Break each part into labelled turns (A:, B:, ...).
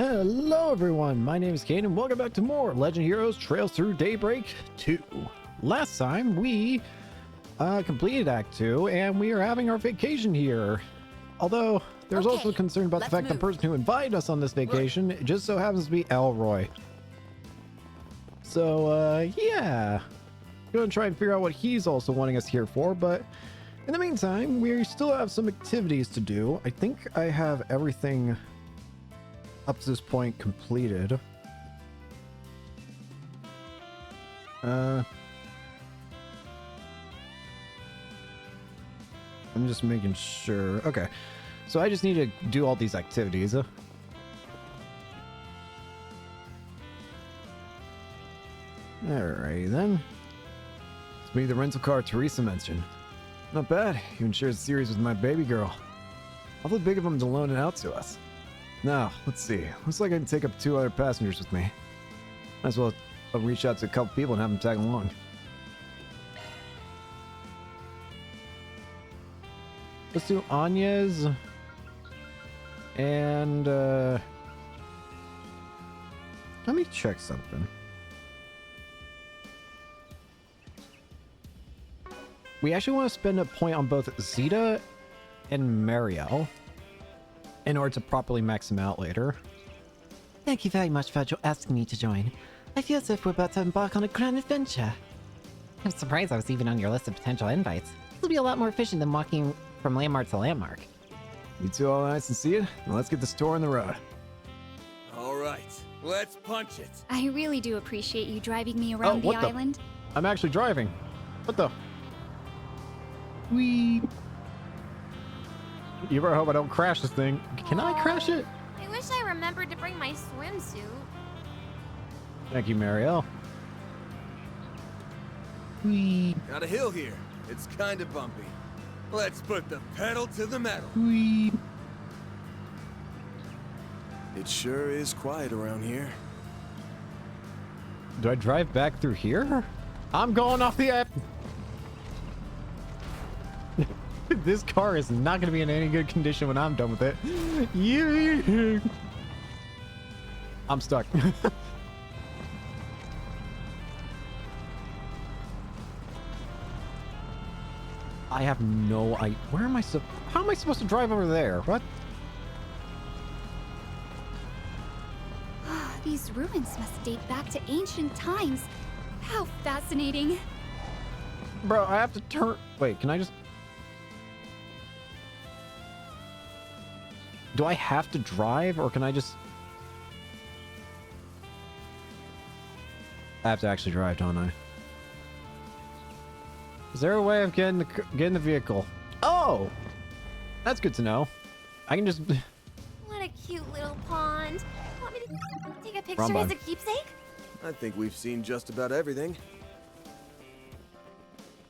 A: Hello everyone, my name is Caden and welcome back to more Legend Heroes Trails Through Daybreak 2. Last time we completed Act 2 and we are having our vacation here. Although there's also concern about the fact the person who invited us on this vacation it just so happens to be Elroy. So yeah, gonna try and figure out what he's also wanting us here for, but in the meantime we still have some activities to do. I think I have everything up to this point completed. I'm just making sure. Okay, so I just need to do all these activities. Alright then. It's me, the rental car Teresa mentioned. Not bad, even shares a series with my baby girl. Awfully big of them to loan it out to us. Now, let's see. Looks like I can take up 2 other passengers with me. Might as well reach out to a couple people and have them tag along. Let's do Anya's. And, let me check something. We actually want to spend a point on both Zeta and Mariel in order to properly max him out later.
B: Thank you very much for asking me to join. I feel as if we're about to embark on a grand adventure. I'm surprised I was even on your list of potential invites. This will be a lot more efficient than walking from landmark to landmark.
A: You two all nice and see it? Now let's get this tour on the road.
C: Alright, let's punch it.
D: I really do appreciate you driving me around the island.
A: I'm actually driving. What the? Whee! You better hope I don't crash this thing. Can I crash it?
E: I wish I remembered to bring my swimsuit.
A: Thank you, Mariel. Whee!
C: Got a hill here. It's kinda bumpy. Let's put the pedal to the metal.
A: Whee!
C: It sure is quiet around here.
A: Do I drive back through here? I'm going off the app. This car is not going to be in any good condition when I'm done with it. Yeah. I'm stuck. I have no idea. Where am I? How am I supposed to drive over there? What?
D: These ruins must date back to ancient times. How fascinating.
A: Bro, I have to turn. Wait, can I just... Do I have to drive, or can I just... I have to actually drive, don't I? Is there a way of getting the vehicle? Oh! That's good to know. I can just...
E: What a cute little pond. Want me to take a picture
A: Wrong
E: as
A: button.
E: a keepsake?
C: I think we've seen just about everything.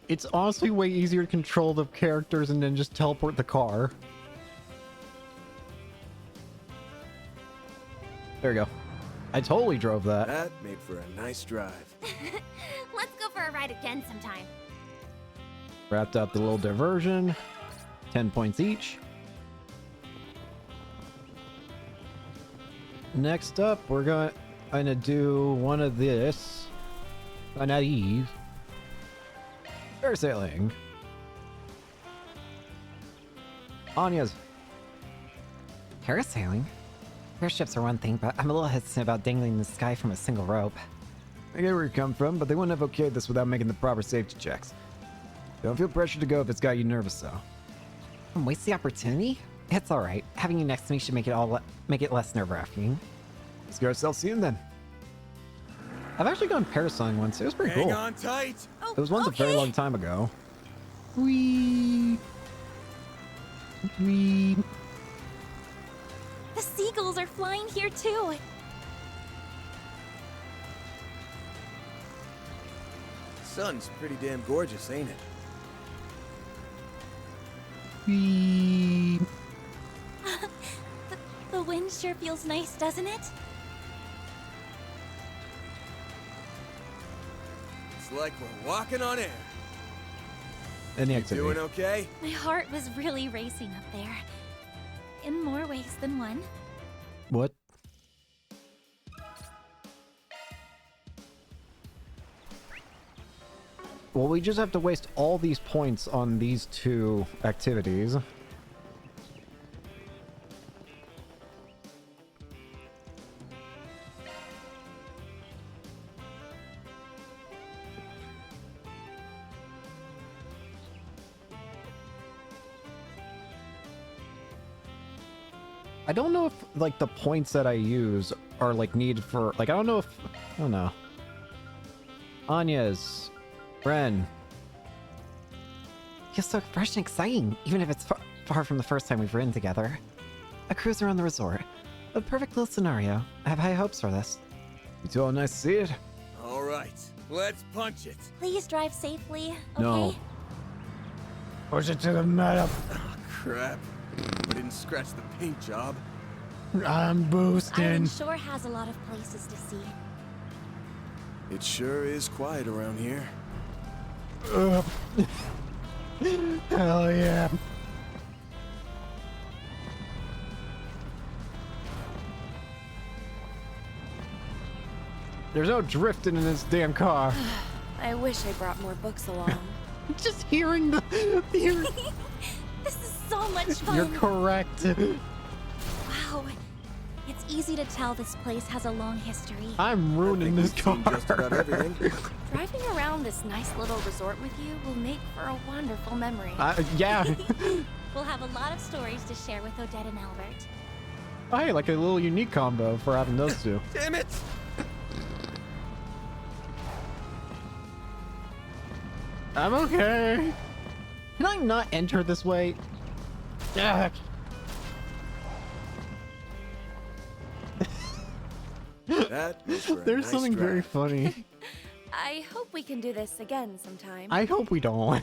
A: It's honestly way easier to control the characters and then just teleport the car. There we go. I totally drove that.
C: That made for a nice drive.
E: Let's go for a ride again sometime.
A: Wrapped up the little diversion. 10 points each. Next up, we're gonna do one of this. Not Eve. Parasailing. Anya's.
B: Parasailing? Airships are one thing, but I'm a little hesitant about dangling in the sky from a single rope.
A: I get where you come from, but they wouldn't have okayed this without making the proper safety checks. Don't feel pressured to go if it's got you nervous, though.
B: Waste the opportunity? It's alright. Having you next to me should make it less nerve-wracking.
A: Let's get ourselves seen then. I've actually gone parasailing once. It was pretty
C: Hang
A: cool.
C: on tight.
E: Oh,
A: It was once a very long time ago. Whee! Whee!
E: The seagulls are flying here too.
C: Sun's pretty damn gorgeous, ain't it?
A: Whee!
E: The wind sure feels nice, doesn't it?
C: It's like we're walking on air.
A: Any activity.
C: Doing okay?
E: My heart was really racing up there. In more ways than one.
A: What? Well, we just have to waste all these points on these two activities. I don't know if, like, the points that I use are, like, needed for... Like, I don't know if... I don't know. Anya's... Ren.
B: Feels so fresh and exciting, even if it's far from the first time we've ridden together. A cruise around the resort. A perfect little scenario. I have high hopes for this.
A: You two all nice to see it?
C: All right, let's punch it.
E: Please drive safely, okay?
A: No. Push it to the metal.
C: Oh, crap. Didn't scratch the paint job.
A: I'm boosting.
E: Island Shore has a lot of places to see.
C: It sure is quiet around here.
A: Hell yeah. There's no drifting in this damn car.
E: I wish I brought more books along.
A: Just hearing the...
E: This is so much fun.
A: You're correct.
E: Wow. It's easy to tell this place has a long history.
A: I'm ruining this car.
C: Just about everything.
E: Driving around this nice little resort with you will make for a wonderful memory.
A: Yeah.
E: We'll have a lot of stories to share with Odette and Albert.
A: Hey, like a little unique combo for having those two.
C: Damn it!
A: I'm okay. Can I not enter this way? Yeah.
C: That is for a
A: There's
C: nice
A: something very
C: drive.
A: funny.
E: I hope we can do this again sometime.
A: I hope we don't.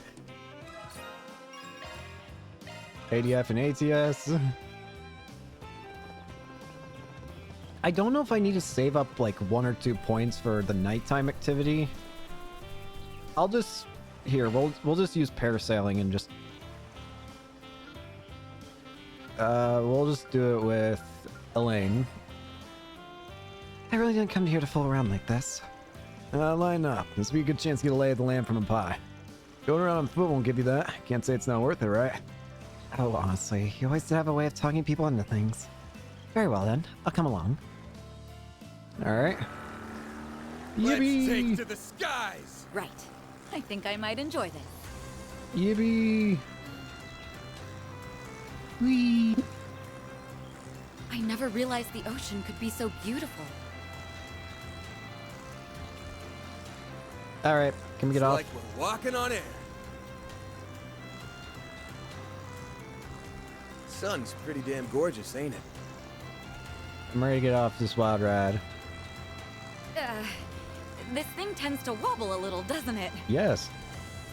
A: ADF and ATS. I don't know if I need to save up like 1 or 2 points for the nighttime activity. I'll just here. We'll just use parasailing and just we'll just do it with Elaine.
B: I really didn't come here to fool around like this.
A: Line up. This will be a good chance to get a lay of the land from a pie. Going around on foot won't give you that. Can't say it's not worth it, right?
B: Oh, honestly, you always did have a way of talking people into things. Very well then, I'll come along.
A: All right.
C: Let's
A: Yippee!
C: take to the skies.
F: Right. I think I might enjoy this.
A: Yippee! Whee!
F: I never realized the ocean could be so beautiful.
A: All right, can we get
C: It's
A: off?
C: like we're walking on air. Sun's pretty damn gorgeous, ain't it?
A: I'm ready to get off this wild ride.
F: This thing tends to wobble a little, doesn't it?
A: Yes.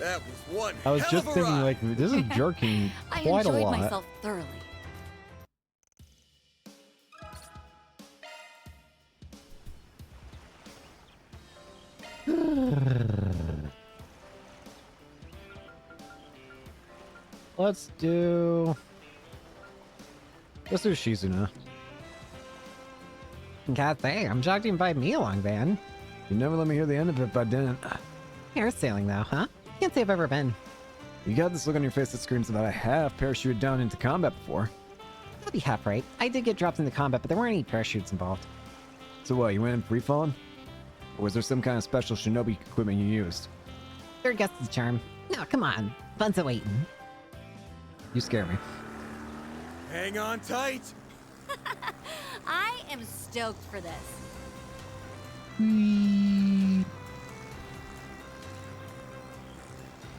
C: That was one
A: I was
C: hell
A: just
C: of a
A: thinking,
C: ride.
A: like, this is jerking
F: I
A: quite a
F: enjoyed
A: lot.
F: myself thoroughly.
A: Let's do Shizuna.
B: God dang, I'm shocked you invited me along, Van.
A: You never let me hear the end of it, but I didn't.
B: Parasailing though, huh? Can't say I've ever been.
A: You got this look on your face that screams that I have parachuted down into combat before.
B: I'll be half right. I did get dropped into combat, but there weren't any parachutes involved.
A: So what, you went in free falling? Or was there some kind of special shinobi equipment you used?
B: Third guess is the charm. No, come on. Fun's awaiting.
A: You scare me.
C: Hang on tight.
F: I am stoked for this.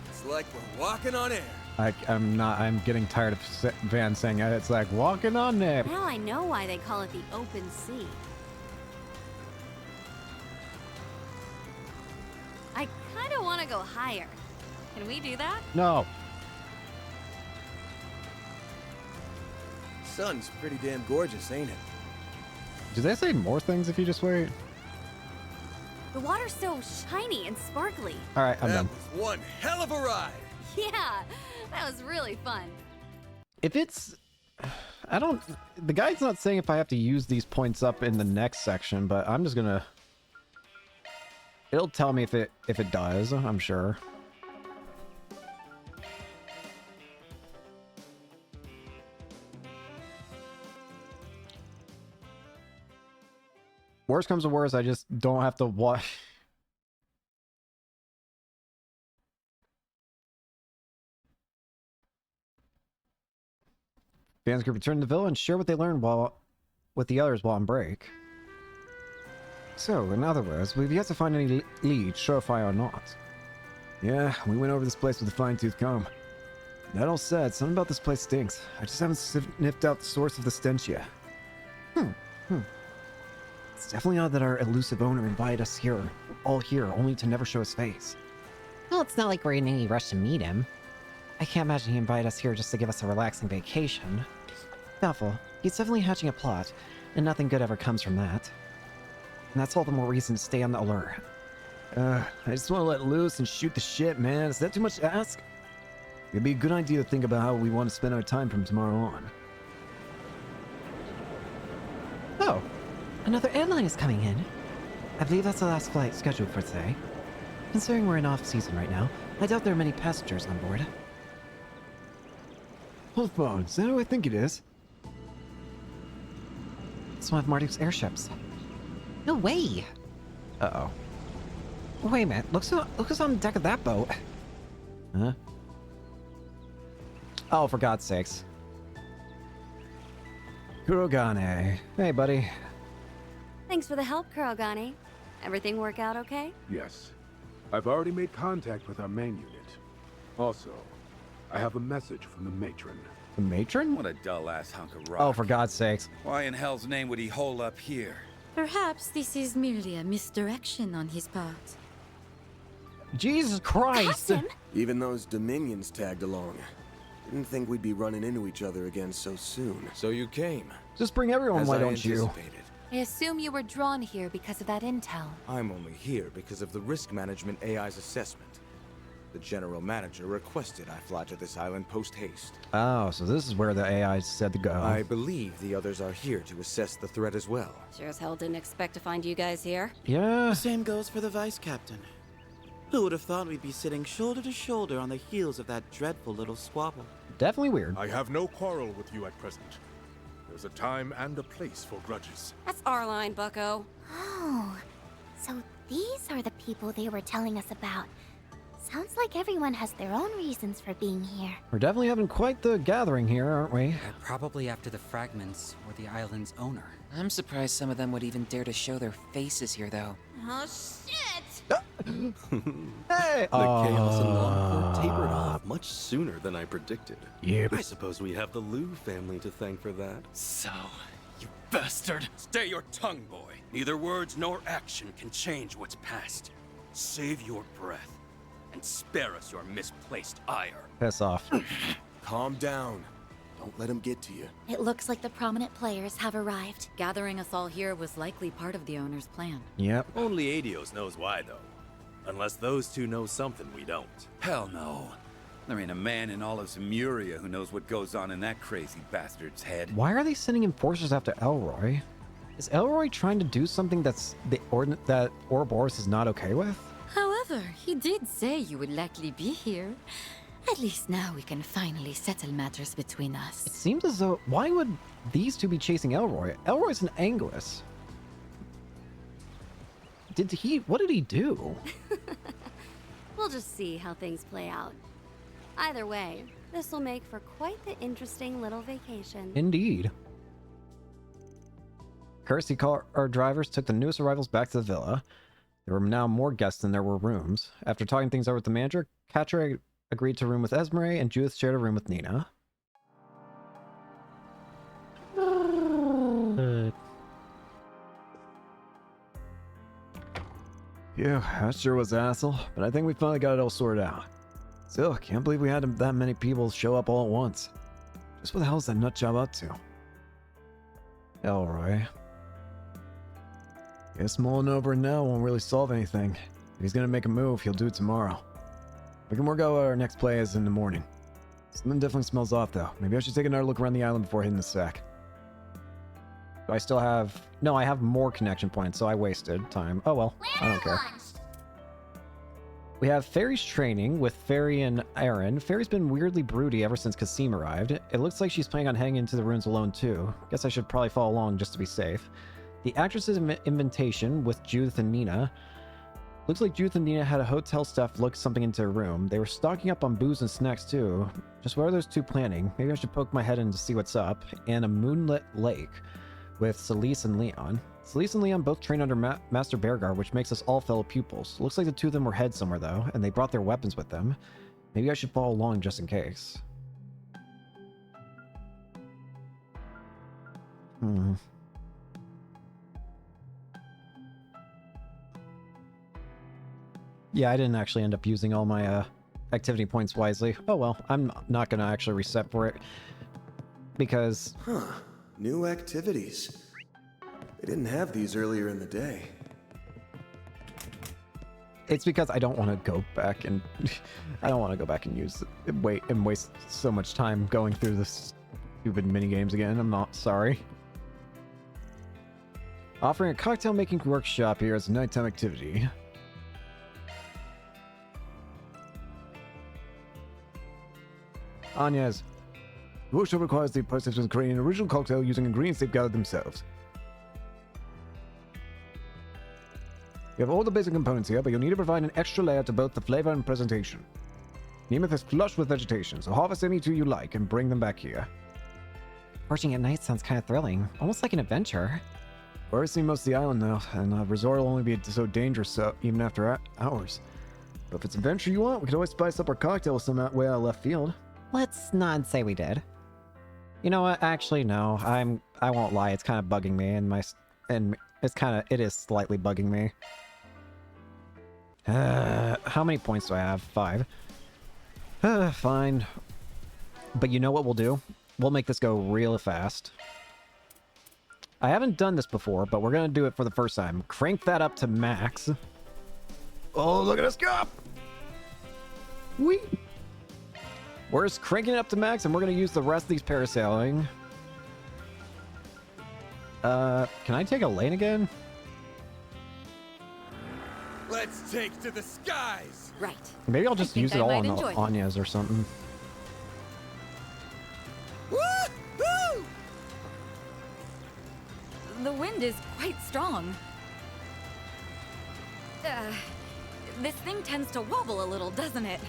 C: It's like we're walking on air.
A: I'm getting tired of Van saying it. It's like walking on there.
E: Now I know why they call it the open sea. I kind of want to go higher. Can we do that?
A: No.
C: Sun's pretty damn gorgeous, ain't it?
A: Do they say more things if you just wait?
E: The water's so shiny and sparkly.
A: All right, I'm
C: That
A: done.
C: was one hell of a ride.
E: Yeah, that was really fun.
A: If it's... I don't... The guide's not saying if I have to use these points up in the next section, but I'm just gonna... It'll tell me if it does, I'm sure. Worst comes to worst, I just don't have to watch. Fans could return to the villa and share what they learned with the others while on break. So, in other words, we've yet to find any leads, surefire or not. Yeah, we went over this place with a fine-tooth comb. That all said, something about this place stinks. I just haven't sniffed out the source of the stench yet. It's definitely odd that our elusive owner invited us all here, only to never show his face.
B: Well, it's not like we're in any rush to meet him. I can't imagine he invited us here just to give us a relaxing vacation. Doubtful. He's definitely hatching a plot, and nothing good ever comes from that. And that's all the more reason to stay on the alert. I just want to let loose and shoot the shit, man. Is that too much to ask? It'd be a good idea to think about how we want to spend our time from tomorrow on. Oh, another airline is coming in. I believe that's the last flight scheduled for today. Considering we're in off-season right now, I doubt there are many passengers on board.
A: Hold on, is that who I think it is?
B: It's one of Marty's airships. No way!
A: Uh-oh.
B: Wait a minute, look who's on the deck of that boat.
A: Huh? Oh, for God's sakes. Kurogane. Hey, buddy.
G: Thanks for the help, Kurogane. Everything work out okay?
H: Yes. I've already made contact with our main unit. Also, I have a message from the matron.
A: The matron?
C: What a dull-ass hunk of rock.
A: Oh, for God's sakes.
C: Why in hell's name would he hole up here?
F: Perhaps this is merely a misdirection on his part.
A: Jesus Christ!
G: Captain?
I: Even those Dominions tagged along. Didn't think we'd be running into each other again so soon.
C: So you came.
A: Just bring everyone,
C: As
A: why
C: I
A: don't you?
C: anticipated.
F: I assume you were drawn here because of that intel.
J: I'm only here because of the risk management AI's assessment. The general manager requested I fly to this island post-haste.
A: Oh, so this is where the AI said to go.
J: I believe the others are here to assess the threat as well.
G: Sure as hell didn't expect to find you guys here.
A: Yeah.
K: The same goes for the vice captain. Who would have thought we'd be sitting shoulder to shoulder on the heels of that dreadful little squabble?
A: Definitely weird.
H: I have no quarrel with you at present. There's a time and a place for grudges.
G: That's our line, bucko.
E: Oh, so these are the people they were telling us about. Sounds like everyone has their own reasons for being here.
A: We're definitely having quite the gathering here, aren't we?
L: They're probably after the fragments or the island's owner. I'm surprised some of them would even dare to show their faces here, though.
G: Oh, shit!
A: Hey!
I: The chaos in Longport tapered off much sooner than I predicted.
A: Yep.
I: I suppose we have the Liu family to thank for that.
L: So, you bastard!
C: Stay your tongue, boy. Neither words nor action can change what's past. Save your breath and spare us your misplaced ire.
A: Piss off.
I: Calm down. Don't let him get to you.
E: It looks like the prominent players have arrived.
F: Gathering us all here was likely part of the owner's plan.
A: Yep.
M: Only Adios knows why, though. Unless those two know something we don't.
C: Hell no. There ain't a man in all of Zemuria who knows what goes on in that crazy bastard's head.
A: Why are they sending enforcers after Elroy? Is Elroy trying to do something that Ouroboros is not okay with?
F: However, he did say you would likely be here. At least now we can finally settle matters between
A: It
F: us.
A: seems as though... Why would these two be chasing Elroy? Elroy's an Anguis. What did he do?
G: We'll just see how things play out. Either way, this will make for quite the interesting little vacation.
A: Indeed. Courtesy car drivers took the newest arrivals back to the villa. There were now more guests than there were rooms. After talking things over with the manager, Katra agreed to room with Esmeralda, and Judith shared a room with Nina. Yeah, that sure was an asshole, but I think we finally got it all sorted out. Still, can't believe we had that many people show up all at once. Just what the hell is that nut job up to? Elroy. Guess mulling over it now won't really solve anything. If he's gonna make a move, he'll do it tomorrow. We can work out what our next play is in the morning. Something definitely smells off, though. Maybe I should take another look around the island before hitting the sack. Do I still have... No, I have more connection points, so I wasted time. Oh well, I don't care. We have Fairy's training with Fairy and Aaron. Fairy's been weirdly broody ever since Kasim arrived. It looks like she's planning on heading into the ruins alone, too. Guess I should probably follow along just to be safe. The actress's invitation with Judith and Nina. Looks like Judith and Nina had a hotel staff look something into her room. They were stocking up on booze and snacks too. Just what are those two planning? Maybe I should poke my head in to see what's up. And a moonlit lake with Celise and Leon. Celise and Leon both train under Master Bearguard, which makes us all fellow pupils. Looks like the two of them were heads somewhere though, and they brought their weapons with them. Maybe I should follow along just in case. Yeah, I didn't actually end up using all my activity points wisely. Oh well, I'm not gonna actually reset for it. Because...
I: New activities. They didn't have these earlier in the day.
A: It's because I don't want to go back and... I don't want to go back and waste so much time going through this stupid minigames again. I'm not sorry. Offering a cocktail making workshop here as a nighttime activity. Anya's. The workshop requires the participants create an original cocktail using ingredients they've gathered themselves. You have all the basic components here, but you'll need to provide an extra layer to both the flavor and presentation. Nemeth is flush with vegetation, so harvest any two you like and bring them back here.
B: Foraging at night sounds kind of thrilling, almost like an adventure.
A: We're already seen most of the island now, and the resort will only be so dangerous even after hours. But if it's adventure you want, we could always spice up our cocktail some way out of left field.
B: Let's not say we did. You know what? Actually, no. I won't lie. It's kind of bugging me, and it is slightly bugging me. How many points do I have? 5. Fine. But you know what we'll do? We'll make this go real fast. I haven't done this before, but we're gonna do it for the first time. Crank that up to max. Oh, look at us go! Whee! We're just cranking it up to max, and we're gonna use the rest of these parasailing. Can I take a lane again?
C: Let's take to the skies!
F: Right.
A: Maybe I'll just use it all on
F: enjoy
A: Anya's or something.
F: Woo-hoo! The wind is quite strong. This thing tends to wobble a little, doesn't it?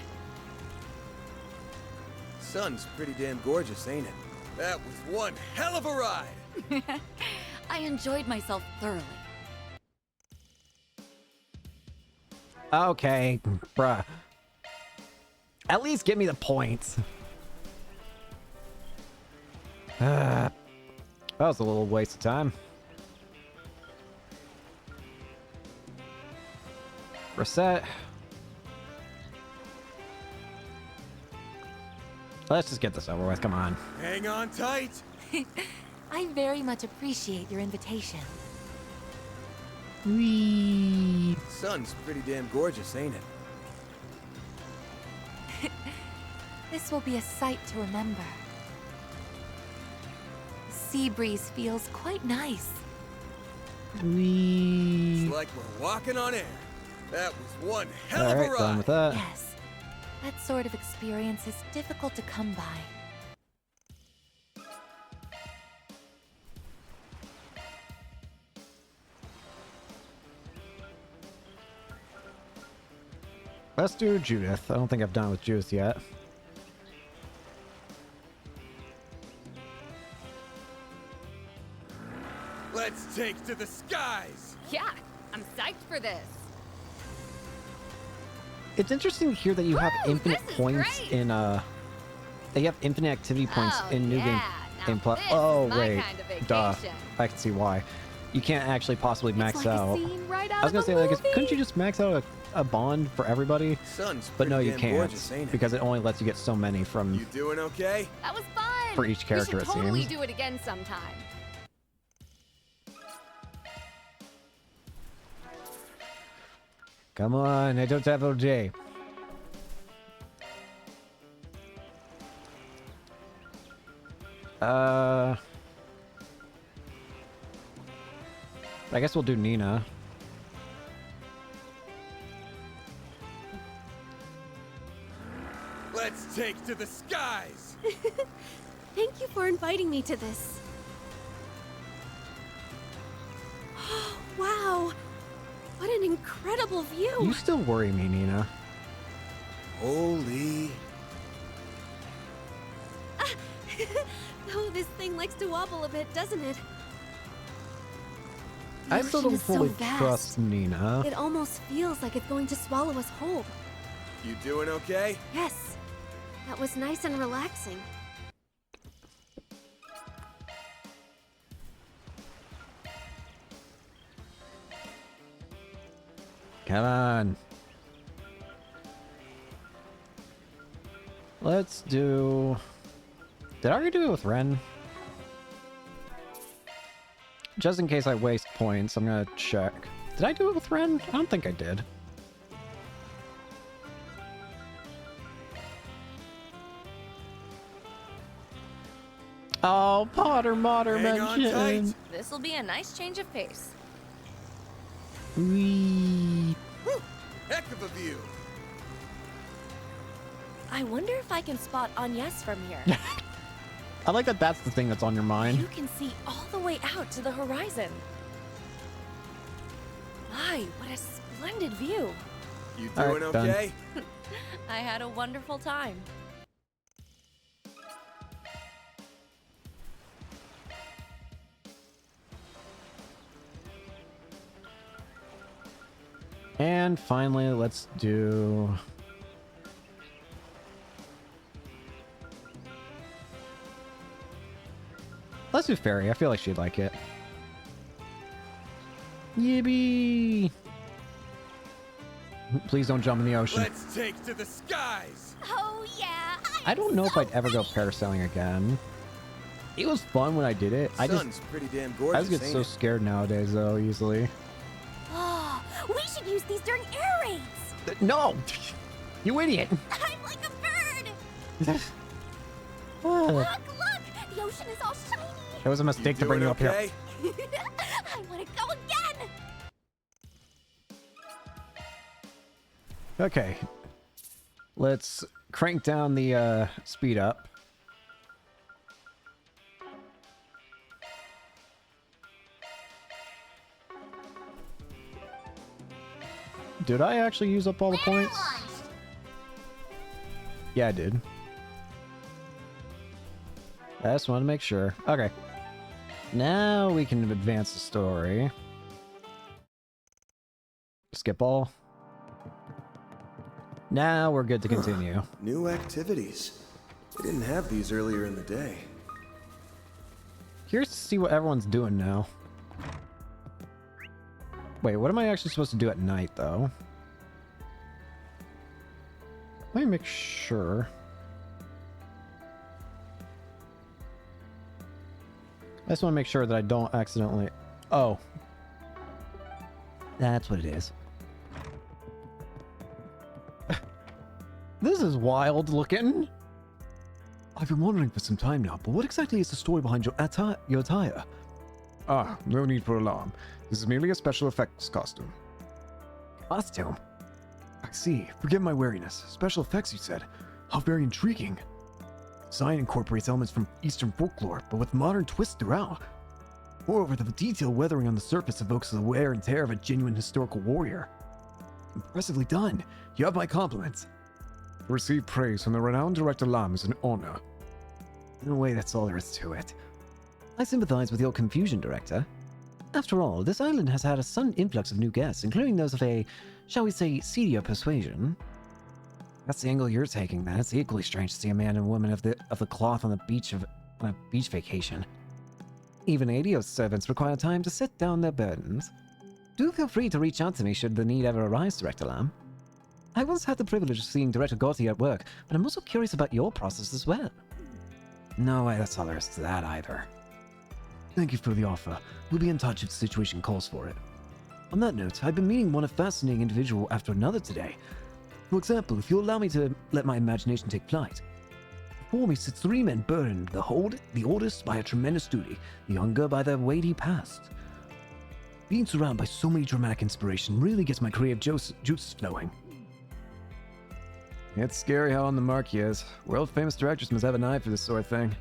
I: Sun's pretty damn gorgeous, ain't it?
C: That was one hell of a ride!
F: I enjoyed myself thoroughly.
A: Okay, bruh. At least give me the points. That was a little waste of time. Reset. Let's just get this over with, come on.
C: Hang on tight!
N: I very much appreciate your invitation.
A: Whee!
I: Sun's pretty damn gorgeous, ain't it?
N: This will be a sight to remember. The sea breeze feels quite nice.
A: Whee!
C: It's like we're walking on air. That was one hell of a ride!
A: Done with that.
N: Yes, that sort of experience is difficult to come by.
A: Let's do Judith. I don't think I've done it with Judith yet.
C: Let's take to the skies!
F: Yeah, I'm psyched for this.
A: It's interesting to hear that you have infinite points
F: great.
A: in that you have infinite activity points in new game
F: Now
A: Oh
F: this is my
A: wait,
F: kind of
A: duh.
F: vacation.
A: I can see why. You can't actually possibly max
N: like
A: out.
N: a scene right out
A: I was gonna
N: of a
A: say, like,
N: movie.
A: couldn't you just max out a bond for everybody?
I: Sun's
A: But no,
I: pretty
A: you
I: damn
A: can't
I: gorgeous, ain't it?
A: because it only lets you get so many from.
C: You doing okay?
F: That was fun.
A: For each character,
F: we
A: it
F: should totally
A: seems.
F: do it again sometime.
A: Come on, I don't have all day. I guess we'll do Nina.
C: Let's take to the skies!
G: Thank you for inviting me to this. an incredible view!
A: You still worry me, Nina.
I: Holy...
G: Oh, this thing likes to wobble a bit, doesn't it? The
A: I still
G: ocean
A: don't
G: is so
A: fully
G: vast.
A: trust Nina.
G: It almost feels like it's going to swallow us whole.
I: You doing okay?
G: Yes. That was nice and relaxing.
A: Come on. Let's do... Did I already do it with Ren? Just in case I waste points, I'm gonna check. Did I do it with Ren? I don't think I did. Oh, Potter Modder mentioned.
N: This'll be a nice change of pace.
A: Wee.
I: Whew, heck of a view.
N: I wonder if I can spot Agnes from here.
A: I like that that's the thing that's on your mind.
N: You can see all the way out to the horizon. My, what a splendid view.
I: You
A: All
I: doing
A: right, done.
I: okay?
N: I had a wonderful time.
A: And finally, let's do... Let's do Fairy. I feel like she'd like it. Yippee! Please don't jump in the ocean.
I: Let's take to the skies!
E: Oh, yeah!
A: I don't know if I'd ever go parasailing again. It was fun when I did it.
I: Sun's pretty damn gorgeous,
A: I just get so scared nowadays, though, easily.
E: Oh, we should use these during air raids!
A: No! You idiot!
E: I'm like a bird!
A: Ah.
E: Look! The ocean is all shiny!
A: It was a mistake to bring you up here.
E: I want to go again!
A: Okay. Let's crank down the speed up. Did I actually use up all the points? Yeah, I did. I just want to make sure. Okay. Now we can advance the story. Skip all. Now we're good to continue.
I: New activities. They didn't have these earlier in the day.
A: Curious to see what everyone's doing now. Wait, what am I actually supposed to do at night, though? Let me make sure. I just want to make sure that I don't accidentally... Oh. That's what it is. This is wild looking.
O: I've been wondering for some time now, but what exactly is the story behind your attire?
H: Ah, no need for alarm. This is merely a special effects costume.
O: Costume? I see. Forgive my wariness. Special effects, you said. How very intriguing. Design incorporates elements from Eastern folklore, but with modern twists throughout. Moreover, the detailed weathering on the surface evokes the wear and tear of a genuine historical warrior. Impressively done. You have my compliments.
H: To receive praise from the renowned Director Lam is an honor.
O: In a way, that's all there is to it. I sympathize with your confusion, Director. After all, this island has had a sudden influx of new guests, including those of a, shall we say, seedier persuasion. That's the angle you're taking, then. It's equally strange to see a man and woman of the cloth on a beach vacation. Even ADO servants require time to set down their burdens. Do feel free to reach out to me should the need ever arise, Director Lam. I once had the privilege of seeing Director Gotti at work, but I'm also curious about your process as well. No way, that's all there is to that either. Thank you for the offer. We'll be in touch if the situation calls for it. On that note, I've been meeting one fascinating individual after another today. For example, if you'll allow me to let my imagination take flight. Before me sits three men burdened, the oldest by a tremendous duty, the younger by their weighty past. Being surrounded by so many dramatic inspiration really gets my creative juices flowing.
A: It's scary how on the mark he is. World-famous directors must have an eye for this sort of thing.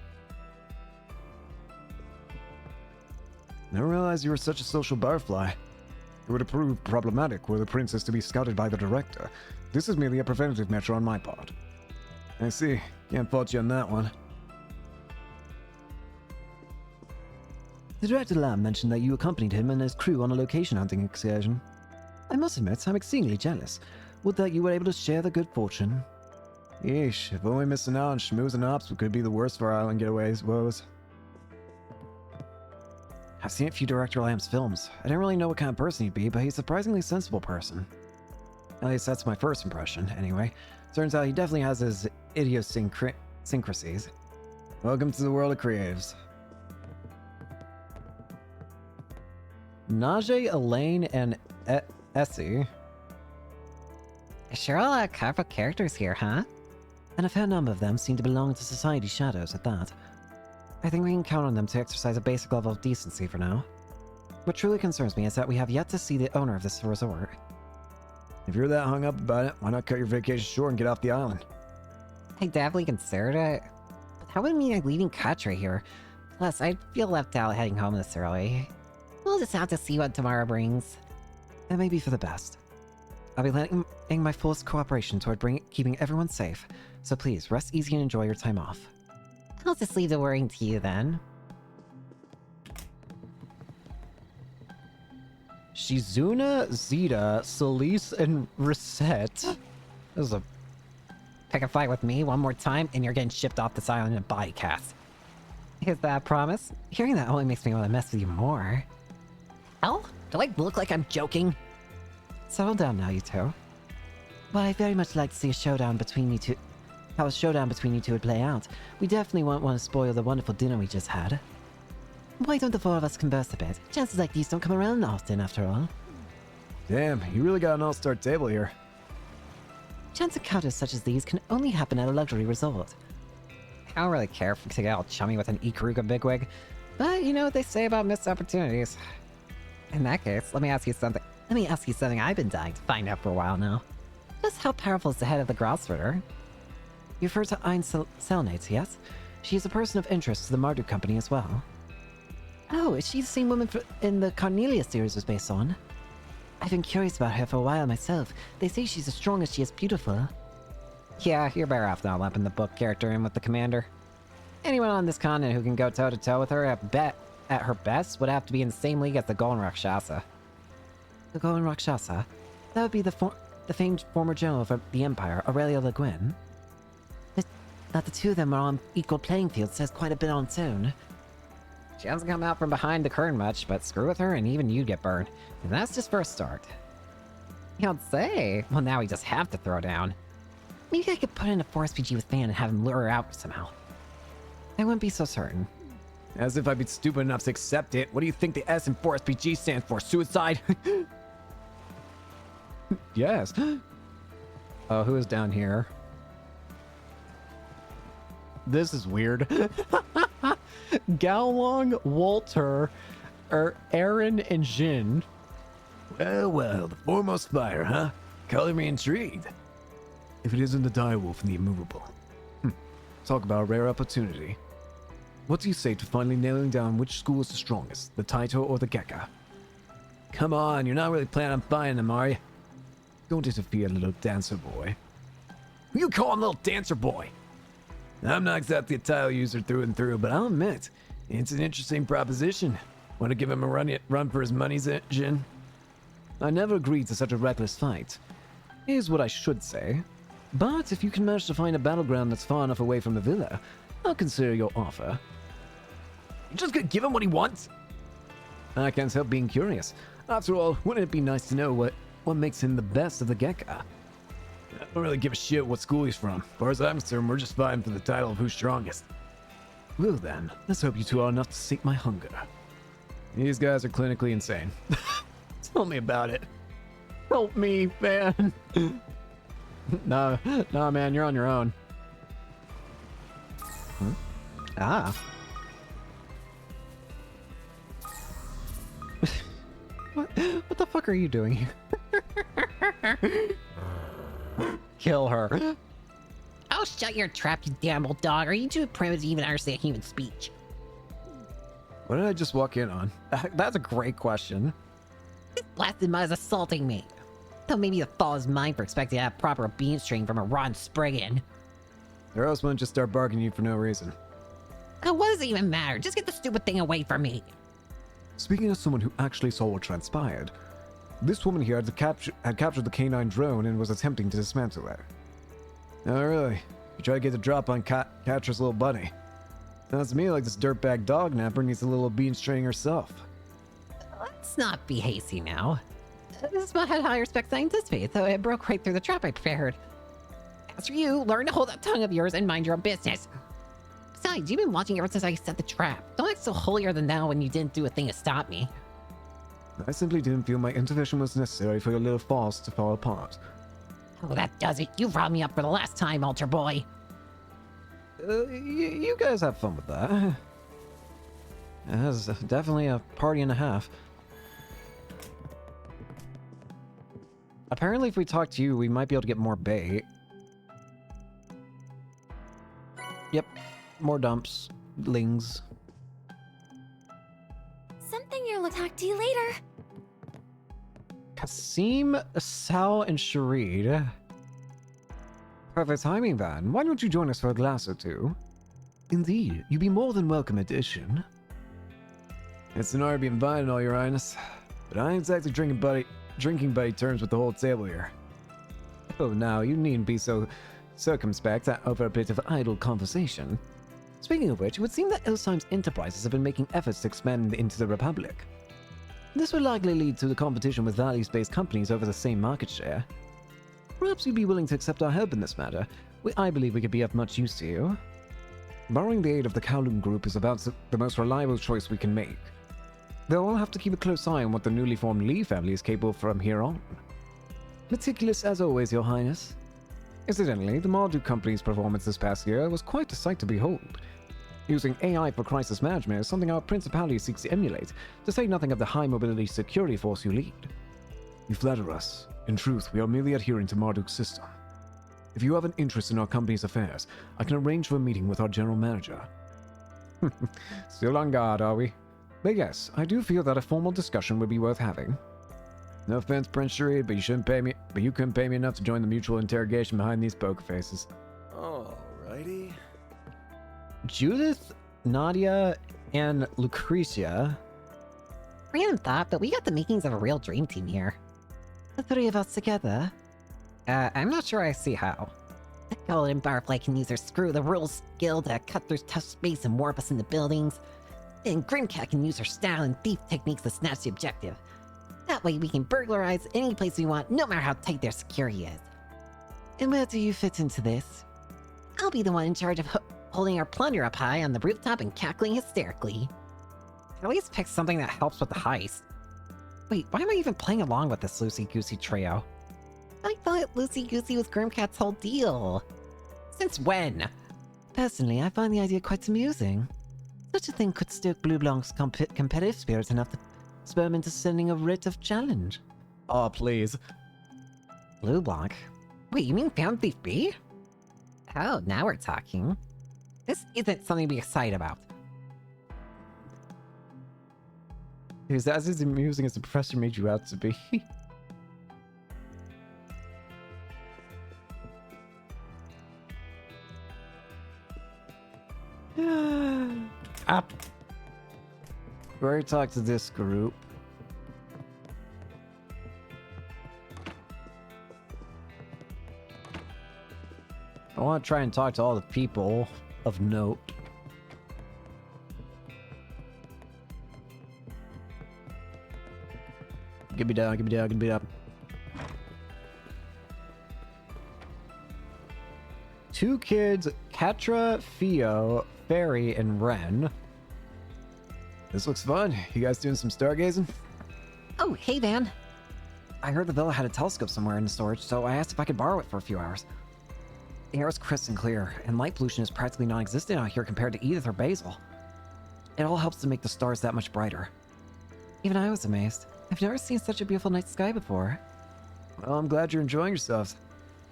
A: Never realized you were such a social barfly.
O: It would have proved problematic were the princess to be scouted by the director. This is merely a preventative measure on my part. I see. Can't fault you on that one. The director Lamb mentioned that you accompanied him and his crew on a location hunting excursion. I must admit, I'm exceedingly jealous. Would that you were able to share the good fortune. Yeesh, if only missing out on schmooze and ops could be the worst for island getaways woes. I've seen a few Director Lamb's films. I didn't really know what kind of person he'd be, but he's a surprisingly sensible person. At least that's my first impression, anyway. Turns out he definitely has his idiosyncrasies. Welcome to the world of creatives. Najee, Elaine, and Essie.
B: Sure, a lot of colorful characters here, huh?
O: And a fair number of them seem to belong to society's shadows at that. I think we can count on them to exercise a basic level of decency for now. What truly concerns me is that we have yet to see the owner of this resort. If you're that hung up about it, why not cut your vacation short and get off the island?
B: I definitely considered it, but that would mean I'm leaving country here. Plus, I'd feel left out heading home this early. We'll just have to see what tomorrow brings.
O: That may be for the best. I'll be lending my fullest cooperation toward keeping everyone safe, so please rest easy and enjoy your time off.
B: I'll just leave the worrying to you then.
A: Shizuna, Zeta, Celise, and Reset. This is a...
B: Pick a fight with me one more time and you're getting shipped off this island in a body cast. Is that a promise?
O: Hearing that only makes me want to mess with you more.
B: Hell? Do I look like I'm joking?
O: Settle down now, you two. Well, I'd very much like to see a showdown between you two. How a showdown between you two would play out. We definitely won't want to spoil the wonderful dinner we just had. Why don't the four of us converse a bit? Chances like these don't come around often, after all. Damn, you really got an all-star table here. Chance encounters such as these can only happen at a luxury resort.
B: I don't really care to get all chummy with an Ikaruga bigwig, but you know what they say about missed opportunities. In that case, let me ask you something I've been dying to find out for a while now. Just how powerful is the head of the Grossritter?
O: You refer to Ein Selnates, yes? She is a person of interest to the Marduk Company as well. Oh, is she the same woman in the Cornelia series was based on? I've been curious about her for a while myself. They say she's as strong as she is beautiful.
B: Yeah, you're better off not lumping the book character in with the commander. Anyone on this continent who can go toe-to-toe with her at her best would have to be in the same league as the Golden Rakshasa.
O: The Golden Rakshasa? That would be the famed former general of the Empire, Aurelia Le Guin. That the two of them are on equal playing field says quite a bit on its own.
B: She hasn't come out from behind the curtain much, but screw with her and even you'd get burned. And that's just for a start. You don't say. Well, now we just have to throw down.
O: Maybe I could put in a Force PG with Fan and have him lure her out somehow. I wouldn't be so certain.
A: As if I'd be stupid enough to accept it. What do you think the S in Force PG stands for? Suicide? Yes. Who is down here? This is weird. Gaolong, Walter, Aaron, and Jin.
O: Well, the foremost fire, huh? Color me intrigued. If it isn't the direwolf and the immovable.
A: Talk about a rare opportunity. What do you say to finally nailing down which school is the strongest, the Taito or the Gekka?
O: Come on, you're not really planning on buying them, are you?
A: Don't interfere, little dancer boy.
O: Who you call him little dancer boy? I'm not exactly a tile user through and through, but I'll admit, it's an interesting proposition. Want to give him a run for his money, Jin?
A: I never agreed to such a reckless fight. Here's what I should say. But if you can manage to find a battleground that's far enough away from the villa, I'll consider your offer.
O: You just gonna give him what he wants?
A: I can't help being curious. After all, wouldn't it be nice to know what makes him the best of the Gekka?
O: I don't really give a shit what school he's from. As far as I'm concerned, we're just fighting for the title of who's strongest.
A: Well then, let's hope you two are enough to sate my hunger. These guys are clinically insane. Tell me about it. Help me, man. Nah, man, you're on your own. Ah. What the fuck are you doing here? Kill her.
B: Oh, shut your trap, you damn old dog. Are you too primitive to even understand human speech?
A: What did I just walk in on? That's a great question.
B: This blasted mud is assaulting me. Though maybe the fault is mine for expecting to have proper bean string from a rotten Spriggan.
A: Or else won't just start barking at you for no reason.
B: What does it even matter? Just get the stupid thing away from me.
A: Speaking as someone who actually saw what transpired, this woman here had captured the canine drone and was attempting to dismantle it. Oh, really? You try to get the drop on Catra's little buddy. Sounds to me like this dirtbag dog napper needs a little bean string herself.
B: Let's not be hasty now. This spot had higher specs than I anticipated, so it broke right through the trap I prepared. As for you, learn to hold that tongue of yours and mind your own business. Besides, you've been watching ever since I set the trap. Don't act so holier than thou when you didn't do a thing to stop me.
A: I simply didn't feel my intervention was necessary for your little farce to fall apart.
B: Oh, that does it. You've riled me up for the last time, altar boy.
A: You guys have fun with that. That's definitely a party and a half. Apparently, if we talk to you, we might be able to get more bait. Yep, more dumps, lings.
D: Something you'll talk to you later.
A: Kasim, Sal, and Sharid. Perfect timing, Van. Why don't you join us for a glass or two? Indeed, you'd be more than welcome addition. It's an honor to be invited, all your highness. But I ain't exactly drinking buddy terms with the whole table here. Oh, now, you needn't be so circumspect over a bit of idle conversation. Speaking of which, it would seem that Elsheim's enterprises have been making efforts to expand into the Republic. This would likely lead to the competition with values-based companies over the same market share. Perhaps you'd be willing to accept our help in this matter. I believe we could be of much use to you. Borrowing the aid of the Kowloon Group is about the most reliable choice we can make. They'll all have to keep a close eye on what the newly formed Lee family is capable of from here on. Meticulous as always, your highness. Incidentally, the Marduk Company's performance this past year was quite a sight to behold. Using AI for crisis management is something our principality seeks to emulate, to say nothing of the high-mobility security force you lead. You flatter us. In truth, we are merely adhering to Marduk's system. If you have an interest in our company's affairs, I can arrange for a meeting with our general manager. Still on guard, are we? But yes, I do feel that a formal discussion would be worth having. No offense, Prince Sharid, but you couldn't pay me enough to join the mutual interrogation behind these poker faces.
I: Alrighty.
A: Judith, Nadia, and Lucretia.
B: Random thought, but we got the makings of a real dream team here.
O: The three of us together?
B: I'm not sure I see how.
O: The Golden Barfly can use their Screw the Rules skill to cut through tough space and warp us into buildings. And Grimcat can use her style and thief techniques to snatch the objective. That way we can burglarize any place we want, no matter how tight their security is. And where do you fit into this? I'll be the one in charge of holding our plunder up high on the rooftop and cackling hysterically.
B: At least pick something that helps with the heist. Wait, why am I even playing along with this loosey-goosey trio?
O: I thought loosey-goosey was Grimcat's whole deal.
B: Since when?
O: Personally, I find the idea quite amusing. Such a thing could stoke Blue Blanc's competitive spirit enough to spur him into sending a writ of challenge.
A: Oh, please.
B: Blue Blanc? Wait, you mean Found Thief B? Oh, now we're talking. This isn't something to be excited about.
A: It was as amusing as the professor made you out to be.
B: Up.
A: We already talked to this group. I want to try and talk to all the people of note. Give me down, give me down, give me down. Two kids, Catra, Theo, Fairy, and Ren. This looks fun. You guys doing some stargazing?
O: Oh, hey, Van.
B: I heard the villa had a telescope somewhere in the storage, so I asked if I could borrow it for a few hours. The air is crisp and clear, and light pollution is practically non-existent out here compared to Edith or Basil. It all helps to make the stars that much brighter.
O: Even I was amazed. I've never seen such a beautiful night sky before.
A: Well, I'm glad you're enjoying yourselves.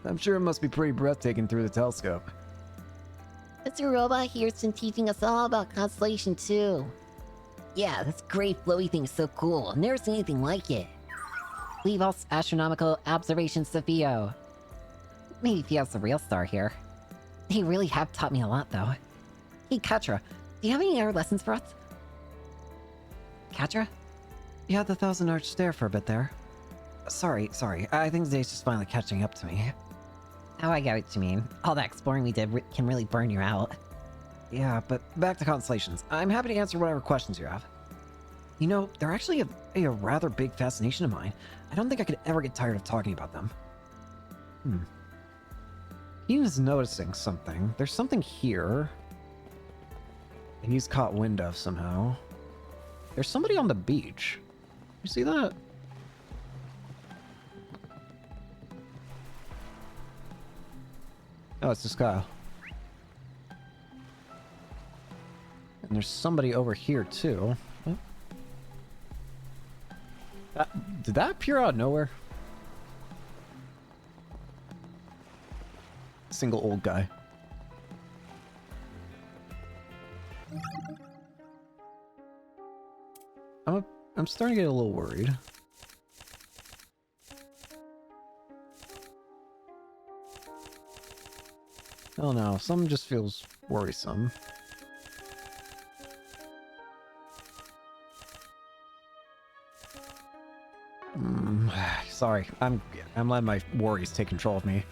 A: I'm sure it must be pretty breathtaking through the telescope.
O: This robot here's been teaching us all about constellation too. Yeah, this gray flowy thing is so cool. I've never seen anything like it.
B: Leave all astronomical observations to Theo. Maybe Theo's the real star here. They really have taught me a lot, though. Hey, Katra, do you have any other lessons for us? Katra?
O: You had the Thousand Arch Stare for a bit there. Sorry. I think the day's just finally catching up to me.
B: Oh, I get what you mean. All that exploring we did can really burn you out.
O: Yeah, but back to constellations. I'm happy to answer whatever questions you have. You know, they're actually a rather big fascination of mine. I don't think I could ever get tired of talking about them. He's noticing something. There's something here. And he's caught wind of somehow. There's somebody on the beach. You see that? Oh, it's this guy. And there's somebody over here, too. Oh. Did that appear out of nowhere? Single old guy. I'm starting to get a little worried. Oh no, something just feels worrisome. Sorry, I'm letting my worries take control of me.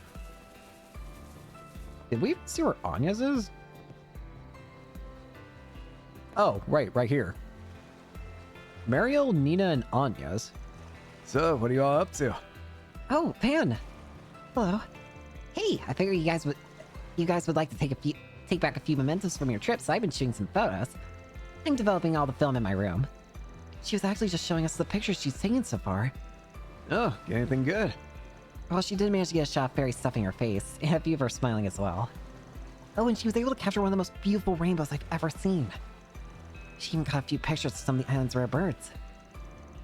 O: Did we see where Anya's is? Oh, right here. Mariel, Nina, and Anya's. So, what are you all up to?
B: Oh, Pan. Hello. Hey, I figured you guys would like to take back a few mementos from your trip, so I've been shooting some photos. I'm developing all the film in my room. She was actually just showing us the pictures she's taken so far.
O: Oh, get anything good?
B: Well, she did manage to get a shot of Fairy stuffing her face, and a few of her smiling as well. Oh, and she was able to capture one of the most beautiful rainbows I've ever seen. She even got a few pictures of some of the island's rare birds.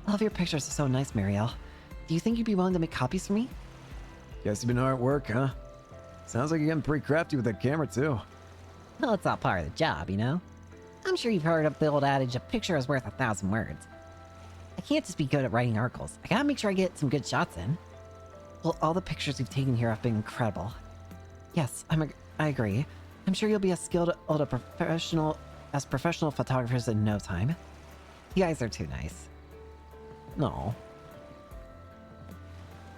B: All of your pictures are so nice, Marielle. Do you think you'd be willing to make copies for me?
O: Guess you've been hard at work, huh? Sounds like you're getting pretty crafty with that camera, too.
B: Well, it's all part of the job, you know? I'm sure you've heard of the old adage, a picture is worth 1,000 words. I can't just be good at writing articles. I gotta make sure I get some good shots in. Well, all the pictures you've taken here have been incredible. Yes, I agree. I'm sure you'll be as skilled as professional photographers in no time. You guys are too nice.
O: No.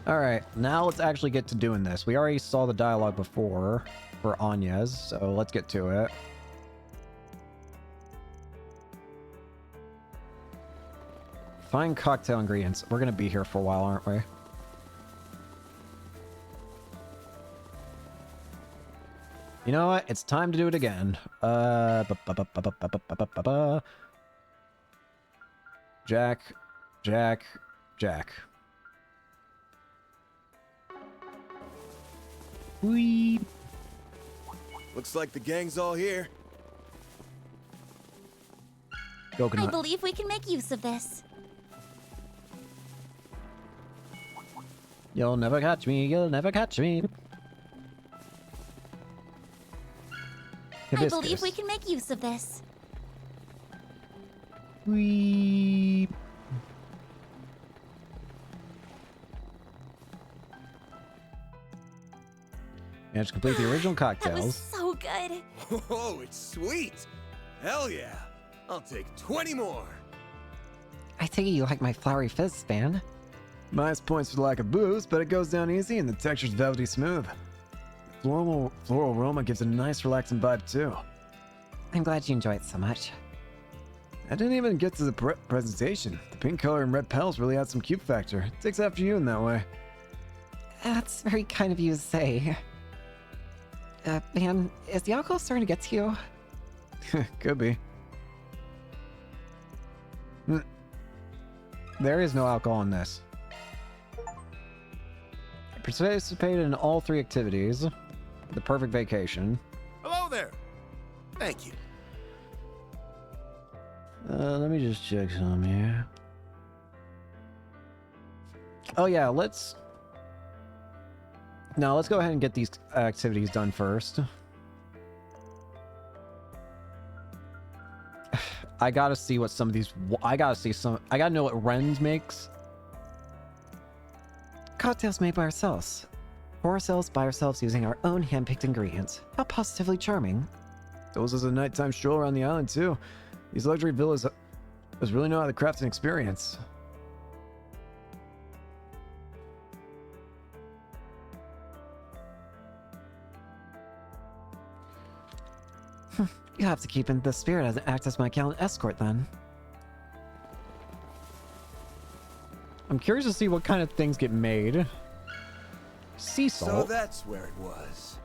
O: Alright, now let's actually get to doing this. We already saw the dialogue before for Anya's, so let's get to it. Find cocktail ingredients. We're gonna be here for a while, aren't we? You know what? It's time to do it again. Jack. Whee!
I: Looks like the gang's all here.
E: I believe we can make use of this.
O: You'll never catch me, you'll never catch me.
E: I believe we can make use of this.
O: Whee! Managed to complete the original cocktails.
E: That was so good.
I: Oh, it's sweet. Hell yeah. I'll take 20 more.
B: I take it you like my flowery fizz, Span.
O: Minus points for the lack of booze, but it goes down easy and the texture's velvety smooth. The floral aroma gives it a nice relaxing vibe too.
B: I'm glad you enjoy it so much.
O: I didn't even get to the presentation. The pink color and red petals really add some cute factor. It takes after you in that way.
B: That's very kind of you to say. Man, is the alcohol starting to get to you?
O: Could be. There is no alcohol in this. I participated in all 3 activities. The perfect vacation.
M: Hello there. Thank you.
O: Let me just check some here. Oh yeah, let's go ahead and get these activities done first. I gotta see what some of these. I gotta know what Ren's makes.
B: Cocktails made by ourselves. Pour ourselves by ourselves using our own hand-picked ingredients. How positively charming.
A: Those is a nighttime stroll around the island, too. These luxury villas really know how to craft an experience.
B: You have to keep in the spirit and act as my gallant escort, then.
A: I'm curious to see what kind of things get made. Sea salt.
I: So that's where it was.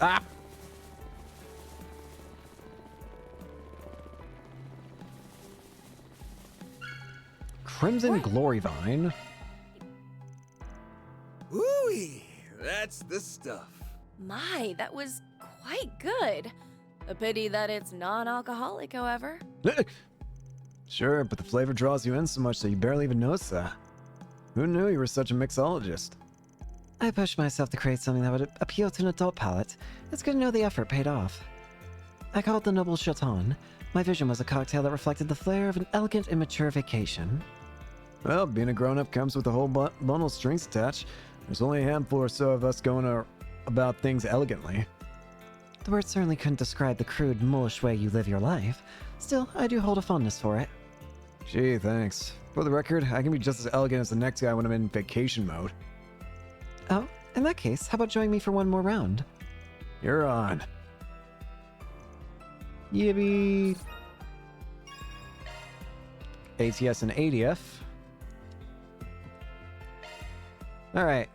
A: Ah! Crimson Glory Vine.
I: Ooh-wee, that's the stuff.
N: My, that was quite good. A pity that it's non-alcoholic, however.
A: Sure, but the flavor draws you in so much that you barely even notice that. Who knew you were such a mixologist?
B: I pushed myself to create something that would appeal to an adult palate. It's good to know the effort paid off. I called the Noble Chaton. My vision was a cocktail that reflected the flair of an elegant and mature vacation.
A: Well, being a grown-up comes with a whole bundle of strings attached. There's only a handful or so of us going about things elegantly.
B: The word certainly couldn't describe the crude, mulish way you live your life. Still, I do hold a fondness for it.
A: Gee, thanks. For the record, I can be just as elegant as the next guy when I'm in vacation mode.
B: Oh, in that case, how about joining me for one more round?
A: You're on. Yippee! ATS and ADF. Alright.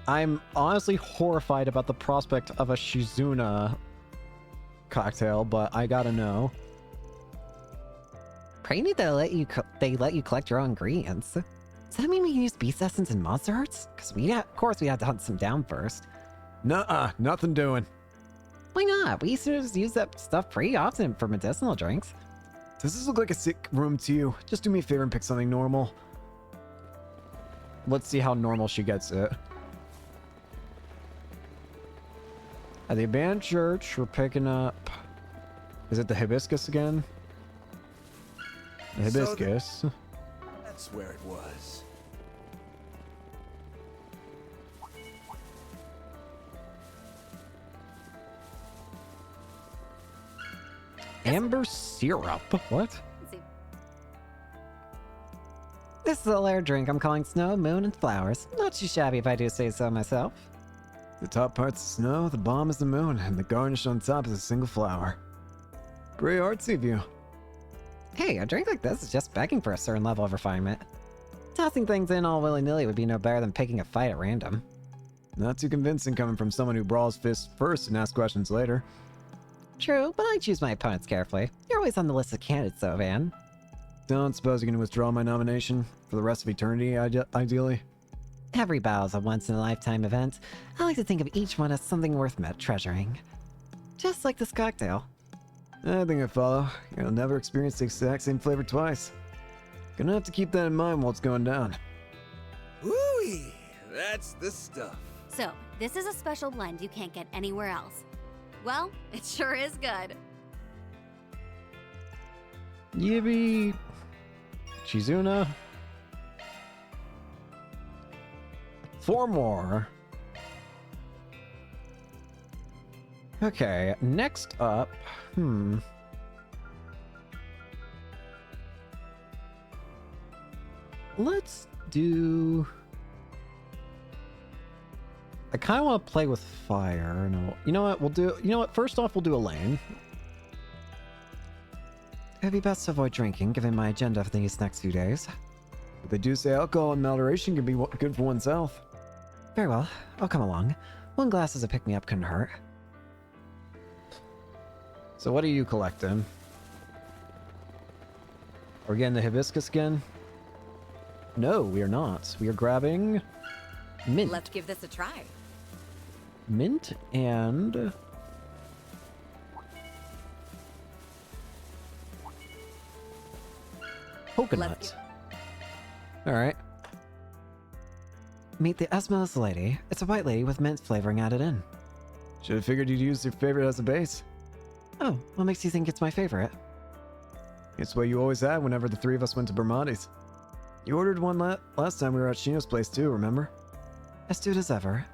A: I'm honestly horrified about the prospect of a Shizuna cocktail, but I gotta know.
B: Pretty neat that they let you collect your own ingredients. Does that mean we can use beast essence and monster hearts? Because of course we had to hunt some down first.
A: Nuh-uh, nothing doing.
B: Why not? We used to just use that stuff pretty often for medicinal drinks.
A: Does this look like a sick room to you? Just do me a favor and pick something normal. Let's see how normal she gets it. At the abandoned church, we're picking up... Is it the hibiscus again? The hibiscus.
I: That's where it was.
A: Amber syrup? What?
B: This is a layered drink I'm calling Snow, Moon, and Flowers. Not too shabby if I do say so myself.
A: The top part's the snow, the bottom is the moon, and the garnish on top is a single flower. Pretty artsy of you.
B: Hey, a drink like this is just begging for a certain level of refinement. Tossing things in all willy-nilly would be no better than picking a fight at random.
A: Not too convincing coming from someone who brawls fists first and asks questions later.
B: True, but I choose my opponents carefully. You're always on the list of candidates, though, Van.
A: Don't suppose you can withdraw my nomination for the rest of eternity, ideally?
B: Every battle is a once-in-a-lifetime event. I like to think of each one as something worth treasuring. Just like this cocktail.
A: I think I follow. You'll never experience the exact same flavor twice. Gonna have to keep that in mind while it's going down.
I: Ooh-wee, that's the stuff.
G: So, this is a special blend you can't get anywhere else. Well, it sure is good.
A: Yippee! Shizuna. 4 more. Okay, next up, let's do... I kind of want to play with fire. No, you know what? First off, we'll do Elaine.
B: It'd be best to avoid drinking, given my agenda for these next few days.
A: But they do say alcohol and moderation can be good for one's health.
B: Very well, I'll come along. One glass as a pick-me-up couldn't hurt.
A: So what are you collecting? Are we getting the hibiscus again? No, we are not. We are grabbing mint.
F: Let's give this a try.
A: Mint and... coconut. Alright.
B: Meet the Esmeralda Lady. It's a white lady with mint flavoring added in.
A: Should have figured you'd use your favorite as a base.
B: Oh, what makes you think it's my favorite?
O: It's what you always had whenever the three of us went to Bermonti's. You ordered one last time we were at Shino's place too, remember?
B: Astute as ever.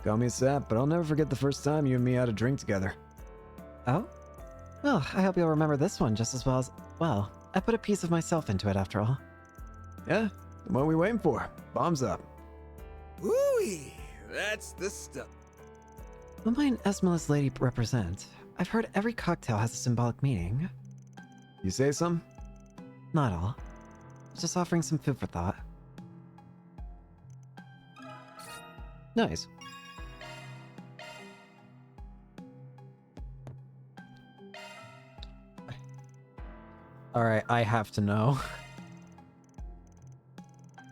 O: Call me a sap, but I'll never forget the first time you and me had a drink together.
B: Oh? Well, I hope you'll remember this one just as well as... Well, I put a piece of myself into it after all.
O: Yeah? What are we waiting for? Bombs up.
I: Woo-wee! That's the stuff.
B: What might an Esmalus lady represent? I've heard every cocktail has a symbolic meaning.
O: You say some?
B: Not all. Just offering some food for thought.
A: Nice. Alright, I have to know.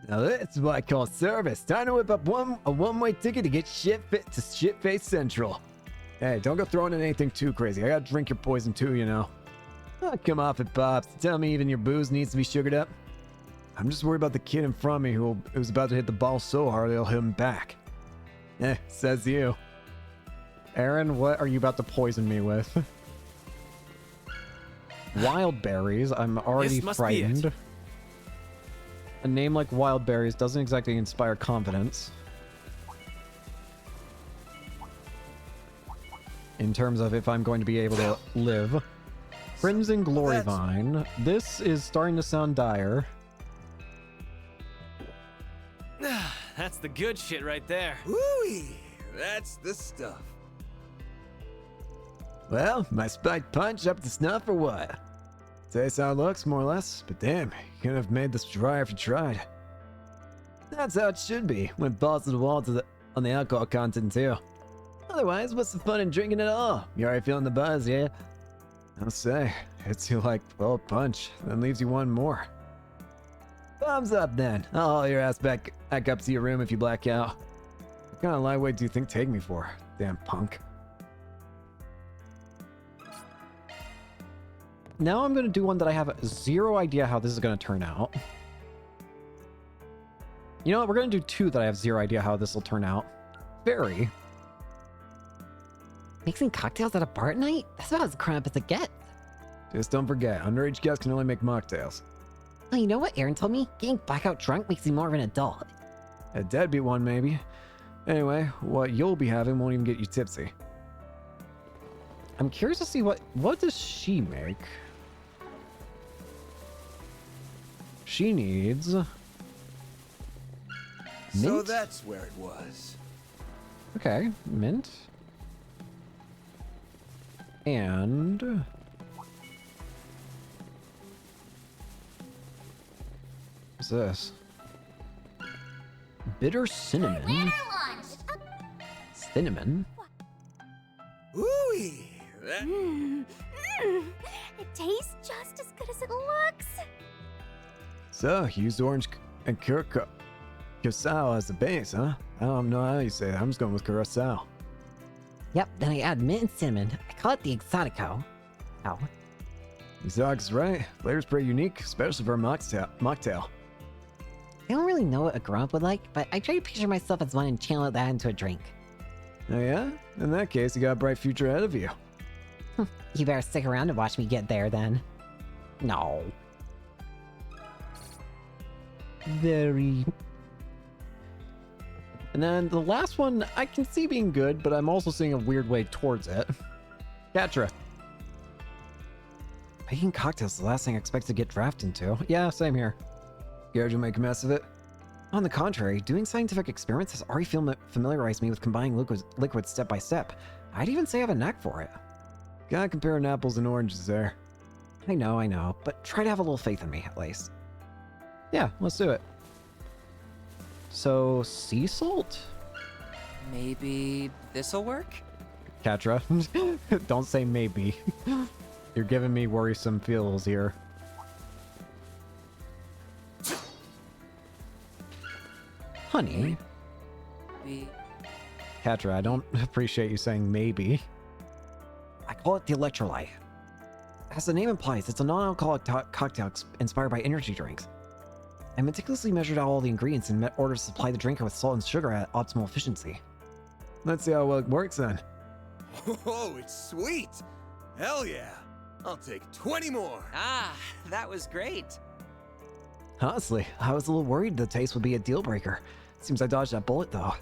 O: Now that's what I call service. Time to whip up a one-way ticket to get Shitface Central. Hey, don't go throwing in anything too crazy. I gotta drink your poison too, you know. Oh, come off it, Pops. Tell me even your booze needs to be sugared up. I'm just worried about the kid in front of me who's about to hit the ball so hard it'll hit him back. Says you.
A: Aaron, what are you about to poison me with? Wild berries. I'm already frightened. A name like wild berries doesn't exactly inspire confidence. In terms of if I'm going to be able to live. Crimson Glory Vine. This is starting to sound dire.
P: That's the good shit right there.
I: Woo-wee! That's the stuff.
O: Well, my spiked punch up to snuff or what? Tastes how it looks, more or less, but damn, you couldn't have made this dry if you tried. That's how it should be, when balls to the wall on the alcohol content too. Otherwise, what's the fun in drinking at all? You already feeling the buzz, yeah? I'll say, hits you like, well, a punch, then leaves you one more. Thumbs up then. I'll haul your ass back up to your room if you black out. What kind of lightweight do you think take me for? Damn punk.
A: Now I'm going to do one that I have zero idea how this is going to turn out. You know what? We're going to do two that I have zero idea how this will turn out. Very.
B: Mixing cocktails at a bar at night? That's about as crap as it gets.
O: Just don't forget, underage guests can only make mocktails.
B: Oh, you know what Aaron told me? Getting blackout drunk makes you more of an adult.
O: A deadbeat one, maybe. Anyway, what you'll be having won't even get you tipsy.
A: I'm curious to see what does she make? She needs...
I: So
A: mint?
I: that's where it was.
A: Okay, mint. And... what's this? Bitter cinnamon? Cinnamon?
I: Ooh-wee!
E: It tastes just as good as it looks.
O: So, used orange and curacao as the base, huh? I don't know how you say that. I'm just going with curacao.
B: Yep, then I add mint and cinnamon. I call it the Exotico. Ow.
O: Exotic's right. Flavor's pretty unique, especially for a mocktail.
B: I don't really know what a grown-up would like, but I try to picture myself as one and channel that into a drink.
O: Oh yeah? In that case, you got a bright future ahead of you.
B: You better stick around and watch me get there then. No.
A: Very... And then the last one, I can see being good, but I'm also seeing a weird way towards it. Catra.
B: Making cocktails is the last thing I expect to get drafted into.
A: Yeah, same here.
O: Scared you'll make a mess of it?
B: On the contrary, doing scientific experiments has already familiarized me with combining liquids step by step. I'd even say I have a knack for it.
O: Gotta compare apples and oranges there.
B: I know, but try to have a little faith in me, at least.
A: Yeah, let's do it. So, sea salt?
L: Maybe this'll work?
A: Catra, don't say maybe. You're giving me worrisome feels here. Honey? Catra, I don't appreciate you saying maybe.
B: I call it the electrolyte. As the name implies, it's a non-alcoholic cocktail inspired by energy drinks. I meticulously measured out all the ingredients in order to supply the drinker with salt and sugar at optimal efficiency.
O: Let's see how well it works then.
I: Oh, it's sweet! Hell yeah! I'll take 20 more.
L: Ah, that was great.
O: Honestly, I was a little worried the taste would be a deal breaker. Seems I dodged that bullet though.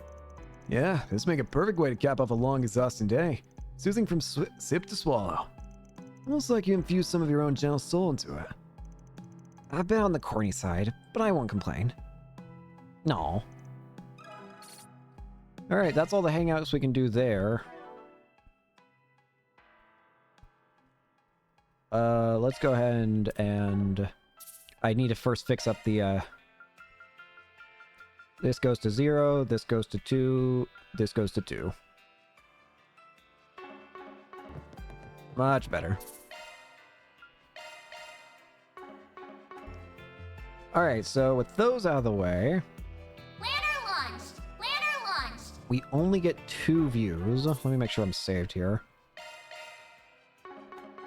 O: Yeah, this make a perfect way to cap off a long, exhausting day. Soothing from sip to swallow. Almost like you infuse some of your own gentle soul into it.
B: A bit on the corny side, but I won't complain. No.
A: Alright, that's all the hangouts we can do there. Let's go ahead and I need to first fix up the, this goes to 0, this goes to 2, this goes to 2. Much better. Alright, so with those out of the way...
E: Planner launched! Planner launched!
A: We only get 2 views. Let me make sure I'm saved here.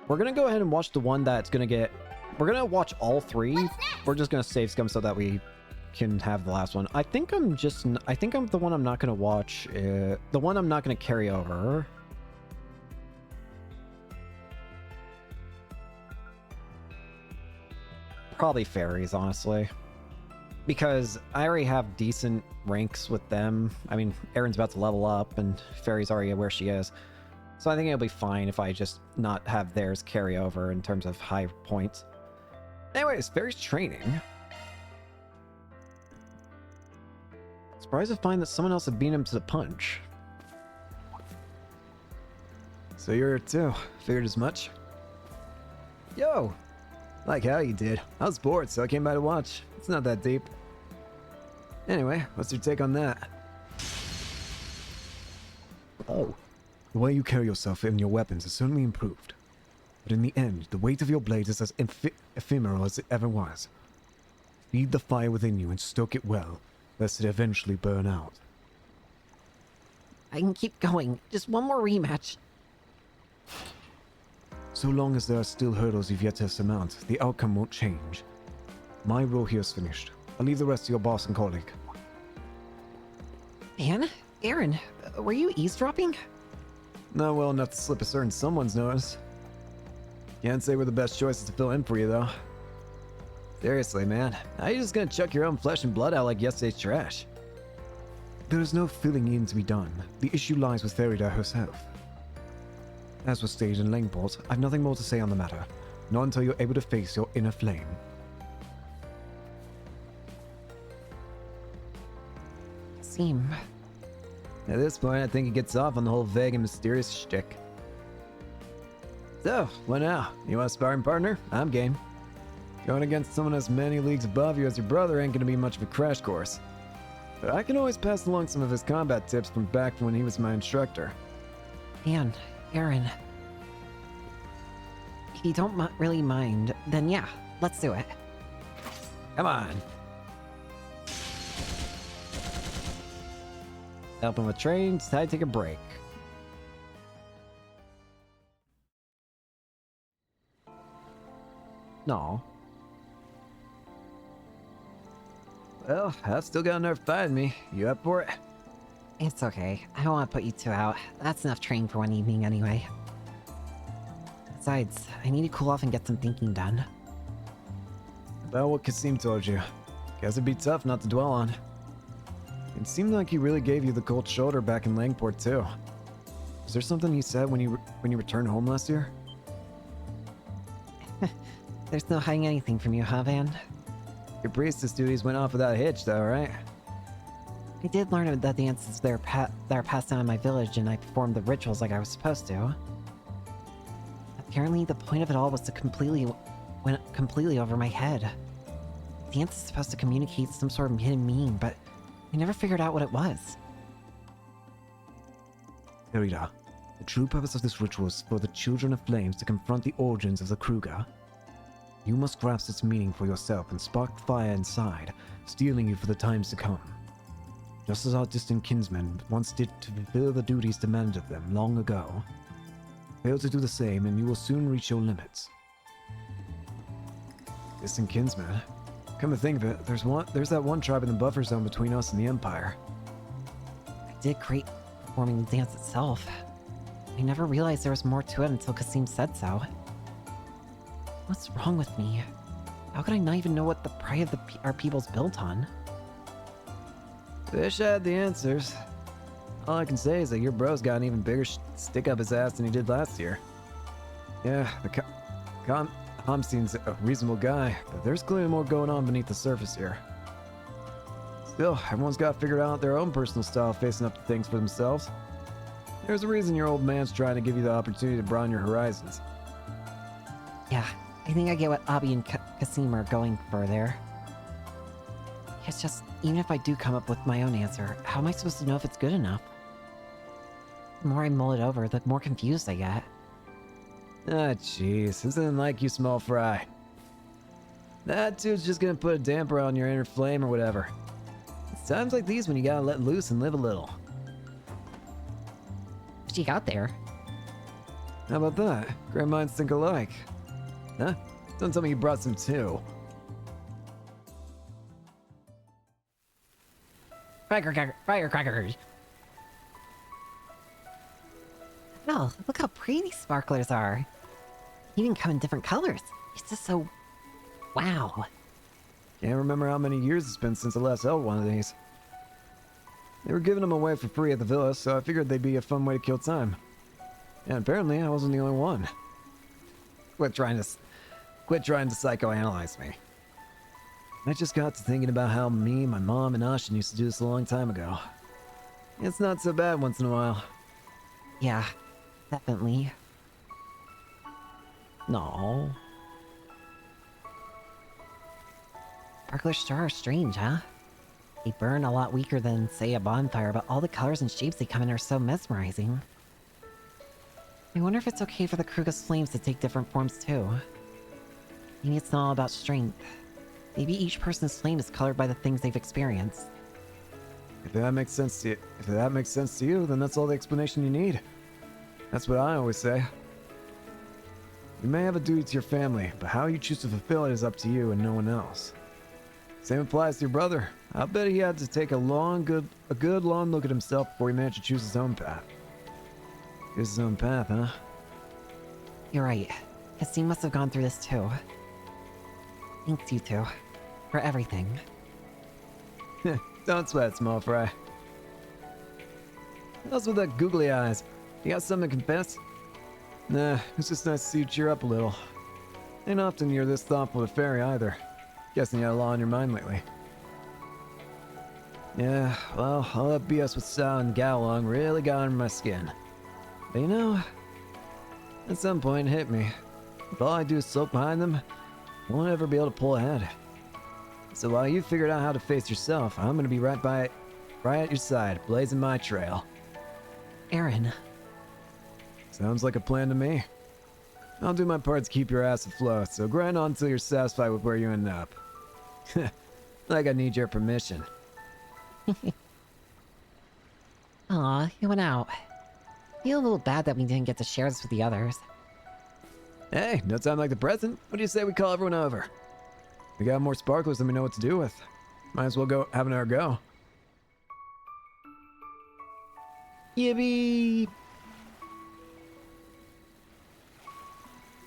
A: We're gonna go ahead and watch the one that's gonna get... We're gonna watch all 3. We're just gonna save scum so that we can have the last one. I think I'm the one I'm not gonna watch. The one I'm not gonna carry over. Probably fairies, honestly. Because I already have decent ranks with them. I mean, Erin's about to level up, and Fairy's already where she is. So I think it'll be fine if I just not have theirs carry over in terms of high points. Anyways, Fairy's training. Surprised to find that someone else had beat him to the punch.
O: So you're here too. Figured as much.
A: Yo!
O: Like how you did. I was bored, so I came by to watch. It's not that deep. Anyway, what's your take on that?
A: Oh.
O: The way you carry yourself and your weapons has certainly improved. But in the end, the weight of your blade is as ephemeral as it ever was. Feed the fire within you and stoke it well, lest it eventually burn out.
B: I can keep going. Just one more rematch.
O: So long as there are still hurdles you've yet to surmount, the outcome won't change. My role here is finished. I'll leave the rest to your boss and colleague.
B: Anne? Erin, were you eavesdropping?
O: Not well enough to slip a certain someone's nose. Can't say we're the best choices to fill in for you, though.
A: Seriously, man. How are you just gonna chuck your own flesh and blood out like yesterday's trash?
O: There is no filling in to be done. The issue lies with Ferida herself. As was stated in Langport, I've nothing more to say on the matter. Not until you're able to face your inner flame.
B: Seem.
A: At this point, I think he gets off on the whole vague and mysterious shtick. So, what now? You want a sparring partner? I'm game. Going against someone as many leagues above you as your brother ain't gonna be much of a crash course. But I can always pass along some of his combat tips from back when he was my instructor.
B: Anne, Erin. If you don't really mind, then yeah, let's do it.
A: Come on. Helping with training, it's time to take a break. No. Well, I've still got another fight in me. You up for it?
B: It's okay. I don't want to put you two out. That's enough training for one evening anyway. Besides, I need to cool off and get some thinking done.
O: About what Kasim told you. Guess it'd be tough not to dwell on. It seemed like he really gave you the cold shoulder back in Langport too. Was there something he said when you returned home last year?
B: There's no hiding anything from you, huh, Van?
A: Your priestess duties went off without a hitch though, right?
B: I did learn of the dances that are passed down in my village, and I performed the rituals like I was supposed to. Apparently, the point of it all was to went completely over my head. The dance is supposed to communicate some sort of hidden meaning, but I never figured out what it was.
O: Ferida, the true purpose of this ritual is for the Children of Flames to confront the origins of the Kruger. You must grasp its meaning for yourself and spark fire inside, steeling you for the times to come. Just as our distant kinsmen once did to fulfill the duties demanded of them long ago. Fail to do the same and you will soon reach your limits. Distant kinsmen? Come to think of it, there's that one tribe in the buffer zone between us and the Empire.
B: I did great performing the dance itself. I never realized there was more to it until Kasim said so. What's wrong with me? How could I not even know what the pride of our people's built on?
O: Wish I had the answers. All I can say is that your bro's got an even bigger stick up his ass than he did last year. Yeah, the Hamstein's a reasonable guy, but there's clearly more going on beneath the surface here. Still, everyone's got figured out their own personal style of facing up to things for themselves. There's a reason your old man's trying to give you the opportunity to broaden your horizons.
B: Yeah, I think I get what Abi and Kasim are going for there. It's just, even if I do come up with my own answer, how am I supposed to know if it's good enough? The more I mull it over, the more confused I get.
O: Ah, jeez, isn't it like you, small fry? That dude's just gonna put a damper on your inner flame or whatever. It's times like these when you gotta let loose and live a little.
B: What you got there?
O: How about that? Grand minds think alike. Huh? Don't tell me you brought some too.
B: Firecrackers! Oh, look how pretty these sparklers are. They even come in different colors. It's just so... wow.
O: Can't remember how many years it's been since I last held one of these. They were giving them away for free at the villa, so I figured they'd be a fun way to kill time. And apparently, I wasn't the only one. Quit trying to psychoanalyze me. I just got to thinking about how me, my mom, and Ashin used to do this a long time ago. It's not so bad once in a while.
B: Yeah, definitely.
O: No.
B: Sparklers sure are strange, huh? They burn a lot weaker than, say, a bonfire, but all the colors and shapes they come in are so mesmerizing. I wonder if it's okay for the Kruger's flames to take different forms too. Maybe it's not all about strength. Maybe each person's flame is colored by the things they've experienced.
O: If that makes sense to you, then that's all the explanation you need. That's what I always say. You may have a duty to your family, but how you choose to fulfill it is up to you and no one else. Same applies to your brother. I'll bet he had to take a good long look at himself before he managed to choose his own path. His own path, huh?
B: You're right. Kasim must have gone through this too. Thanks, you two. For everything.
O: Don't sweat, small fry. What's with that googly eyes? You got something to confess? Nah, it's just nice to see you cheer up a little. Ain't often you're this thoughtful to Fairy either. Guessing you had a lot on your mind lately. Yeah, well, all that BS with Sal and Galong really got under my skin. But you know, at some point it hit me. If all I do is sulk behind them, I won't ever be able to pull ahead. So while you figured out how to face yourself, I'm gonna be right at your side, blazing my trail.
B: Aaron.
O: Sounds like a plan to me. I'll do my part to keep your ass afloat, so grind on until you're satisfied with where you end up. Like I need your permission.
B: Aw, he went out. Feel a little bad that we didn't get to share this with the others.
O: Hey, no time like the present. What do you say we call everyone over? We got more sparklers than we know what to do with. Might as well go have another go.
B: Yippee!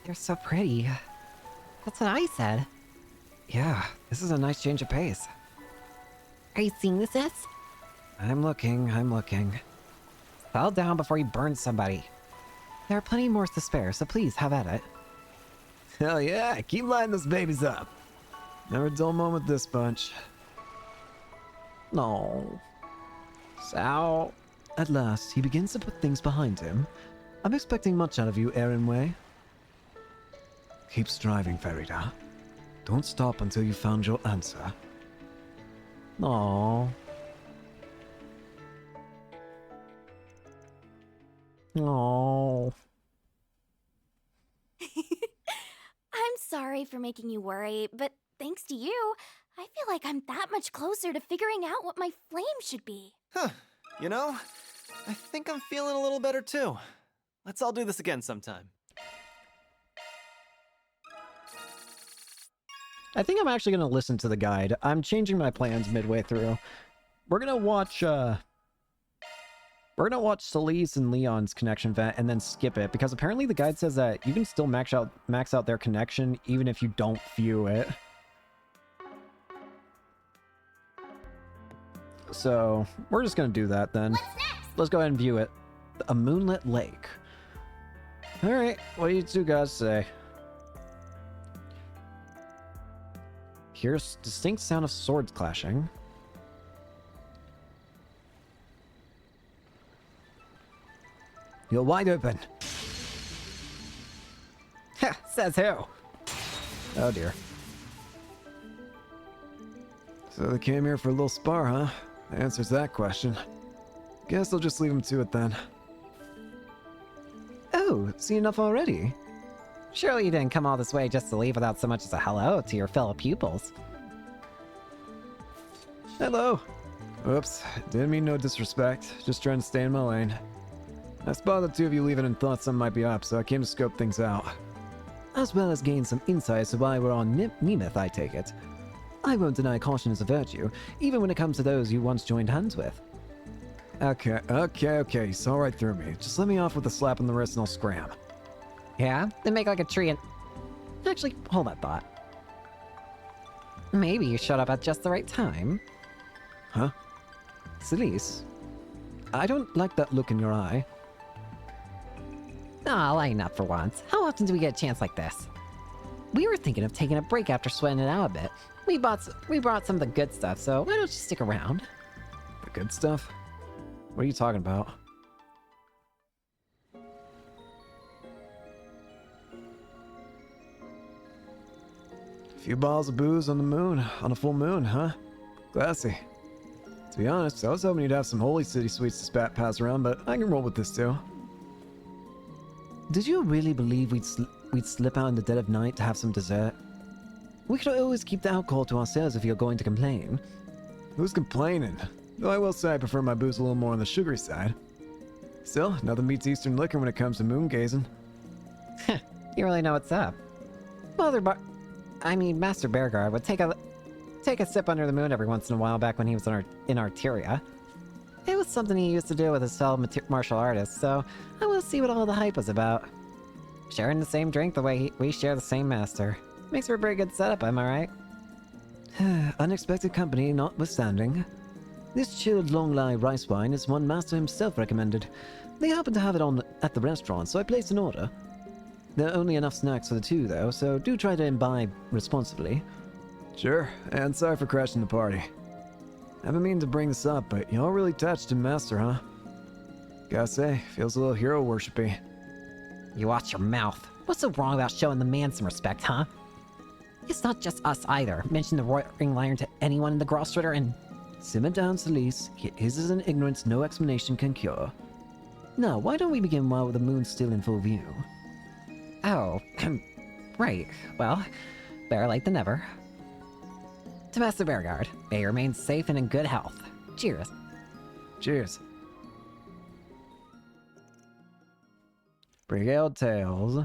B: They're so pretty. That's what I said.
O: Yeah, this is a nice change of pace.
B: Are you seeing this, S?
O: I'm looking.
B: Fall down before you burn somebody. There are plenty more to spare, so please have at it.
O: Hell yeah, keep lighting those babies up. Never a dull moment with this bunch.
B: No.
O: Sal. At last, he begins to put things behind him. I'm expecting much out of you, Aaron Way. Keep striving, Farida. Don't stop until you found your answer.
B: Aww. Aww.
E: I'm sorry for making you worry, but thanks to you, I feel like I'm that much closer to figuring out what my flame should be.
P: Huh. You know, I think I'm feeling a little better too. Let's all do this again sometime.
A: I think I'm actually going to listen to the guide. I'm changing my plans midway through. We're going to watch, We're gonna watch Celise and Leon's connection vent and then skip it, because apparently the guide says that you can still max out their connection even if you don't view it. So we're just gonna do that then. Let's go ahead and view it. A moonlit lake. Alright, what do you two guys say? Here's distinct sound of swords clashing. You're wide open.
B: Ha, says who?
A: Oh dear.
O: So they came here for a little spar, huh? That answers that question. Guess I'll just leave them to it then.
B: Oh, seen enough already? Surely you didn't come all this way just to leave without so much as a hello to your fellow pupils.
O: Hello. Oops, didn't mean no disrespect. Just trying to stay in my lane. I spotted the two of you leaving and thought something might be up, so I came to scope things out. As well as gain some insight as to why we're on Nemeth, I take it. I won't deny caution is a virtue, even when it comes to those you once joined hands with. Okay, you saw right through me. Just let me off with a slap on the wrist and I'll scram.
B: Yeah? Then make like a tree and... Actually, hold that thought. Maybe you showed up at just the right time.
O: Huh?
B: Celise?
O: I don't like that look in your eye.
B: Aw, lighten up for once. How often do we get a chance like this? We were thinking of taking a break after sweating it out a bit. We brought some of the good stuff, so why don't you stick around?
O: The good stuff? What are you talking about? A few bottles of booze on the moon, on a full moon, huh? Classy. To be honest, I was hoping you'd have some Holy City sweets to pass around, but I can roll with this too. Did you really believe we'd slip out in the dead of night to have some dessert? We could always keep the alcohol to ourselves if you're going to complain. Who's complaining? Though I will say I prefer my booze a little more on the sugary side. Still, nothing beats Eastern liquor when it comes to moon gazing.
B: You really know what's up. Master Bearguard would take a sip under the moon every once in a while back when he was in Arteria. It was something he used to do with his fellow martial artists, so I want to see what all the hype was about. Sharing the same drink the way we share the same master. Makes for a pretty good setup, am I right?
O: Unexpected company notwithstanding. This chilled long-lie rice wine is one master himself recommended. They happen to have it at the restaurant, so I placed an order. There are only enough snacks for the two, though, so do try to imbibe responsibly. Sure, and sorry for crashing the party. Haven't mean to bring this up, but y'all really touched him, Master, huh? Gotta say, feels a little hero worshipy.
B: You watch your mouth. What's so wrong about showing the man some respect, huh? It's not just us either. Mention the Roaring Lion to anyone in the Grosstritter and...
O: Simmer down, Celise. His is an ignorance no explanation can cure. Now, why don't we begin while the moon's still in full view?
B: Oh, right. Well, better late than never. To Master Bearguard, may you remain safe and in good health. Cheers.
O: Cheers. Brigade Tales.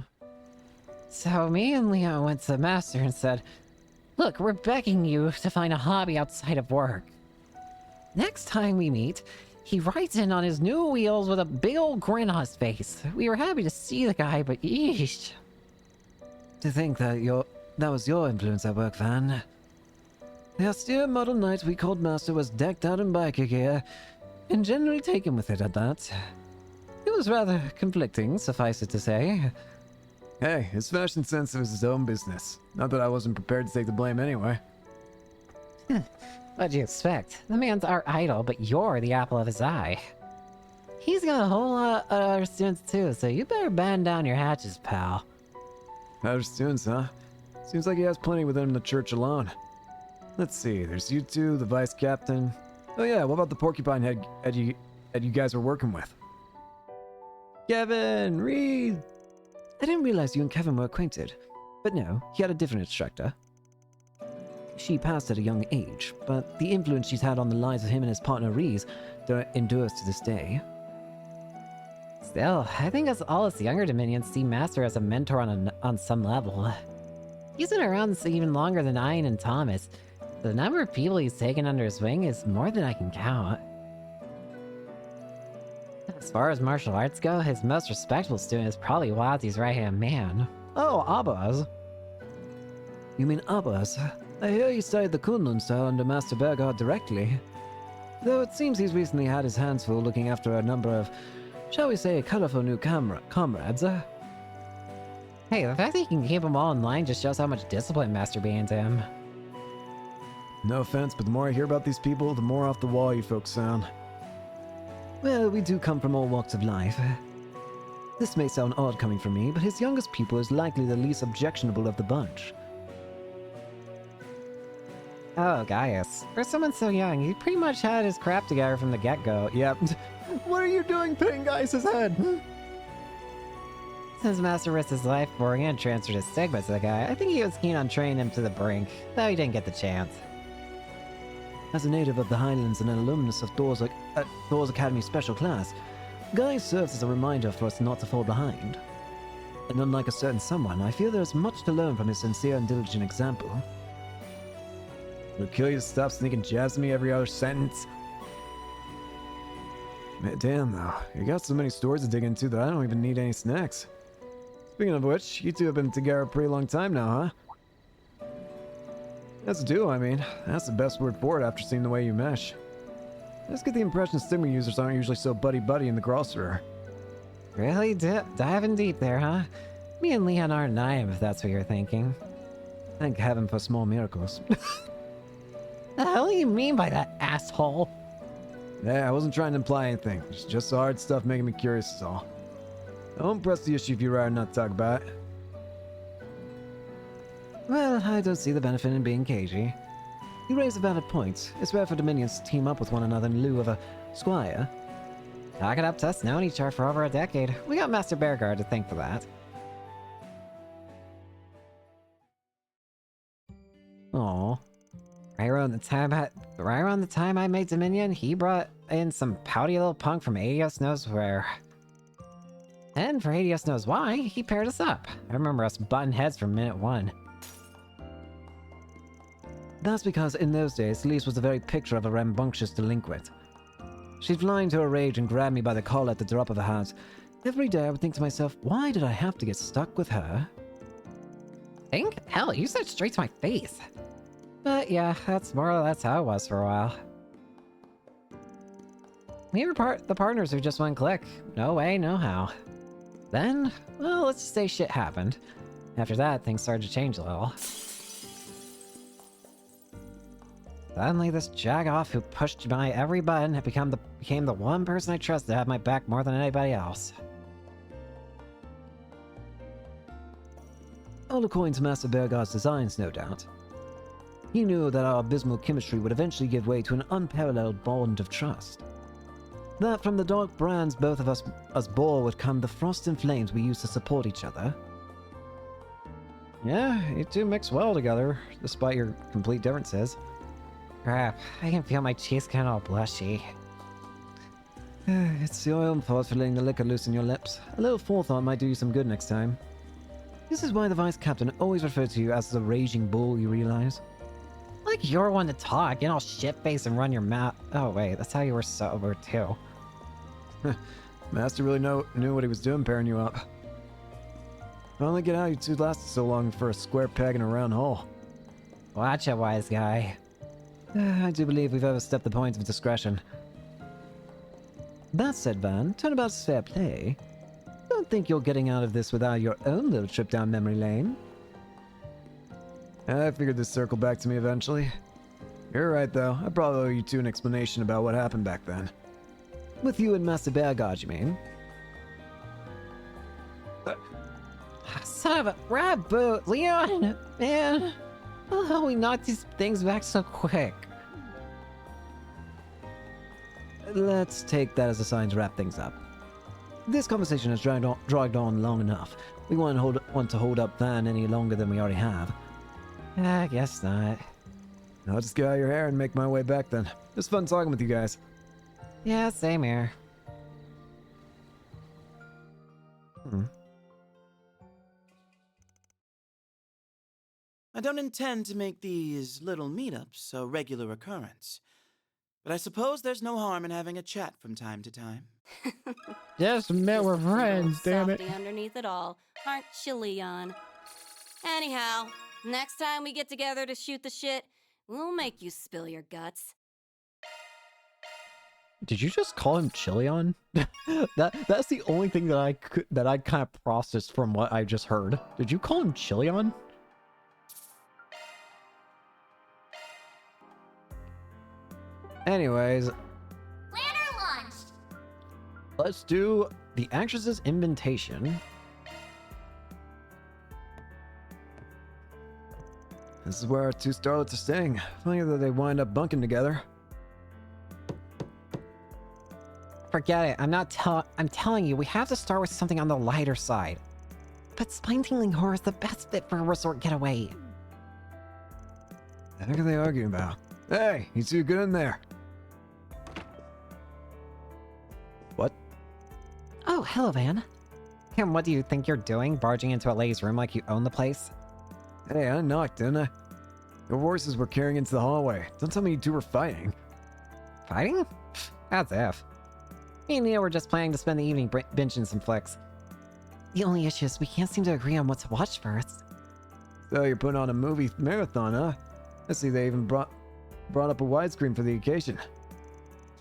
B: So me and Leo went to the Master and said, "Look, we're begging you to find a hobby outside of work." Next time we meet, he rides in on his new wheels with a big old grin on his face. We were happy to see the guy, but yeesh.
O: To think that was your influence at work, Van. The austere model knight we called Master was decked out in biker gear, and generally taken with it at that. It was rather conflicting, suffice it to say. Hey, his fashion sense was his own business. Not that I wasn't prepared to take the blame anyway.
B: What'd you expect? The man's our idol, but you're the apple of his eye. He's got a whole lot of other students too, so you better batten down your hatches, pal.
O: Other students, huh? Seems like he has plenty within the church alone. Let's see, there's you two, the vice captain. Oh yeah, what about the porcupine head you guys were working with? Kevin! Reed! I didn't realize you and Kevin were acquainted. But no, he had a different instructor. She passed at a young age, but the influence she's had on the lives of him and his partner Reese endures to this day.
B: Still, I think all us younger Dominions see Master as a mentor on some level. He's been around even longer than Ian and Thomas. The number of people he's taken under his wing is more than I can count. As far as martial arts go, his most respectable student is probably Wazi's right-hand man. Oh, Abbas.
O: You mean Abbas? I hear he studied the Kunlun style under Master Bergard directly. Though it seems he's recently had his hands full looking after a number of, shall we say, colorful new comrades.
B: Hey, the fact that you can keep them all in line just shows how much discipline Master B into him.
A: No offense, but the more I hear about these people, the more off the wall you folks sound.
O: Well, we do come from all walks of life. This may sound odd coming from me, but his youngest pupil is likely the least objectionable of the bunch.
B: Oh, Gaius. For someone so young, he pretty much had his crap together from the get-go.
A: Yep. What are you doing pitting Gaius' head?
B: Since Master risked his life for and transferred his stigma to the guy, I think he was keen on training him to the brink, though he didn't get the chance.
O: As a native of the Highlands and an alumnus of Thor's Academy Special Class, Gaius serves as a reminder for us not to fall behind. And unlike a certain someone, I feel there is much to learn from his sincere and diligent example.
A: It'll kill you to stop sneaking jabs at me every other sentence. Man, damn though, you got so many stories to dig into that I don't even need any snacks. Speaking of which, you two have been together a pretty long time now, huh? As a duo, I mean. That's the best word for it after seeing the way you mesh. I just get the impression Stigma users aren't usually so buddy-buddy in the Grosser.
B: Really diving deep there, huh? Me and Leon aren't naive, if that's what you're thinking.
O: Thank heaven for small miracles.
B: The hell do you mean by that, asshole?
A: Yeah, I wasn't trying to imply anything. It's just the hard stuff making me curious is all. I won't press the issue if you'd rather not talk about it.
O: Well, I don't see the benefit in being cagey. You raise a valid point. It's rare for Dominions to team up with one another in lieu of a squire.
B: Talk it up to us knowing each other for over a decade. We got Master Bearguard to thank for that.
O: Aw.
B: Right around the time I made Dominion, he brought in some pouty little punk from Adios knows where. And for Adios knows why, he paired us up. I remember us butting heads from minute one.
O: That's because in those days, Lise was the very picture of a rambunctious delinquent. She'd fly into a rage and grab me by the collar at the drop of a hat. Every day I would think to myself, why did I have to get stuck with her?
B: Think? Hell, you said straight to my face. But yeah, that's how it was for a while. We were the partners who just went click. No way, no how. Then, well, let's just say shit happened. After that, things started to change a little. Suddenly, this jagoff who pushed my every button had became the one person I trusted to have my back more than anybody else.
O: All according to Master Bergard's designs, no doubt. He knew that our abysmal chemistry would eventually give way to an unparalleled bond of trust. That from the dark brands both of us bore would come the frost and flames we used to support each other.
A: Yeah, you two mix well together, despite your complete differences.
B: Crap, I can feel my cheeks getting all blushy.
O: It's your own fault for letting the liquor loose in your lips. A little forethought might do you some good next time. This is why the Vice Captain always referred to you as the Raging Bull, you realize?
B: Like you're one to talk, get all shit-faced and run your mouth. Oh wait, that's how you were sober too.
A: Master really knew what he was doing pairing you up. I only get how you two lasted so long for a square peg in a round hole.
B: Watch it, wise guy.
O: I do believe we've overstepped the point of discretion. That said, Van, turnabout's fair play. Don't think you're getting out of this without your own little trip down memory lane.
A: I figured this circled back to me eventually. You're right, though. I probably owe you two an explanation about what happened back then.
O: With you and Master Bearguard, you mean?
B: Son of a rat boot, Leon! Man! How the hell we knocked these things back so quick?
O: Let's take that as a sign to wrap things up. This conversation has dragged on long enough. We won't want to hold up Van any longer than we already have.
B: I guess not.
A: I'll just get out of your hair and make my way back then. It was fun talking with you guys.
B: Yeah, same here.
K: I don't intend to make these little meetups a regular occurrence. But I suppose there's no harm in having a chat from time to time.
A: Just admit we're friends, damn it.
G: Softy underneath it all, aren't you, Leon? Anyhow, next time we get together to shoot the shit, we'll make you spill your guts.
A: Did you just call him Chilion? That's the only thing that I kind of processed from what I just heard. Did you call him Chilion? Anyways,
E: Planner launched!
A: let's do the actress's invitation.
O: This is where our two starlets are staying. Funny that they wind up bunking together.
B: Forget it. I'm telling you, we have to start with something on the lighter side. But spine-tingling horror is the best fit for a resort getaway.
O: The heck are they arguing about? Hey, you two get in there.
A: What?
B: Oh, hello, Van.
A: And what do you think you're doing, barging into a lady's room like you own the place?
O: Hey, I knocked, didn't I? Your horses were carrying into the hallway. Don't tell me you two were fighting.
B: Fighting? As if. Me and Neo were just planning to spend the evening binging some flicks. The only issue is we can't seem to agree on what to watch first.
O: So you're putting on a movie marathon, huh? I see they even brought up a widescreen for the occasion.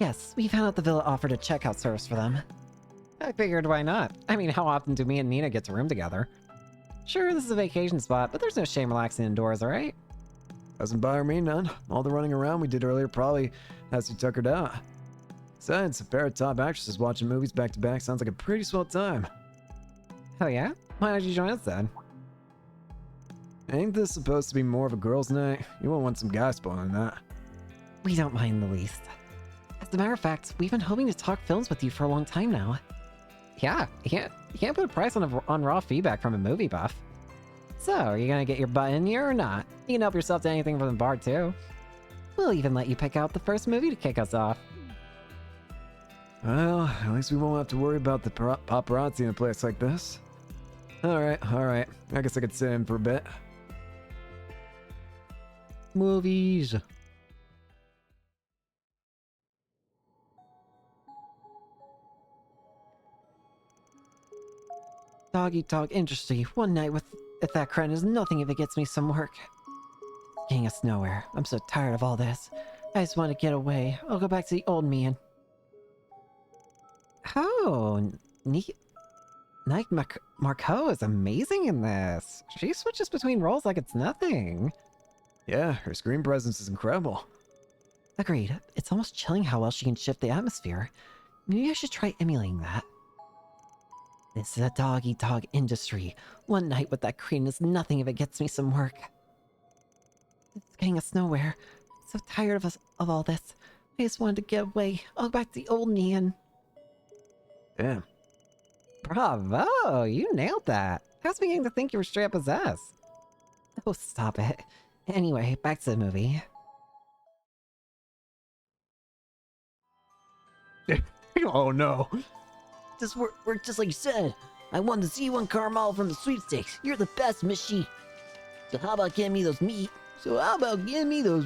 B: Yes, we found out the villa offered a checkout service for them.
A: I figured why not? I mean, how often do me and Nina get to room together? Sure, this is a vacation spot, but there's no shame relaxing indoors, alright?
O: Doesn't bother me none. All the running around we did earlier probably has you tuckered out. Besides, a pair of top actresses watching movies back to back sounds like a pretty swell time.
A: Hell yeah? Why don't you join us then?
O: Ain't this supposed to be more of a girls' night? You won't want some guy spoiling that.
B: We don't mind the least. As a matter of fact, we've been hoping to talk films with you for a long time now.
A: Yeah, you can't put a price on raw feedback from a movie buff. So, are you gonna get your butt in here or not? You can help yourself to anything from the bar too.
B: We'll even let you pick out the first movie to kick us off.
O: Well, at least we won't have to worry about the paparazzi in a place like this. Alright. I guess I could sit in for a bit.
A: Movies.
B: Dog-eat-dog industry. One night with that cretin is nothing if it gets me some work. Getting us nowhere. I'm so tired of all this. I just want to get away. I'll go back to the old me and...
A: Oh, Nike Marco is amazing in this. She switches between roles like it's nothing.
O: Yeah, her screen presence is incredible.
B: Agreed. It's almost chilling how well she can shift the atmosphere. Maybe I should try emulating that. This is a dog-eat-dog industry. One night with that cretin is nothing if it gets me some work. It's getting us nowhere. I'm so tired of all this. I just wanted to get away. I'll go back to the old me and...
O: Damn.
A: Bravo! You nailed that. I was beginning to think you were straight up possessed.
B: Oh, stop it. Anyway, back to the movie.
O: Oh no.
Q: This worked just like you said. I won the C1 car model from the sweepstakes. You're the best, Mishi. So how about getting me those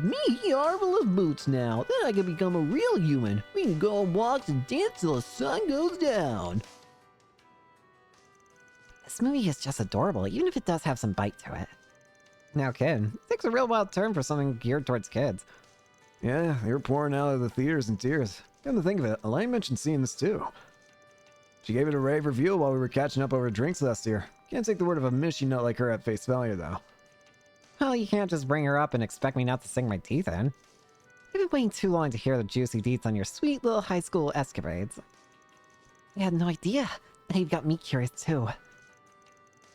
Q: marvelous boots now? Then I can become a real human. We can go on walks and dance till the sun goes down.
B: This movie is just adorable, even if it does have some bite to it.
A: Now, kid, it takes a real wild turn for something geared towards kids.
O: Yeah, they were pouring out of the theaters in tears. Come to think of it, Elaine mentioned seeing this too. She gave it a rave review while we were catching up over drinks last year. Can't take the word of a Mishi nut like her at face value, though.
A: Well, you can't just bring her up and expect me not to sink my teeth in.
B: I've been waiting too long to hear the juicy deets on your sweet little high school escapades. I had no idea. Now you've got me curious too.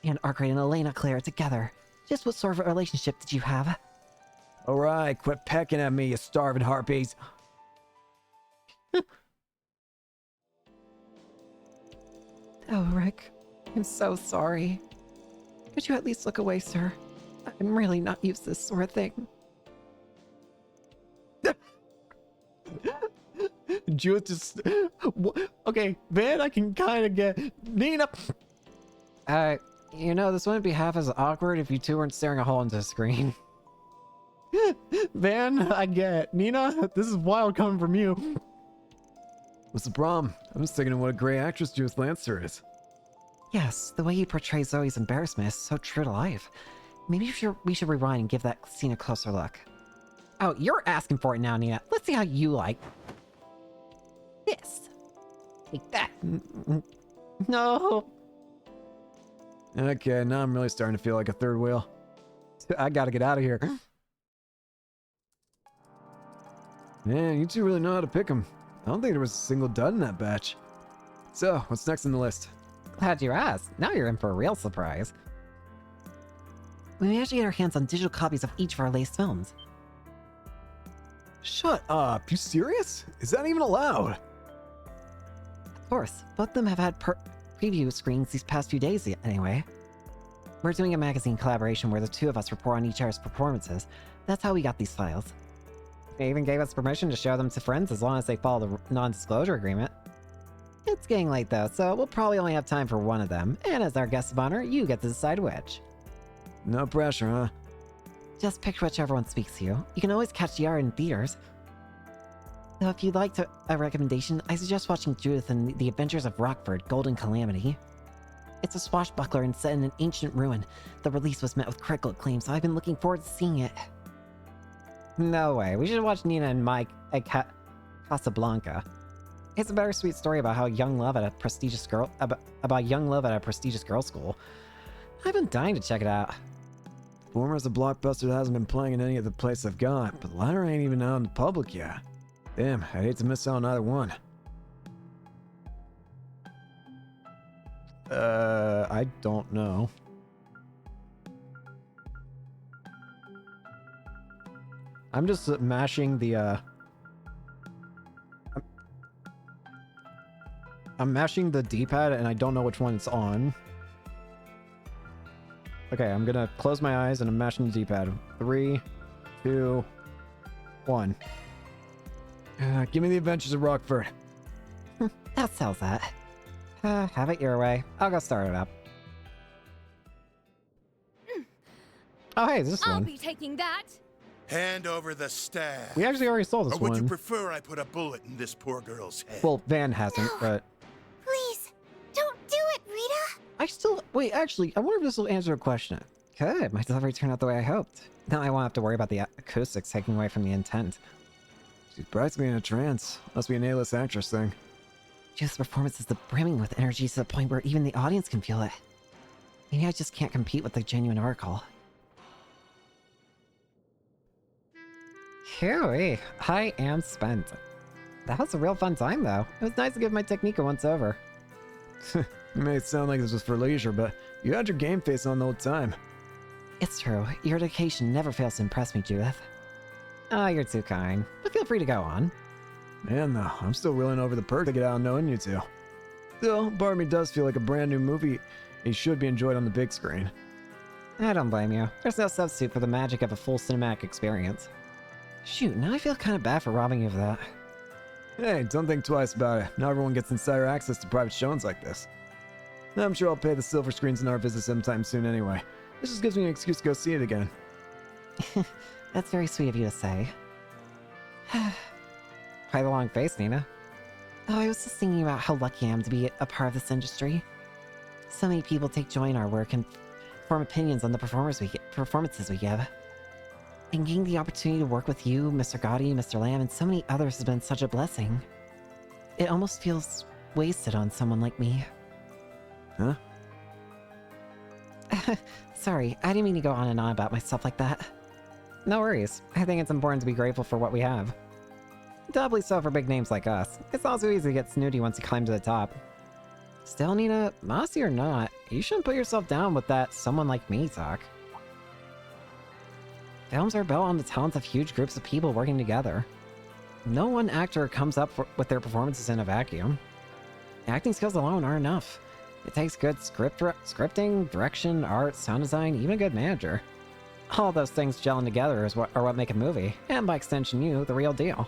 B: And Arkwright and Elena Claire together. Just what sort of a relationship did you have?
O: Alright, quit pecking at me, you starving harpies.
B: Oh, Rick. I'm so sorry. Could you at least look away, sir? I'm really not used to this sort of thing.
A: Just... Okay, Van, I can kind of get... Nina! You know, this wouldn't be half as awkward if you two weren't staring a hole into the screen. Van, I get. Nina, this is wild coming from you.
O: What's the problem? I'm just thinking of what a great actress Judith Lancer is.
B: Yes, the way you portray Zoe's embarrassment is so true to life. Maybe we should rewind and give that scene a closer look. Oh, you're asking for it now, Nina. Let's see how you like this. Take that. No.
O: Okay, now I'm really starting to feel like a third wheel.
A: I gotta get out of here.
O: Man, you two really know how to pick them. I don't think there was a single dud in that batch. So, what's next on the list?
B: Glad you asked. Now you're in for a real surprise. We managed to get our hands on digital copies of each of our latest films.
O: Shut up! You serious? Is that even allowed?
B: Of course, both of them have had preview screenings these past few days anyway. We're doing a magazine collaboration where the two of us report on each other's performances. That's how we got these files. They even gave us permission to show them to friends as long as they follow the non-disclosure agreement. It's getting late though, so we'll probably only have time for one of them, and as our guest of honor, you get to decide which.
O: No pressure, huh?
B: Just pick whichever one speaks to you. You can always catch the art in theaters. Though if you'd like a recommendation, I suggest watching Judith and the Adventures of Rockford, Golden Calamity. It's a swashbuckler and set in an ancient ruin. The release was met with critical acclaim, so I've been looking forward to seeing it. No way. We should watch Nina and Mike at Casablanca. It's a bittersweet story about how young love at a prestigious girls school. I've been dying to check it out.
O: Former's a blockbuster that hasn't been playing in any of the places I've gone, but the latter ain't even out in the public yet. Damn, I'd hate to miss out on either one.
A: I don't know. I'm just mashing the, I'm mashing the D-pad and I don't know which one it's on. Okay, I'm gonna close my eyes and I'm mashing the D-pad. 3, 2, 1.
O: Give me the Adventures of Rockford.
B: That sells that. Have it your way. I'll go start it up.
A: Oh, hey, this
D: I'll
A: one.
D: be taking that.
R: Hand over the staff.
A: We actually already saw this
R: Or would
A: one.
R: you prefer I put a bullet in this poor girl's head?
A: Well, Van hasn't, but...
E: Please, don't do it, Rita!
A: I still... Wait, actually, I wonder if this will answer a question.
B: Good, my delivery turned out the way I hoped. Now I won't have to worry about the acoustics taking away from the intent.
O: She's practically in a trance. Must be an A-list actress thing.
B: Judith's performance is brimming with energy to the point where even the audience can feel it. Maybe I just can't compete with the genuine oracle. Phew, I am spent. That was a real fun time, though. It was nice to give my technique a once-over.
O: You made it sound like this was for leisure, but you had your game face on the whole time.
B: It's true. Your dedication never fails to impress me, Judith. Ah, you're too kind. But feel free to go on.
O: Man, though, I'm still reeling over the perk to get out knowing you two. Still, part of me does feel like a brand new movie. It should be enjoyed on the big screen.
B: I don't blame you. There's no substitute for the magic of a full cinematic experience. Shoot, now I feel kind of bad for robbing you of that.
O: Hey, don't think twice about it. Not everyone gets insider access to private showings like this. I'm sure I'll pay the silver screens in our visit sometime soon anyway. This just gives me an excuse to go see it again.
B: That's very sweet of you to say. Quite a long face, Nina. Oh, I was just thinking about how lucky I am to be a part of this industry. So many people take joy in our work and form opinions on the performances we give. And getting the opportunity to work with you, Mr. Gotti, Mr. Lamb, and so many others has been such a blessing. It almost feels wasted on someone like me.
O: Huh?
B: Sorry, I didn't mean to go on and on about myself like that. No worries. I think it's important to be grateful for what we have. Doubly so for big names like us. It's also easy to get snooty once you climb to the top. Still, Nina, mossy or not, you shouldn't put yourself down with that someone like me talk. Films are built on the talents of huge groups of people working together. No one actor comes up with their performances in a vacuum. Acting skills alone aren't enough. It takes good scripting, direction, art, sound design, even a good manager. All those things gelling together are what make a movie, and by extension you, the real deal.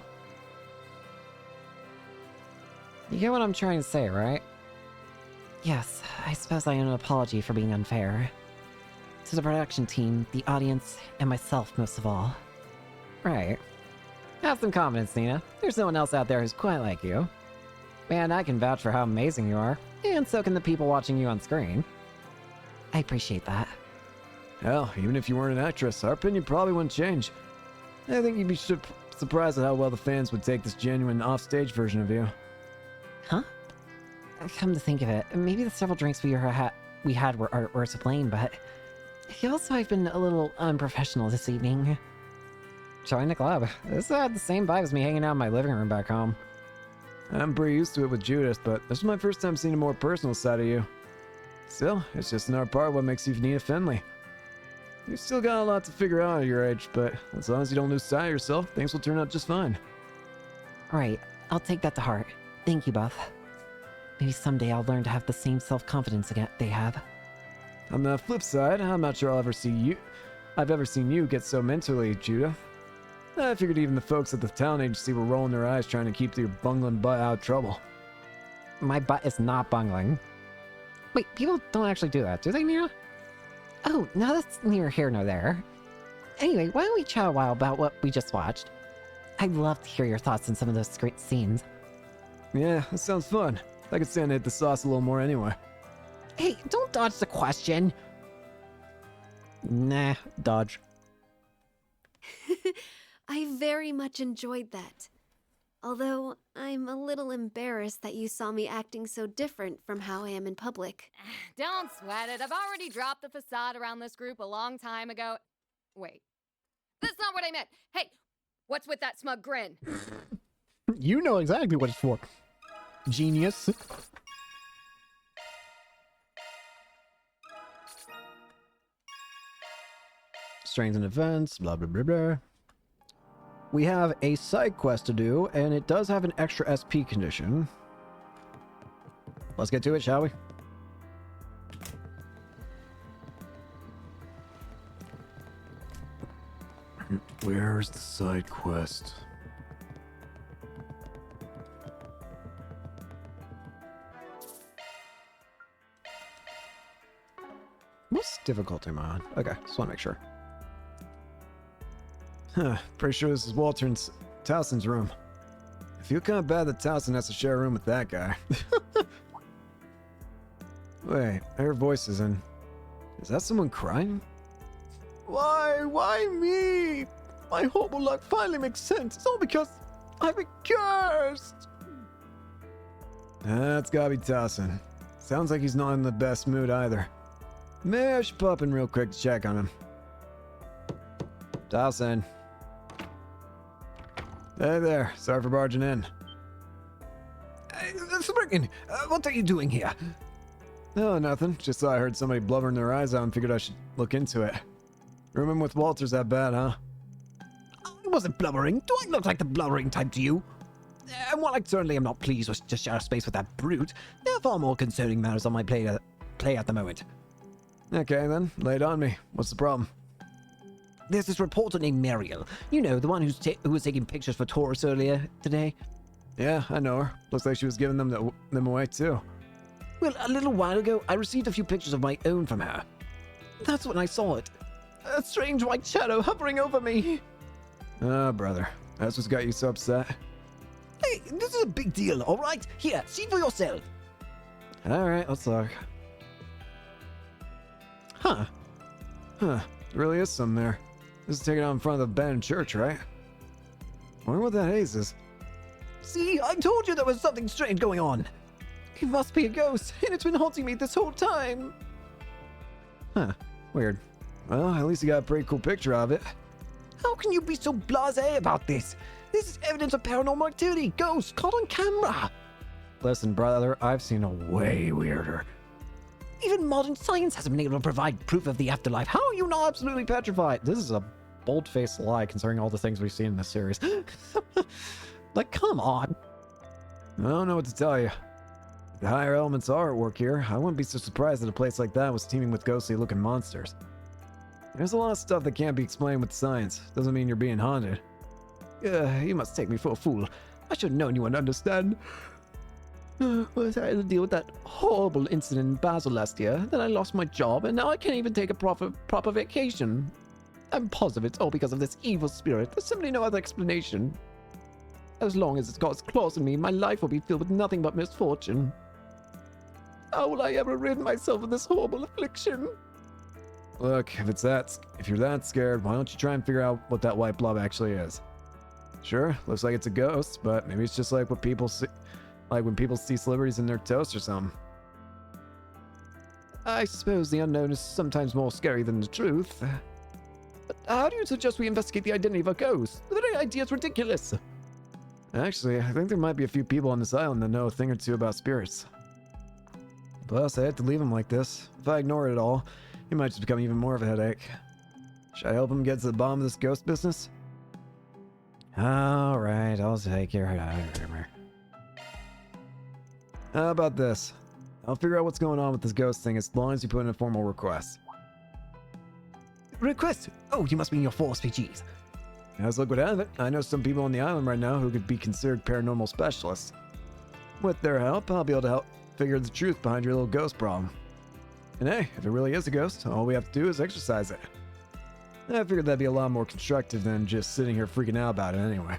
B: You get what I'm trying to say, right? Yes, I suppose I owe an apology for being unfair. To the production team, the audience, and myself most of all. Right. Have some confidence, Nina. There's no one else out there who's quite like you. And I can vouch for how amazing you are, and so can the people watching you on screen. I appreciate that.
O: Hell, even if you weren't an actress, our opinion probably wouldn't change. I think you'd be surprised at how well the fans would take this genuine offstage version of you.
B: Huh? Come to think of it, maybe the several drinks we had were to blame, but I feel also I've been a little unprofessional this evening. Join the club. This had the same vibe as me hanging out in my living room back home.
O: I'm pretty used to it with Judith, but this is my first time seeing a more personal side of you. Still, it's just another part of what makes you Nina Finley. You've still got a lot to figure out at your age, but as long as you don't lose sight of yourself, things will turn out just fine.
B: Right, I'll take that to heart. Thank you both. Maybe someday I'll learn to have the same self-confidence again they have.
O: On the flip side, I'm not sure I've ever seen you get so mentally, Judith. I figured even the folks at the town agency were rolling their eyes trying to keep your bungling butt out of trouble.
B: My butt is not bungling. Wait, people don't actually do that, do they, Nina? Oh, now that's neither here nor there. Anyway, why don't we chat a while about what we just watched? I'd love to hear your thoughts on some of those great scenes.
O: Yeah, that sounds fun. I could stand to hit the sauce a little more anyway.
B: Hey, don't dodge the question. Nah, dodge.
S: I very much enjoyed that. Although, I'm a little embarrassed that you saw me acting so different from how I am in public.
T: Don't sweat it. I've already dropped the facade around this group a long time ago. Wait. That's not what I meant. Hey, what's with that smug grin?
A: You know exactly what it's for. Genius. Strengths and events, blah, blah, blah, blah. We have a side quest to do, and it does have an extra SP condition. Let's get to it, shall we? Where's the side quest? What's difficulty am I on? Okay, just want to make sure. Huh, pretty sure this is Towson's room. I feel kind of bad that Towson has to share a room with that guy. Wait, I hear voices and... Is that someone crying? Why me? My horrible luck finally makes sense. It's all because I've been cursed. That's gotta be Towson. Sounds like he's not in the best mood either. Maybe I should pop in real quick to check on him. Towson. Hey there, sorry for barging in.
Q: Springen, what are you doing here?
O: No, nothing. Just thought I heard somebody blubbering their eyes out and figured I should look into it. Rooming with Walter's that bad, huh?
Q: I wasn't blubbering. Do I look like the blubbering type to you? And while I certainly am not pleased with to share space with that brute, there are far more concerning matters on my plate at the moment.
O: Okay then, lay it on me. What's the problem?
Q: There's this reporter named Mariel. You know, the one who was taking pictures for tourists earlier today?
O: Yeah, I know her. Looks like she was giving them away too.
Q: Well, a little while ago, I received a few pictures of my own from her. That's when I saw it. A strange white shadow hovering over me.
O: Oh, brother. That's what's got you so upset.
Q: Hey, this is a big deal, all right? Here, see for yourself.
O: All right, let's look. Huh. There really is some there. This is taken out in front of the abandoned church, right? Wonder what that haze is.
Q: See, I told you there was something strange going on. It must be a ghost, and it's been haunting me this whole time.
O: Huh. Weird. Well, at least you got a pretty cool picture of it.
Q: How can you be so blasé about this? This is evidence of paranormal activity. Ghosts caught on camera.
A: Listen, brother, I've seen a way weirder.
Q: Even modern science hasn't been able to provide proof of the afterlife. How are you not absolutely petrified?
A: This is a bold-faced lie considering all the things we've seen in this series. Like, come on.
O: I don't know what to tell you. The higher elements are at work here. I wouldn't be so surprised that a place like that was teeming with ghostly-looking monsters. There's a lot of stuff that can't be explained with science. Doesn't mean you're being haunted.
Q: You must take me for a fool. I should have known you would understand. I had to deal with that horrible incident in Basel last year. Then I lost my job, and now I can't even take a proper vacation. I'm positive it's all because of this evil spirit. There's simply no other explanation. As long as it's got its claws in me, my life will be filled with nothing but misfortune. How will I ever rid myself of this horrible affliction?
A: Look, if you're that scared, why don't you try and figure out what that white blob actually is? Sure, looks like it's a ghost, but maybe it's just like what people see, like when people see celebrities in their toast or something.
Q: I suppose the unknown is sometimes more scary than the truth. But how do you suggest we investigate the identity of a ghost? The very idea is ridiculous.
A: Actually, I think there might be a few people on this island that know a thing or two about spirits. Plus, I had to leave him like this. If I ignore it at all, he might just become even more of a headache. Should I help him get to the bottom of this ghost business? Alright, I'll take your armor. How about this? I'll figure out what's going on with this ghost thing as long as you put in a formal request.
Q: Request? Oh, you must mean your force PGs.
A: As luck would have it, I know some people on the island right now who could be considered paranormal specialists. With their help, I'll be able to help figure the truth behind your little ghost problem. And hey, if it really is a ghost, all we have to do is exercise it. I figured that'd be a lot more constructive than just sitting here freaking out about it anyway.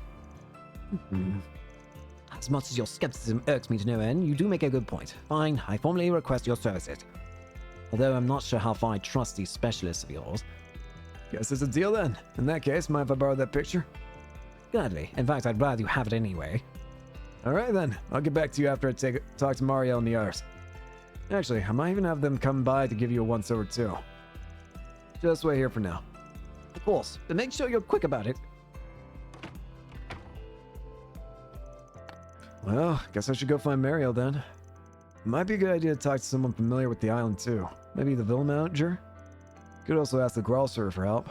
Q: As much as your skepticism irks me to no end, you do make a good point. Fine, I formally request your services. Although I'm not sure how far I trust these specialists of yours.
A: Guess it's a deal then. In that case, mind if I borrow that picture?
Q: Gladly. In fact, I'd rather you have it anyway.
A: Alright then, I'll get back to you after I talk to Mariel and the others. Actually, I might even have them come by to give you a once-over too. Just wait here for now.
Q: Of course, but make sure you're quick about it.
A: Well, guess I should go find Mariel then. Might be a good idea to talk to someone familiar with the island too. Maybe the villa manager? Could also ask the Gralser for help.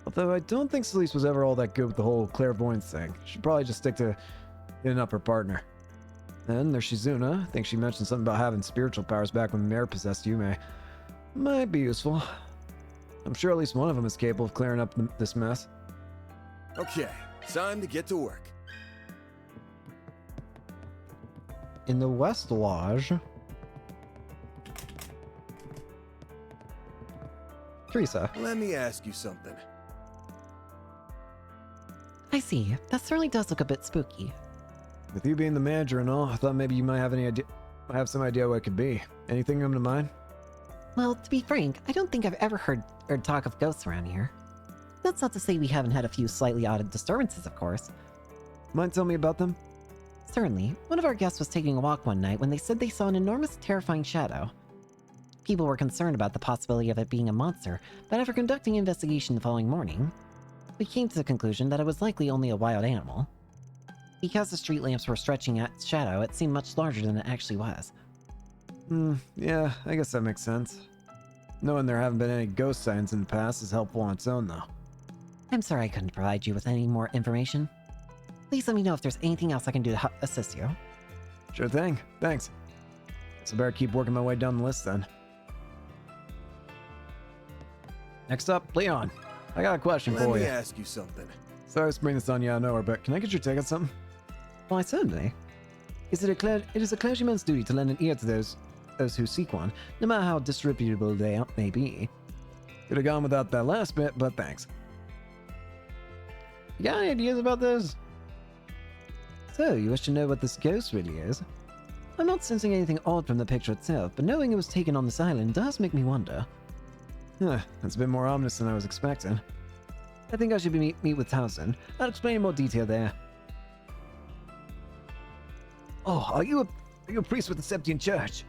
A: Although I don't think Celeste was ever all that good with the whole clairvoyance thing. Should probably just stick to hitting up her partner. Then there's Shizuna. I think she mentioned something about having spiritual powers back when the mare possessed Yume. Might be useful. I'm sure at least one of them is capable of clearing up this mess.
I: Okay, time to get to work.
A: In the West Lodge, Teresa.
I: Let me ask you something.
B: I see. That certainly does look a bit spooky.
A: With you being the manager and all, I thought maybe you might have some idea what it could be. Anything come to mind?
B: Well, to be frank, I don't think I've ever heard talk of ghosts around here. That's not to say we haven't had a few slightly odd disturbances, of course.
A: Mind telling me about them?
B: Certainly. One of our guests was taking a walk one night when they said they saw an enormous, terrifying shadow. People were concerned about the possibility of it being a monster, but after conducting an investigation the following morning, we came to the conclusion that it was likely only a wild animal. Because the street lamps were stretching its shadow, it seemed much larger than it actually was.
A: Yeah, I guess that makes sense. Knowing there haven't been any ghost signs in the past is helpful on its own, though.
B: I'm sorry I couldn't provide you with any more information. Please let me know if there's anything else I can do to assist you.
A: Sure thing. Thanks. So I better keep working my way down the list then. Next up, Leon. I got a question for you.
I: Let me ask you something.
A: Sorry to bring this on you out of nowhere, but can I get your take on something?
Q: Why, certainly. It is a clergyman's duty to lend an ear to those who seek one, no matter how disreputable they may be.
A: Could have gone without that last bit, but thanks.
Q: You got any ideas about this? So, you wish to know what this ghost really is? I'm not sensing anything odd from the picture itself, but knowing it was taken on this island does make me wonder.
A: Huh, that's a bit more ominous than I was expecting.
Q: I think I should meet with Townsend. I'll explain in more detail there.
A: Oh, are you a priest with the Septian Church?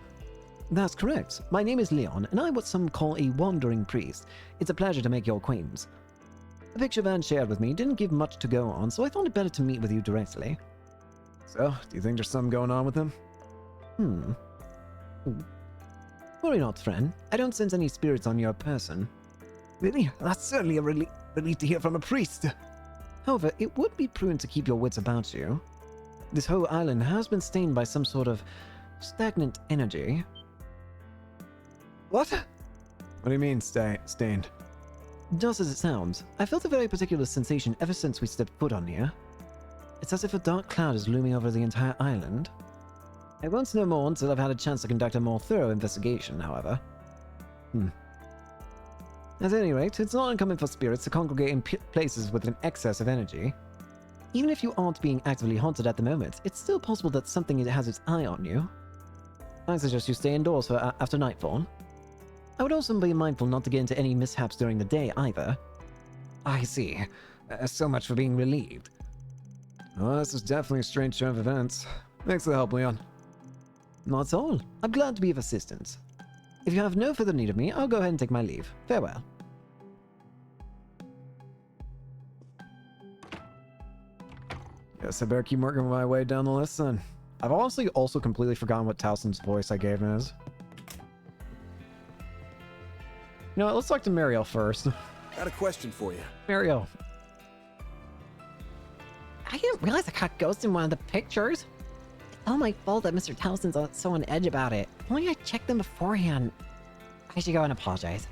Q: That's correct. My name is Leon, and I'm what some call a wandering priest. It's a pleasure to make your acquaintance. The picture Van shared with me didn't give much to go on, so I thought it better to meet with you directly.
A: So, do you think there's something going on with him?
Q: Worry not, friend. I don't sense any spirits on your person.
A: Really? That's certainly a relief to hear from a priest.
Q: However, it would be prudent to keep your wits about you. This whole island has been stained by some sort of stagnant energy.
A: What? What do you mean, stained?
Q: Just as it sounds. I felt a very particular sensation ever since we stepped foot on here. It's as if a dark cloud is looming over the entire island. I won't know more until I've had a chance to conduct a more thorough investigation, however.
O: At any rate, it's not uncommon for spirits to congregate in places with an excess of energy. Even if you aren't being actively haunted at the moment, it's still possible that something has its eye on you. I suggest you stay indoors for after nightfall. I would also be mindful not to get into any mishaps during the day either. I see. So much for being relieved.
A: Well, this is definitely a strange turn of events. Thanks for the help, Leon.
O: Not at all. I'm glad to be of assistance. If you have no further need of me, I'll go ahead and take my leave. Farewell.
A: Guess I better keep working my way down the list then. I've honestly also completely forgotten what Towson's voice I gave him is. You know what, let's talk to Mariel first.
I: Got a question for you.
A: Mariel.
B: I didn't realize I caught Ghost in one of the pictures. It's all my fault that Mr. Towson's so on edge about it. If only I checked them beforehand. I should go and apologize.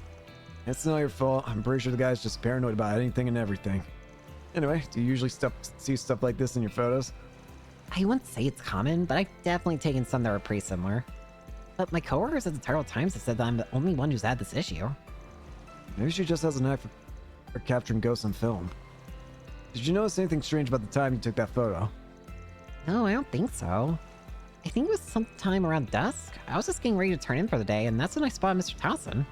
A: It's not your fault. I'm pretty sure the guy's just paranoid about anything and everything. Anyway, do you usually see stuff like this in your photos?
B: I wouldn't say it's common, but I've definitely taken some that were pretty similar. But my coworkers at the Turtle Times have said that I'm the only one who's had this issue.
A: Maybe she just has a knack for capturing ghosts on film. Did you notice anything strange about the time you took that photo?
B: No, I don't think so. I think it was sometime around dusk. I was just getting ready to turn in for the day, and that's when I spotted Mr. Towson.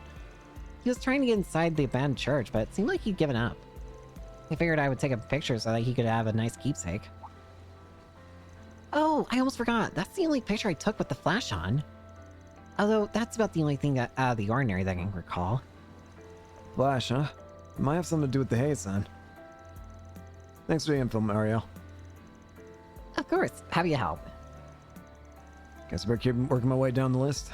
B: He was trying to get inside the abandoned church, but it seemed like he'd given up. I figured I would take a picture so that he could have a nice keepsake. Oh, I almost forgot. That's the only picture I took with the flash on. Although, that's about the only thing out of the ordinary that I can recall.
A: Flash, huh? It might have something to do with the haze, then. Thanks for the info, Mario.
B: Of course. Happy to help.
A: Guess I better keep working my way down the list.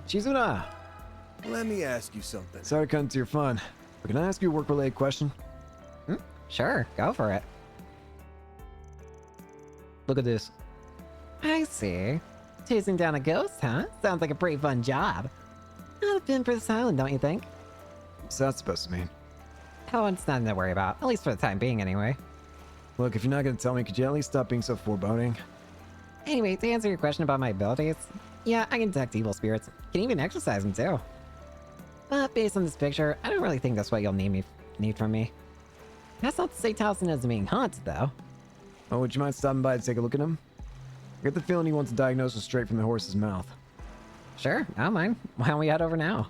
A: Chizuna!
I: Let me ask you something.
A: Sorry to cut into your fun, but can I ask you a work-related question?
B: Sure, go for it.
A: Look at this.
B: I see. Chasing down a ghost, huh? Sounds like a pretty fun job. Not a fin for this island, don't you think?
A: What's that supposed to mean?
B: Oh, it's nothing to worry about. At least for the time being, anyway.
A: Look, if you're not going to tell me, could you at least stop being so foreboding?
B: Anyway, to answer your question about my abilities, yeah, I can detect evil spirits. Can even exorcise them, too. But based on this picture, I don't really think that's what you'll need from me. That's not to say Towson isn't being haunted, though.
A: Oh, would you mind stopping by to take a look at him? I get the feeling he wants a diagnosis straight from the horse's mouth.
B: Sure, I don't mind. Why don't we head over now?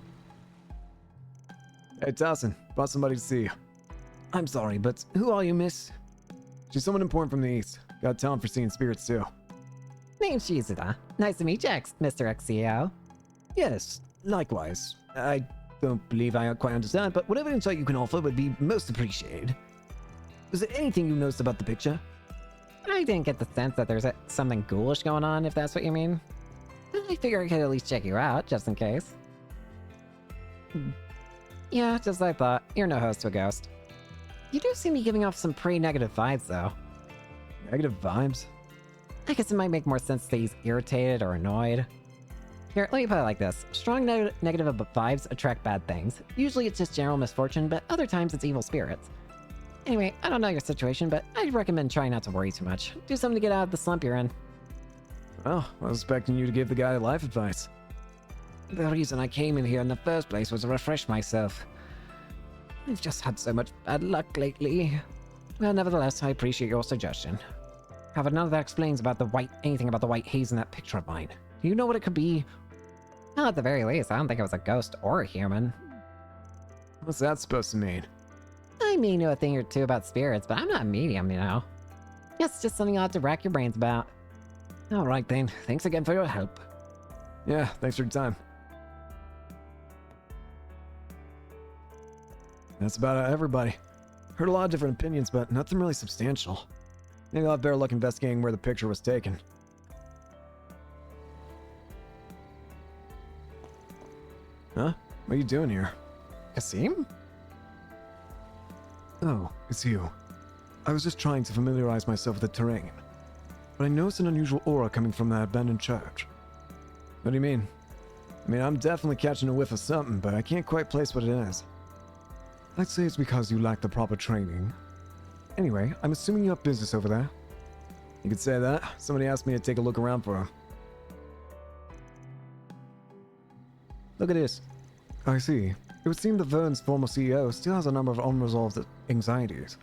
A: Hey, Towson, brought somebody to see you.
O: I'm sorry, but who are you, miss?
A: She's someone important from the east. Got talent for seeing spirits, too.
B: Name's Shizuda. Nice to meet you, Mr. XCO.
O: Yes, likewise. I don't believe I quite understand, but whatever insight you can offer would be most appreciated. Was there anything you noticed about the picture?
B: I didn't get the sense that there's something ghoulish going on, if that's what you mean. I figure I could at least check you out, just in case. Yeah, just like I thought. You're no host to a ghost. You do seem to be giving off some pretty negative vibes, though.
A: Negative vibes?
B: I guess it might make more sense that he's irritated or annoyed. Here, let me put it like this. Strong negative vibes attract bad things. Usually it's just general misfortune, but other times it's evil spirits. Anyway, I don't know your situation, but I'd recommend trying not to worry too much. Do something to get out of the slump you're in.
A: Well, I was expecting you to give the guy life advice.
O: The reason I came in here in the first place was to refresh myself. I've just had so much bad luck lately.
B: Well, nevertheless, I appreciate your suggestion. However, none of that explains about anything about the white haze in that picture of mine. Do you know what it could be? Well, at the very least, I don't think it was a ghost or a human.
A: What's that supposed to mean?
B: I may know a thing or two about spirits, but I'm not a medium, you know. It's just something I'll have to rack your brains about.
O: All right then, thanks again for your help.
A: Yeah, thanks for your time. That's about everybody. Heard a lot of different opinions, but nothing really substantial. Maybe I'll have better luck investigating where the picture was taken. Huh? What are you doing here?
B: Kasim?
A: Oh, it's you. I was just trying to familiarize myself with the terrain. But I noticed an unusual aura coming from that abandoned church. What do you mean? I mean, I'm definitely catching a whiff of something, but I can't quite place what it is. I'd say it's because you lack the proper training. Anyway, I'm assuming you have business over there. You could say that. Somebody asked me to take a look around for him.
O: Look at this. I see. It would seem that Vern's former CEO still has a number of unresolved anxieties.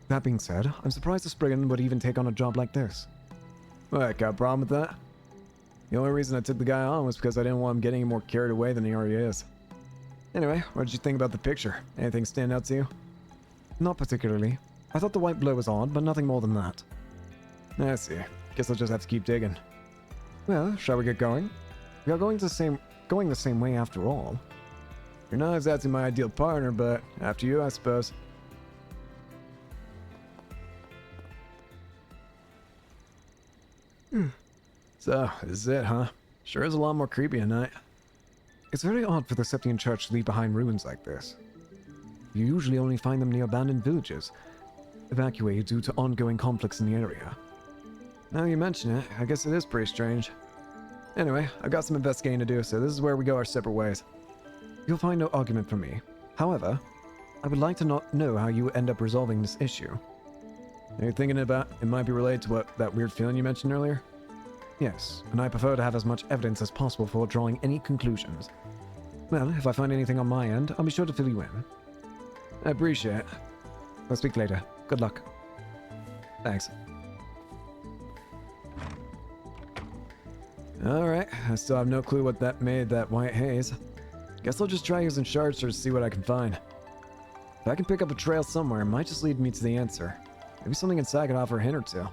O: That being said, I'm surprised the Spriggan would even take on a job like this. What, got a problem with that? The only reason I took the guy on was because I didn't want him getting any more carried away than he already is. Anyway, what did you think about the picture? Anything stand out to you? Not particularly. I thought the white blow was odd, but nothing more than that. I see. Guess I'll just have to keep digging. Well, shall we get going? We are going the same way after all. You're not exactly my ideal partner, but after you, I suppose. So, this is it, huh? Sure is a lot more creepy at night. It's very odd for the Septian Church to leave behind ruins like this. You usually only find them near abandoned villages, evacuated due to ongoing conflicts in the area. Now you mention it, I guess it is pretty strange. Anyway, I've got some investigating to do, so this is where we go our separate ways. You'll find no argument from me. However, I would like to not know how you end up resolving this issue. Are you thinking about it might be related to that weird feeling you mentioned earlier? Yes, and I prefer to have as much evidence as possible before drawing any conclusions. Well, if I find anything on my end, I'll be sure to fill you in. I appreciate it. I'll speak later. Good luck. Thanks. Alright, I still have no clue what that made that white haze. Guess I'll just try using shard search to see what I can find. If I can pick up a trail somewhere, it might just lead me to the answer. Maybe something inside could offer a hint or two.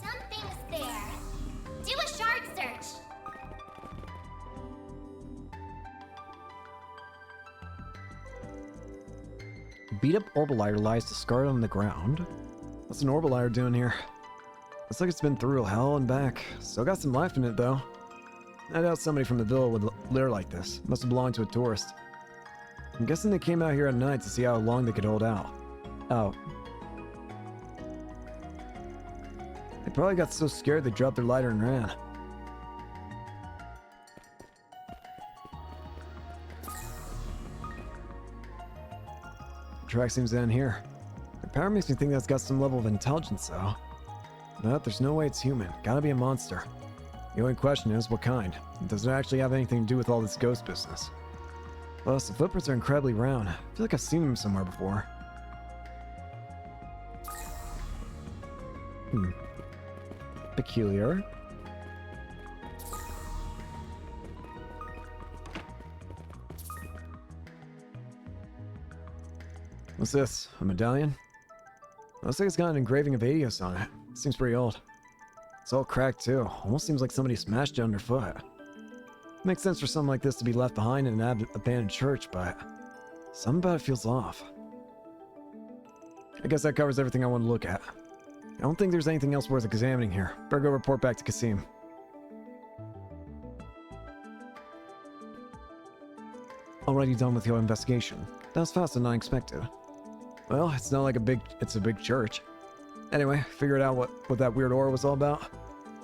E: Something's there. Do a shard search.
O: Beat up Orbalighter lies discarded on the ground. What's an Orbalighter doing here? Looks like it's been through hell and back. Still got some life in it though. I doubt somebody from the villa would lair like this. Must have belonged to a tourist. I'm guessing they came out here at night to see how long they could hold out. Oh. They probably got so scared they dropped their lighter and ran. Track seems to end here. The power makes me think that's got some level of intelligence though. But there's no way it's human. Gotta be a monster. The only question is, what kind? Does it actually have anything to do with all this ghost business? Plus, the footprints are incredibly round. I feel like I've seen them somewhere before. Peculiar. What's this? A medallion? Looks like it's got an engraving of Adios on it. Seems pretty old. It's all cracked too. Almost seems like somebody smashed it underfoot. Makes sense for something like this to be left behind in an abandoned church, but something about it feels off. I guess that covers everything I want to look at. I don't think there's anything else worth examining here. Better go report back to Kasim. Already done with your investigation. That was faster than I expected. Well, it's not like it's a big church. Anyway, figured out what that weird aura was all about?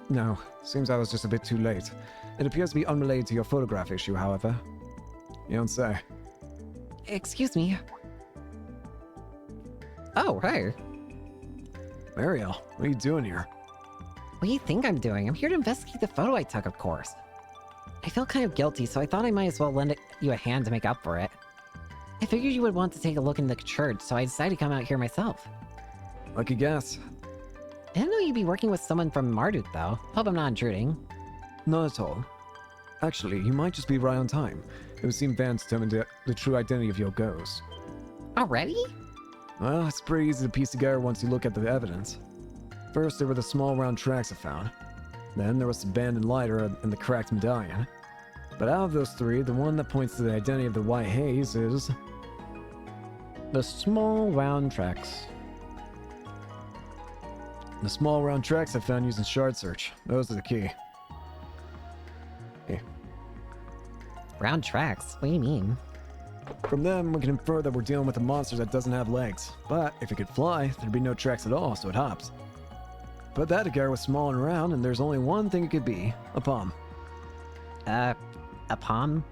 O: No, seems I was just a bit too late. It appears to be unrelated to your photograph issue, however. You don't say.
B: Excuse me. Oh, hey.
O: Mariel, what are you doing here?
B: What do you think I'm doing? I'm here to investigate the photo I took, of course. I felt kind of guilty, so I thought I might as well lend you a hand to make up for it. I figured you would want to take a look in the church, so I decided to come out here myself.
O: Lucky guess.
B: I didn't know you'd be working with someone from Marduk, though. Hope I'm not intruding.
O: Not at all. Actually, you might just be right on time. It would seem Vance determined the true identity of your ghost.
B: Already?
O: Well, it's pretty easy to piece together once you look at the evidence. First, there were the small round tracks I found. Then there was the abandoned lighter and the cracked medallion. But out of those three, the one that points to the identity of the white haze is...
A: the small round tracks.
O: The small round tracks I found using shard search. Those are the key.
B: Hey. Round tracks? What do you mean?
O: From them, we can infer that we're dealing with a monster that doesn't have legs. But if it could fly, there'd be no tracks at all, so it hops. Put that together with small and round, and there's only one thing it could be. A palm.
B: A palm?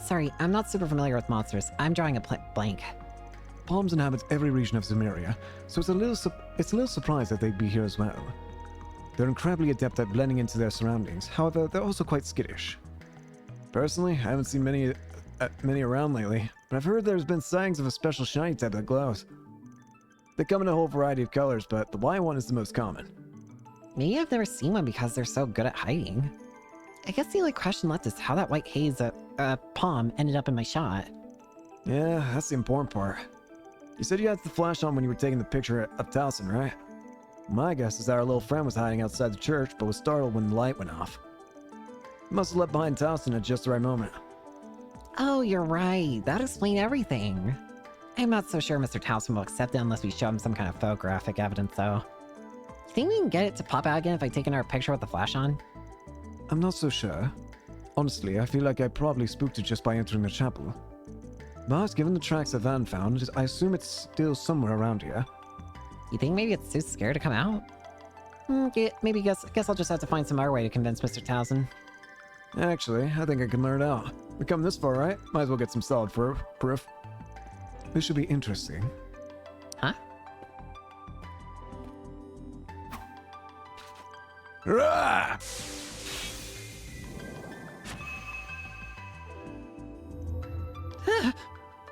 B: Sorry, I'm not super familiar with monsters. I'm drawing a blank.
O: palms inhabit every region of Zemeria, so it's a little surprised that they'd be here as well. They're incredibly adept at blending into their surroundings, however, they're also quite skittish. Personally, I haven't seen many around lately, but I've heard there's been sightings of a special shiny type that glows. They come in a whole variety of colors, but the white one is the most common.
B: Maybe I've never seen one because they're so good at hiding. I guess the only question left is how that white haze palm ended up in my shot.
O: Yeah, that's the important part. You said you had the flash on when you were taking the picture of Towson, right? My guess is that our little friend was hiding outside the church, but was startled when the light went off. Must have left behind Towson at just the right moment.
B: Oh, you're right. That'd explain everything. I'm not so sure Mr. Towson will accept it unless we show him some kind of photographic evidence, though. You think we can get it to pop out again if I take another picture with the flash on?
O: I'm not so sure. Honestly, I feel like I probably spooked it just by entering the chapel. But given the tracks that Van found, I assume it's still somewhere around here.
B: You think maybe it's too scared to come out? Guess I'll just have to find some other way to convince Mr. Towson.
O: Actually, I think I can learn it out. We come this far, right? Might as well get some solid proof. This should be interesting.
B: Huh?
O: Rah!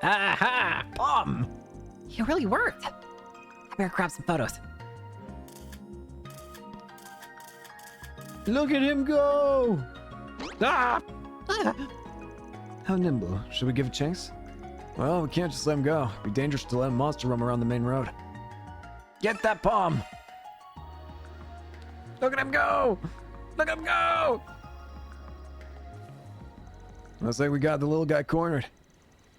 B: Aha! Bomb! It really worked! I better grab some photos.
O: Look at him go! Ah! How nimble. Should we give it a chance? Well, we can't just let him go. It'd be dangerous to let a monster roam around the main road. Get that palm! Look at him go! Look at him go! Looks like we got the little guy cornered.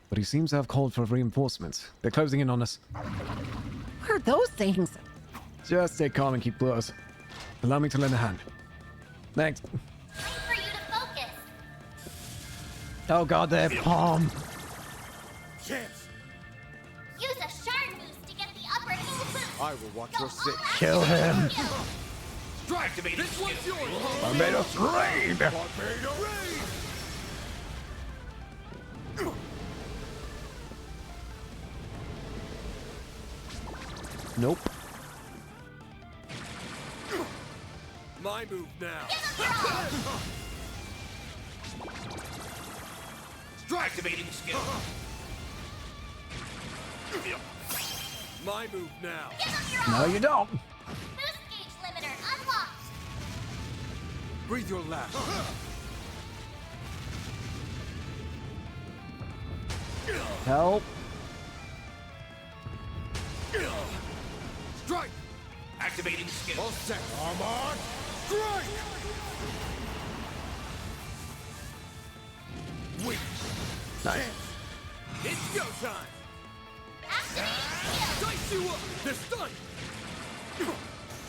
O: But he seems to have called for reinforcements. They're closing in on us.
B: What are those things?
O: Just stay calm and keep close. Allow me to lend a hand. Thanks.
E: Wait for you to focus.
O: Oh god, their palm!
R: Chance!
E: Use a shard boost to get the upper hand.
J: I will watch your six.
O: Kill him!
C: Strive to be this one's yours!
O: Barbados raid!
R: Barbados raid!
O: Nope.
R: My move now.
C: Strive to be the skill!
R: My move now.
O: No, you don't.
E: Boost gauge limiter unlocked.
R: Breathe your last.
O: Help.
R: Strike!
C: Activating skill!
R: All set. Armor! Strike! Wait.
O: Nice.
R: It's go time!
E: Activating skill.
R: Dice you up! They're stunned!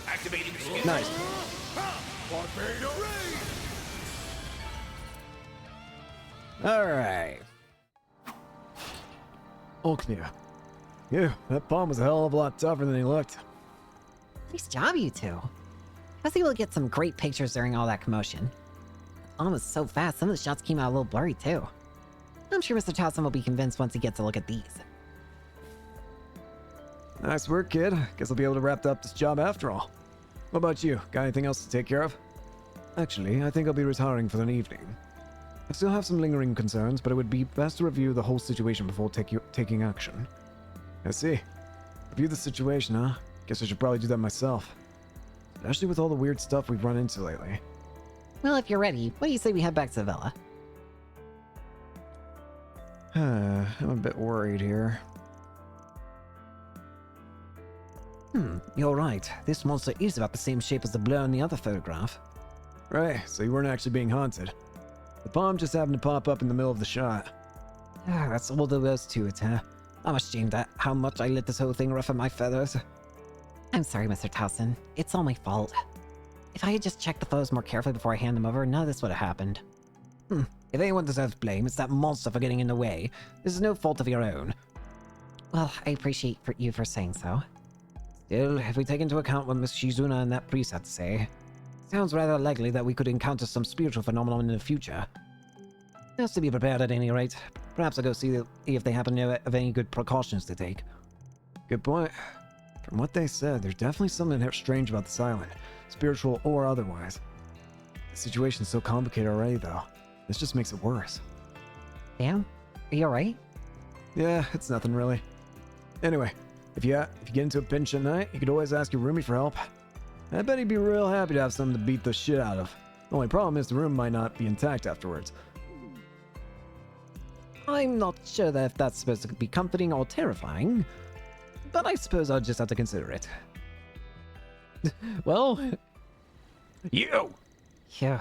C: Activating skill!
O: Nice.
R: Barbados raid!
O: Alright. All clear. Yeah, that bomb was a hell of a lot tougher than he looked.
B: Nice job, you two. I was able to get some great pictures during all that commotion. The bomb was so fast, some of the shots came out a little blurry too. I'm sure Mr. Towson will be convinced once he gets a look at these.
O: Nice work, kid. Guess I'll be able to wrap up this job after all. What about you? Got anything else to take care of? Actually, I think I'll be retiring for an evening. I still have some lingering concerns, but it would be best to review the whole situation before taking action. I see. Review the situation, huh? Guess I should probably do that myself. Especially with all the weird stuff we've run into lately.
B: Well, if you're ready, what do you say we head back to the villa?
O: I'm a bit worried here.
B: You're right. This monster is about the same shape as the blur in the other photograph.
O: Right, so you weren't actually being haunted. The bomb just happened to pop up in the middle of the shot.
B: That's all there was to it, huh? I'm ashamed at how much I let this whole thing ruffle my feathers. I'm sorry, Mr. Towson. It's all my fault. If I had just checked the photos more carefully before I hand them over, none of this would have happened. If anyone deserves blame, it's that monster for getting in the way. This is no fault of your own. Well, I appreciate you for saying so. Still, if we take into account what Miss Shizuna and that priest had to say, it sounds rather likely that we could encounter some spiritual phenomenon in the future. Just to be prepared at any rate. Perhaps I'll go see if they happen to know of any good precautions to take,
O: Good point. From what they said, there's definitely something strange about this island, spiritual or otherwise. The situation's so complicated already, though. This just makes it worse.
B: Damn, are you alright?
O: Yeah, it's nothing really. Anyway, if you get into a pinch at night, you could always ask your roomie for help. I bet he'd be real happy to have something to beat the shit out of. The only problem is the room might not be intact afterwards.
B: I'm not sure that if that's supposed to be comforting or terrifying, but I suppose I'll just have to consider it.
O: Well, you!
B: Phew.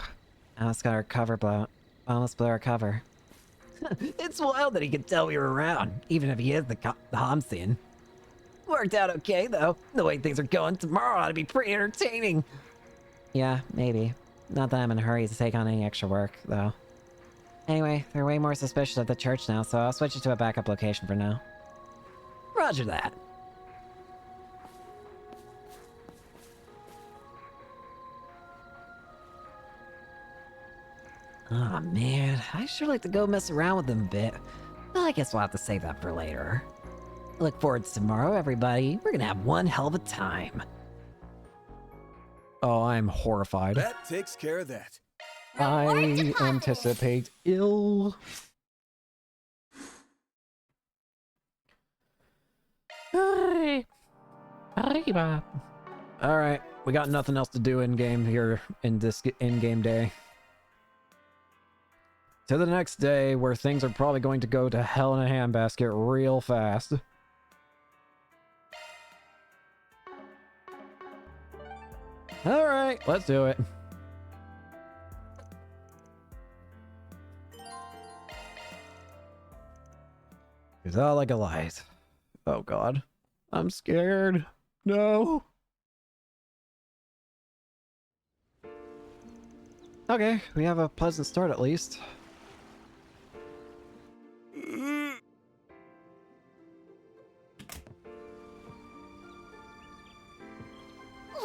B: Almost got our cover blown. Almost blew our cover.
Q: It's wild that he could tell we were around, even if he is the Homsin. Worked out okay, though. The way things are going, tomorrow ought to be pretty entertaining.
B: Yeah, maybe. Not that I'm in a hurry to take on any extra work, though. Anyway, they're way more suspicious of the church now, so I'll switch it to a backup location for now.
Q: Roger that.
B: Oh man, I sure like to go mess around with them a bit. But I guess we'll have to save that for later. Look forward to tomorrow, everybody. We're gonna have one hell of a time.
A: Oh, I'm horrified.
I: That takes care of that.
A: I anticipate ill. Alright, we got nothing else to do in-game here in this in-game day. To the next day, where things are probably going to go to hell in a handbasket real fast. Alright, let's do it. Is that like a light? Oh god. I'm scared. No. Okay, we have a pleasant start at least.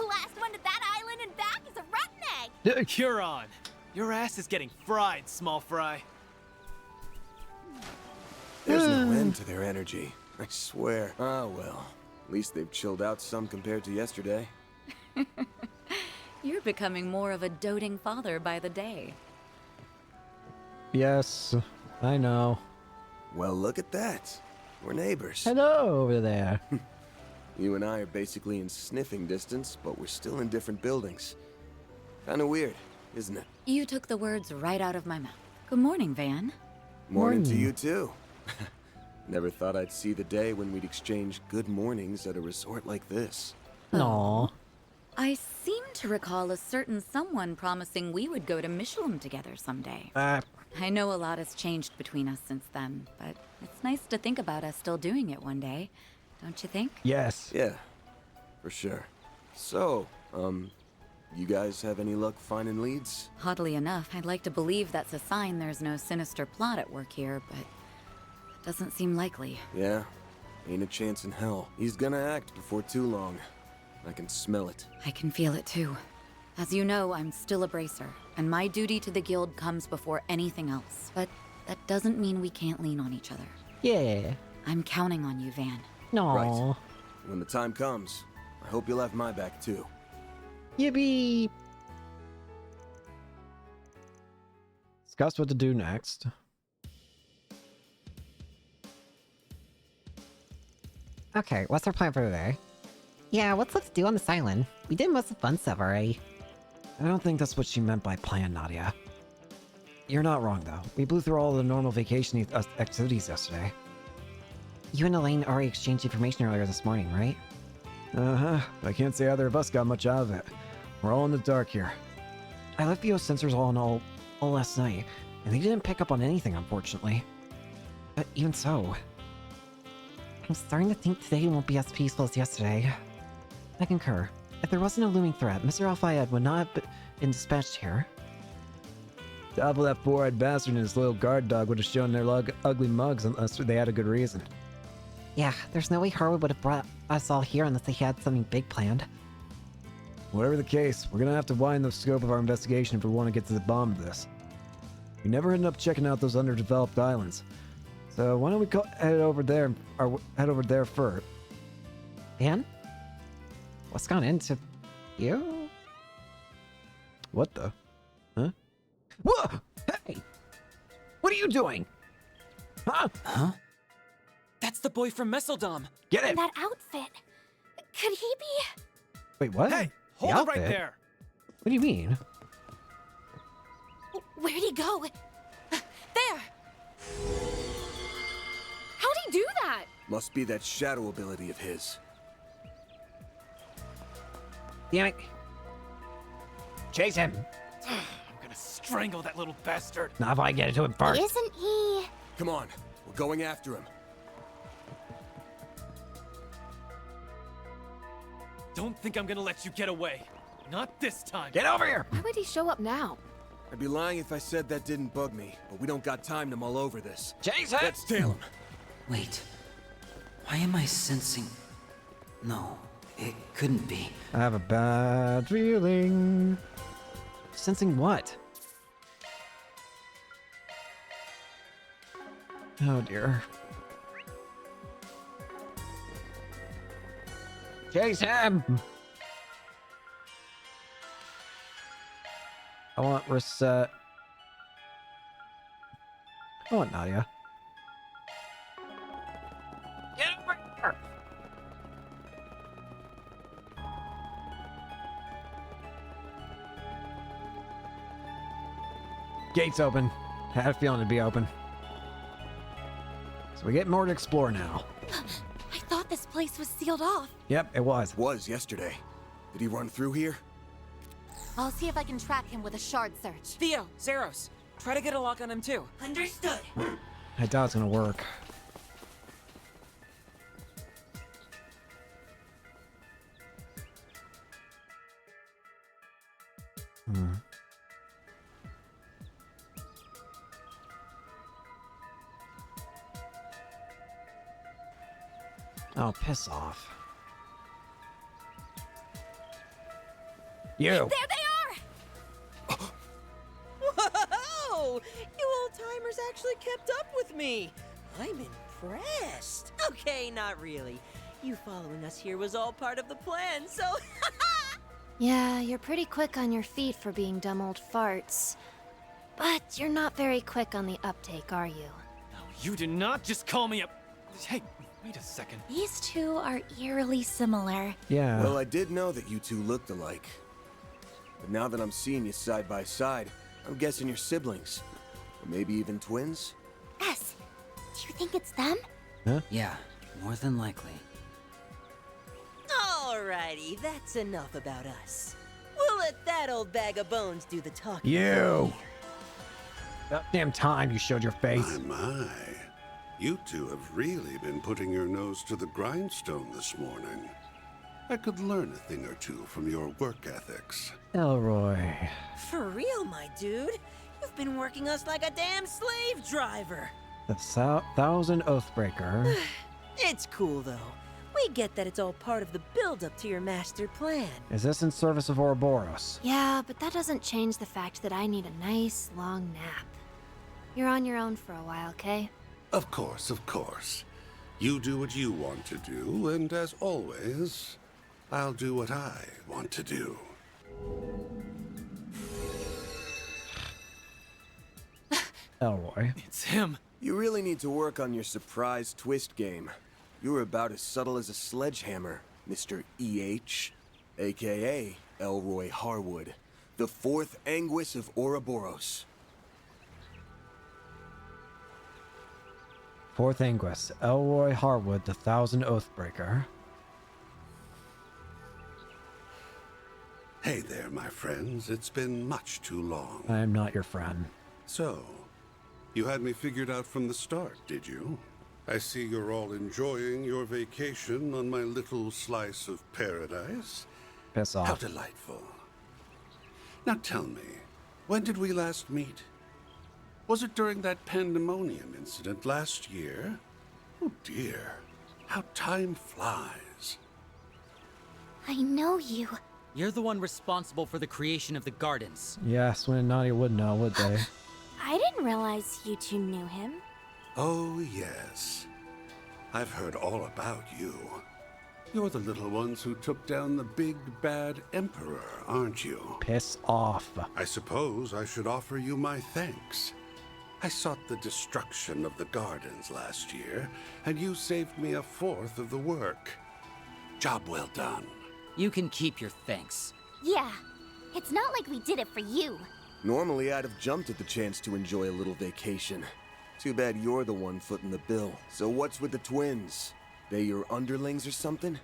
E: Last one to that island and back is a rotten egg!
P: Huron! Your ass is getting fried, small fry.
I: There's no end to their energy, I swear. Ah, well. At least they've chilled out some compared to yesterday.
F: You're becoming more of a doting father by the day.
A: Yes, I know.
I: Well, look at that. We're neighbors.
A: Hello over there.
I: You and I are basically in sniffing distance, but we're still in different buildings. Kinda weird, isn't it?
F: You took the words right out of my mouth. Good morning, Van.
I: Morning to you, too. Never thought I'd see the day when we'd exchange good mornings at a resort like this.
A: Aww.
F: I seem to recall a certain someone promising we would go to Michelin together someday. I know a lot has changed between us since then, but it's nice to think about us still doing it one day, don't you think?
A: Yes.
I: Yeah, for sure. So, you guys have any luck finding leads?
F: Oddly enough, I'd like to believe that's a sign there's no sinister plot at work here, but it doesn't seem likely.
I: Yeah, ain't a chance in hell. He's gonna act before too long. I can smell it.
F: I can feel it too. As you know, I'm still a bracer, and my duty to the guild comes before anything else. But that doesn't mean we can't lean on each other.
B: Yeah.
F: I'm counting on you, Van.
B: No.
I: Right. When the time comes, I hope you'll have my back too.
B: Yippee!
A: Discuss what to do next.
B: Okay, what's our plan for today? Yeah, what's left to do on this island? We did most of the fun stuff already.
A: I don't think that's what she meant by plan, Nadia. You're not wrong, though. We blew through all the normal vacation activities yesterday.
B: You and Elaine already exchanged information earlier this morning, right?
A: Uh-huh. I can't say either of us got much out of it. We're all in the dark here. I left VO sensors on all last night, and they didn't pick up on anything, unfortunately. But even so...
B: I'm starting to think today won't be as peaceful as yesterday. I concur. If there wasn't a looming threat, Mr. Al-Fayed would not have been dispatched here.
A: Double that four-eyed bastard and his little guard dog would have shown their ugly mugs unless they had a good reason.
B: Yeah, there's no way Harwood would have brought us all here unless he had something big planned.
A: Whatever the case, we're gonna have to widen the scope of our investigation if we want to get to the bottom of this. We never ended up checking out those underdeveloped islands. So why don't we head over there first?
B: Dan? What's gone into you?
A: What the? Huh?
L: Whoa! Hey! What are you doing? Huh? Huh? That's the boy from Messeldom.
A: Get it!
E: That outfit. Could he be?
A: Wait, what?
P: Hey,
A: The
P: hold it
A: outfit?
P: right there.
A: What do you mean?
E: Where'd he go?
T: There! How'd he do that?
I: Must be that shadow ability of his.
B: Damn it. Chase him.
P: I'm gonna strangle that little bastard.
A: Not if I get it to him first.
E: Isn't he?
I: Come on, we're going after him.
P: Don't think I'm gonna let you get away. Not this time.
A: Get over here!
T: Why would he show up now?
I: I'd be lying if I said that didn't bug me, but we don't got time to mull over this.
A: Jason!
I: Let's tail him.
L: Wait. Why am I sensing... No, it couldn't be.
A: I have a bad feeling. Sensing what? Oh dear. Chase him! I want reset. I want Nadia.
B: Get over here.
A: Gates open. Had a feeling it'd be open. So we get more to explore now.
E: I thought this place was sealed off.
A: Yep, it was.
I: Was yesterday. Did he run through here?
E: I'll see if I can track him with a shard search.
L: Theo, Zeros, try to get a lock on him too.
E: Understood.
A: I doubt it's gonna work. Oh, piss off. You!
G: There they are! Whoa! You old-timers actually kept up with me. I'm impressed. Okay, not really. You following us here was all part of the plan, so...
E: Yeah, you're pretty quick on your feet for being dumb old farts. But you're not very quick on the uptake, are you?
P: You did not just call me a... Hey, wait a second.
E: These two are eerily similar.
A: Yeah.
I: Well, I did know that you two looked alike. But now that I'm seeing you side by side, I'm guessing you're siblings. Or maybe even twins?
E: S, do you think it's them?
A: Huh?
L: Yeah, more than likely.
G: Alrighty, that's enough about us. We'll let that old bag of bones do the talking.
A: You! About damn time you showed your face.
U: My. You two have really been putting your nose to the grindstone this morning. I could learn a thing or two from your work ethics.
A: Elroy.
G: For real, my dude. You've been working us like a damn slave driver.
A: The Thousand Oathbreaker.
G: It's cool, though. We get that it's all part of the build-up to your master plan.
A: Is this in service of Ouroboros?
E: Yeah, but that doesn't change the fact that I need a nice, long nap. You're on your own for a while, okay?
U: Of course, of course. You do what you want to do, and as always, I'll do what I want to do.
A: Elroy.
P: It's him.
I: You really need to work on your surprise twist game. You were about as subtle as a sledgehammer, Mr. E.H., a.k.a. Elroy Harwood, the fourth Anguis of Ouroboros.
A: Fourth Anguis, Elroy Harwood, the Thousand Oathbreaker.
U: Hey there, my friends. It's been much too long.
A: I am not your friend.
U: So, you had me figured out from the start, did you? I see you're all enjoying your vacation on my little slice of paradise.
A: Piss off.
U: How delightful. Now tell me, when did we last meet? Was it during that pandemonium incident last year? Oh dear, how time flies.
E: I know you.
L: You're the one responsible for the creation of the gardens.
A: Yes, when Nadia would know, would they?
E: I didn't realize you two knew him.
U: Oh yes, I've heard all about you. You're the little ones who took down the big bad emperor, aren't you?
A: Piss off.
U: I suppose I should offer you my thanks. I sought the destruction of the gardens last year, and you saved me a fourth of the work. Job well done.
L: You can keep your thanks.
E: Yeah, it's not like we did it for you.
I: Normally, I'd have jumped at the chance to enjoy a little vacation. Too bad you're the one footing the bill. So what's with the twins? They your underlings or something?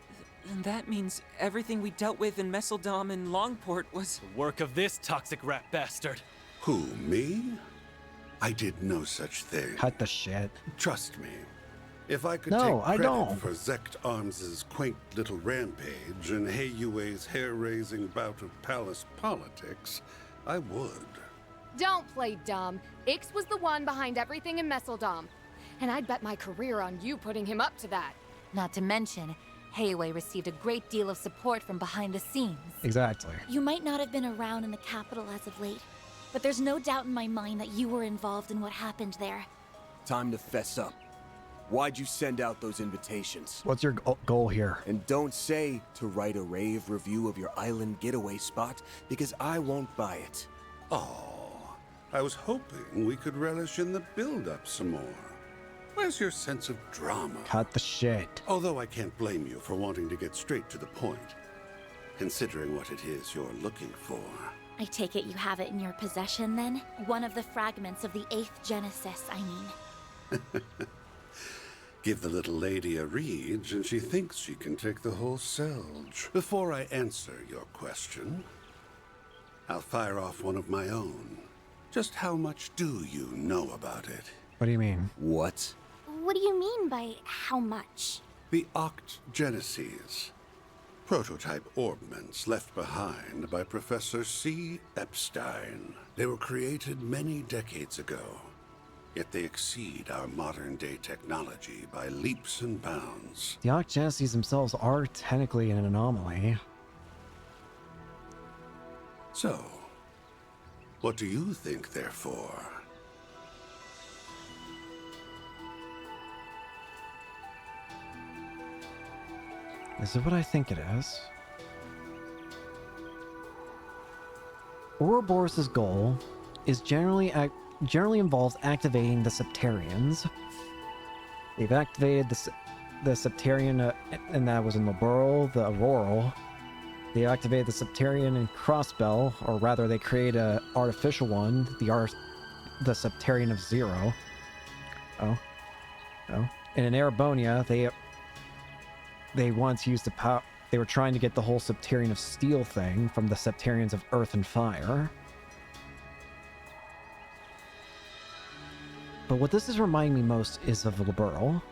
L: And that means everything we dealt with in Messeldom and Longport was...
H: The work of this toxic rat bastard.
U: Who, me? I did no such thing.
A: Cut the shit.
U: Trust me. If I could
A: No, I
U: take credit
A: don't.
U: for Zect Arms' quaint little rampage and Heiyue's hair-raising bout of palace politics, I would.
T: Don't play dumb. Ix was the one behind everything in Messeldom. And I'd bet my career on you putting him up to that.
F: Not to mention, Heiyue received a great deal of support from behind the scenes.
A: Exactly.
E: You might not have been around in the capital as of late, but there's no doubt in my mind that you were involved in what happened there.
I: Time to fess up. Why'd you send out those invitations?
A: What's your goal here?
I: And don't say to write a rave review of your island getaway spot, because I won't buy it.
U: Oh, I was hoping we could relish in the build-up some more. Where's your sense of drama?
A: Cut the shit.
U: Although I can't blame you for wanting to get straight to the point, considering what it is you're looking for.
E: I take it you have it in your possession, then? One of the fragments of the 8th Genesis, I mean.
U: Give the little lady a read, and she thinks she can take the whole Selge. Before I answer your question, I'll fire off one of my own. Just how much do you know about it?
A: What do you mean?
I: What?
E: What do you mean by how much?
U: The Oct Genesis. Prototype orbments left behind by Professor C. Epstein. They were created many decades ago, yet they exceed our modern-day technology by leaps and bounds.
A: The Oct Genesis themselves are technically an anomaly.
U: So, what do you think they're for?
A: This is what I think it is. Ouroboros' goal is generally involves activating the Septarians. They've activated the Septarian, and that was in Liberal, the Auroral. They activated the Septarian in Crossbell, or rather, they create a artificial one, the Septarian of Zero. Oh. And in Erebonia, they wanted to use the power. They were trying to get the whole Septarian of Steel thing from the Septarians of Earth and Fire. But what this is reminding me most is of Liberal.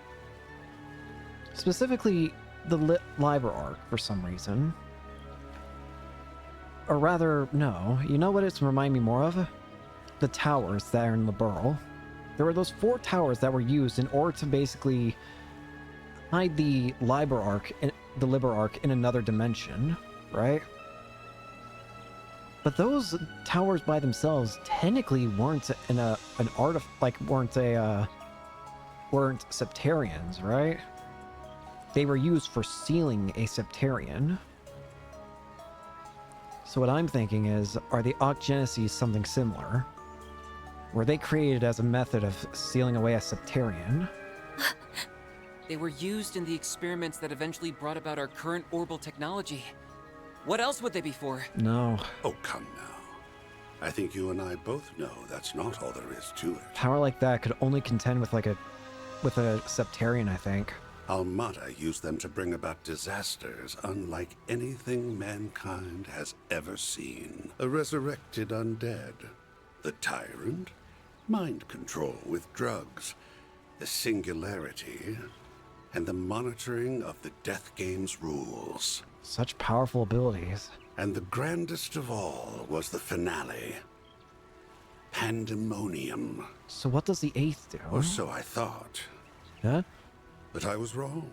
A: Specifically, the Liber Arc, for some reason. Or rather, no. You know what it's reminding me more of? The towers that are in Liberal. There were those 4 towers that were used in order to basically hide the Liber Arc in another dimension, right? But those towers by themselves technically weren't weren't Septarians, right? They were used for sealing a Septarian. So what I'm thinking is, are the Oct Genesis something similar? Were they created as a method of sealing away a Septarian?
L: They were used in the experiments that eventually brought about our current orbital technology. What else would they be for?
A: No.
U: Oh, come now. I think you and I both know that's not all there is to it.
A: Power like that could only contend with a Septarian, I think.
U: Almada used them to bring about disasters unlike anything mankind has ever seen. A resurrected undead. The Tyrant. Mind control with drugs. The Singularity. And the monitoring of the Death Game's rules.
A: Such powerful abilities.
U: And the grandest of all was the finale. Pandemonium.
A: So what does the 8th do?
U: Or so I thought.
A: Huh?
U: But I was wrong.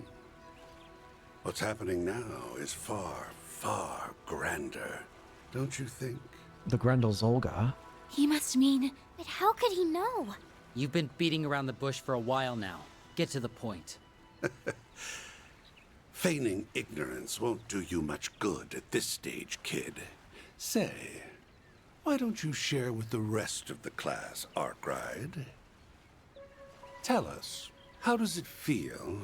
U: What's happening now is far, far grander. Don't you think?
A: The Grendel Zolga.
E: He must mean... But how could he know?
L: You've been beating around the bush for a while now. Get to the point.
U: Feigning ignorance won't do you much good at this stage, kid. Say, why don't you share with the rest of the class, Arkwright? Tell us, how does it feel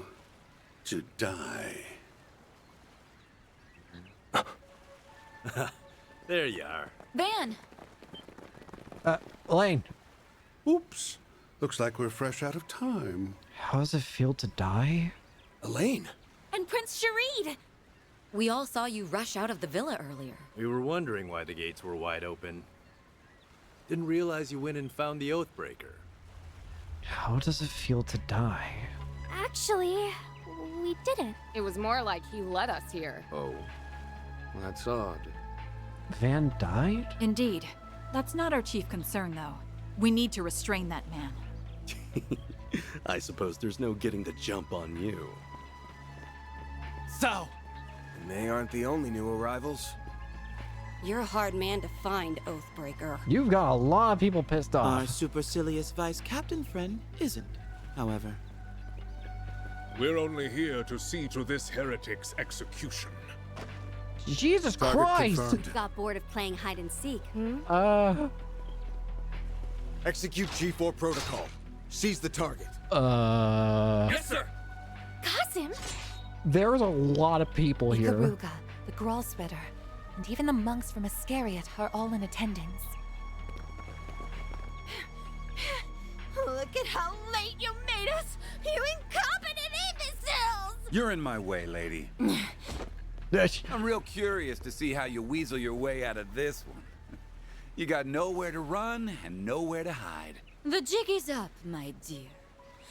U: to die?
C: There you are.
F: Van!
A: Elaine.
U: Oops. Looks like we're fresh out of time.
A: How does it feel to die?
I: Elaine!
F: And Prince Sharid! We all saw you rush out of the villa earlier.
C: We were wondering why the gates were wide open. Didn't realize you went and found the Oathbreaker.
A: How does it feel to die?
E: Actually, we didn't.
T: It was more like he led us here.
I: Oh, that's odd.
A: Van died?
M: Indeed. That's not our chief concern, though. We need to restrain that man.
C: I suppose there's no getting the jump on you.
H: So!
I: And they aren't the only new arrivals.
V: You're a hard man to find, Oathbreaker.
A: You've got a lot of people pissed off.
K: Our supercilious vice captain friend isn't, however.
R: We're only here to see to this heretic's execution.
A: Jesus
I: Target
A: Christ!
I: confirmed.
E: Got bored of playing hide and seek,
I: Execute G4 protocol. Seize the target.
C: Yes, sir!
E: Qasim!
A: There's a lot of people here.
W: Ikaruga, the Grallspetter, and even the monks from Iscariot are all in attendance.
V: Look at how late you made us! You incompetent imbeciles!
X: You're in my way, lady. I'm real curious to see how you weasel your way out of this one. You got nowhere to run and nowhere to hide.
F: The jig is up, my dear.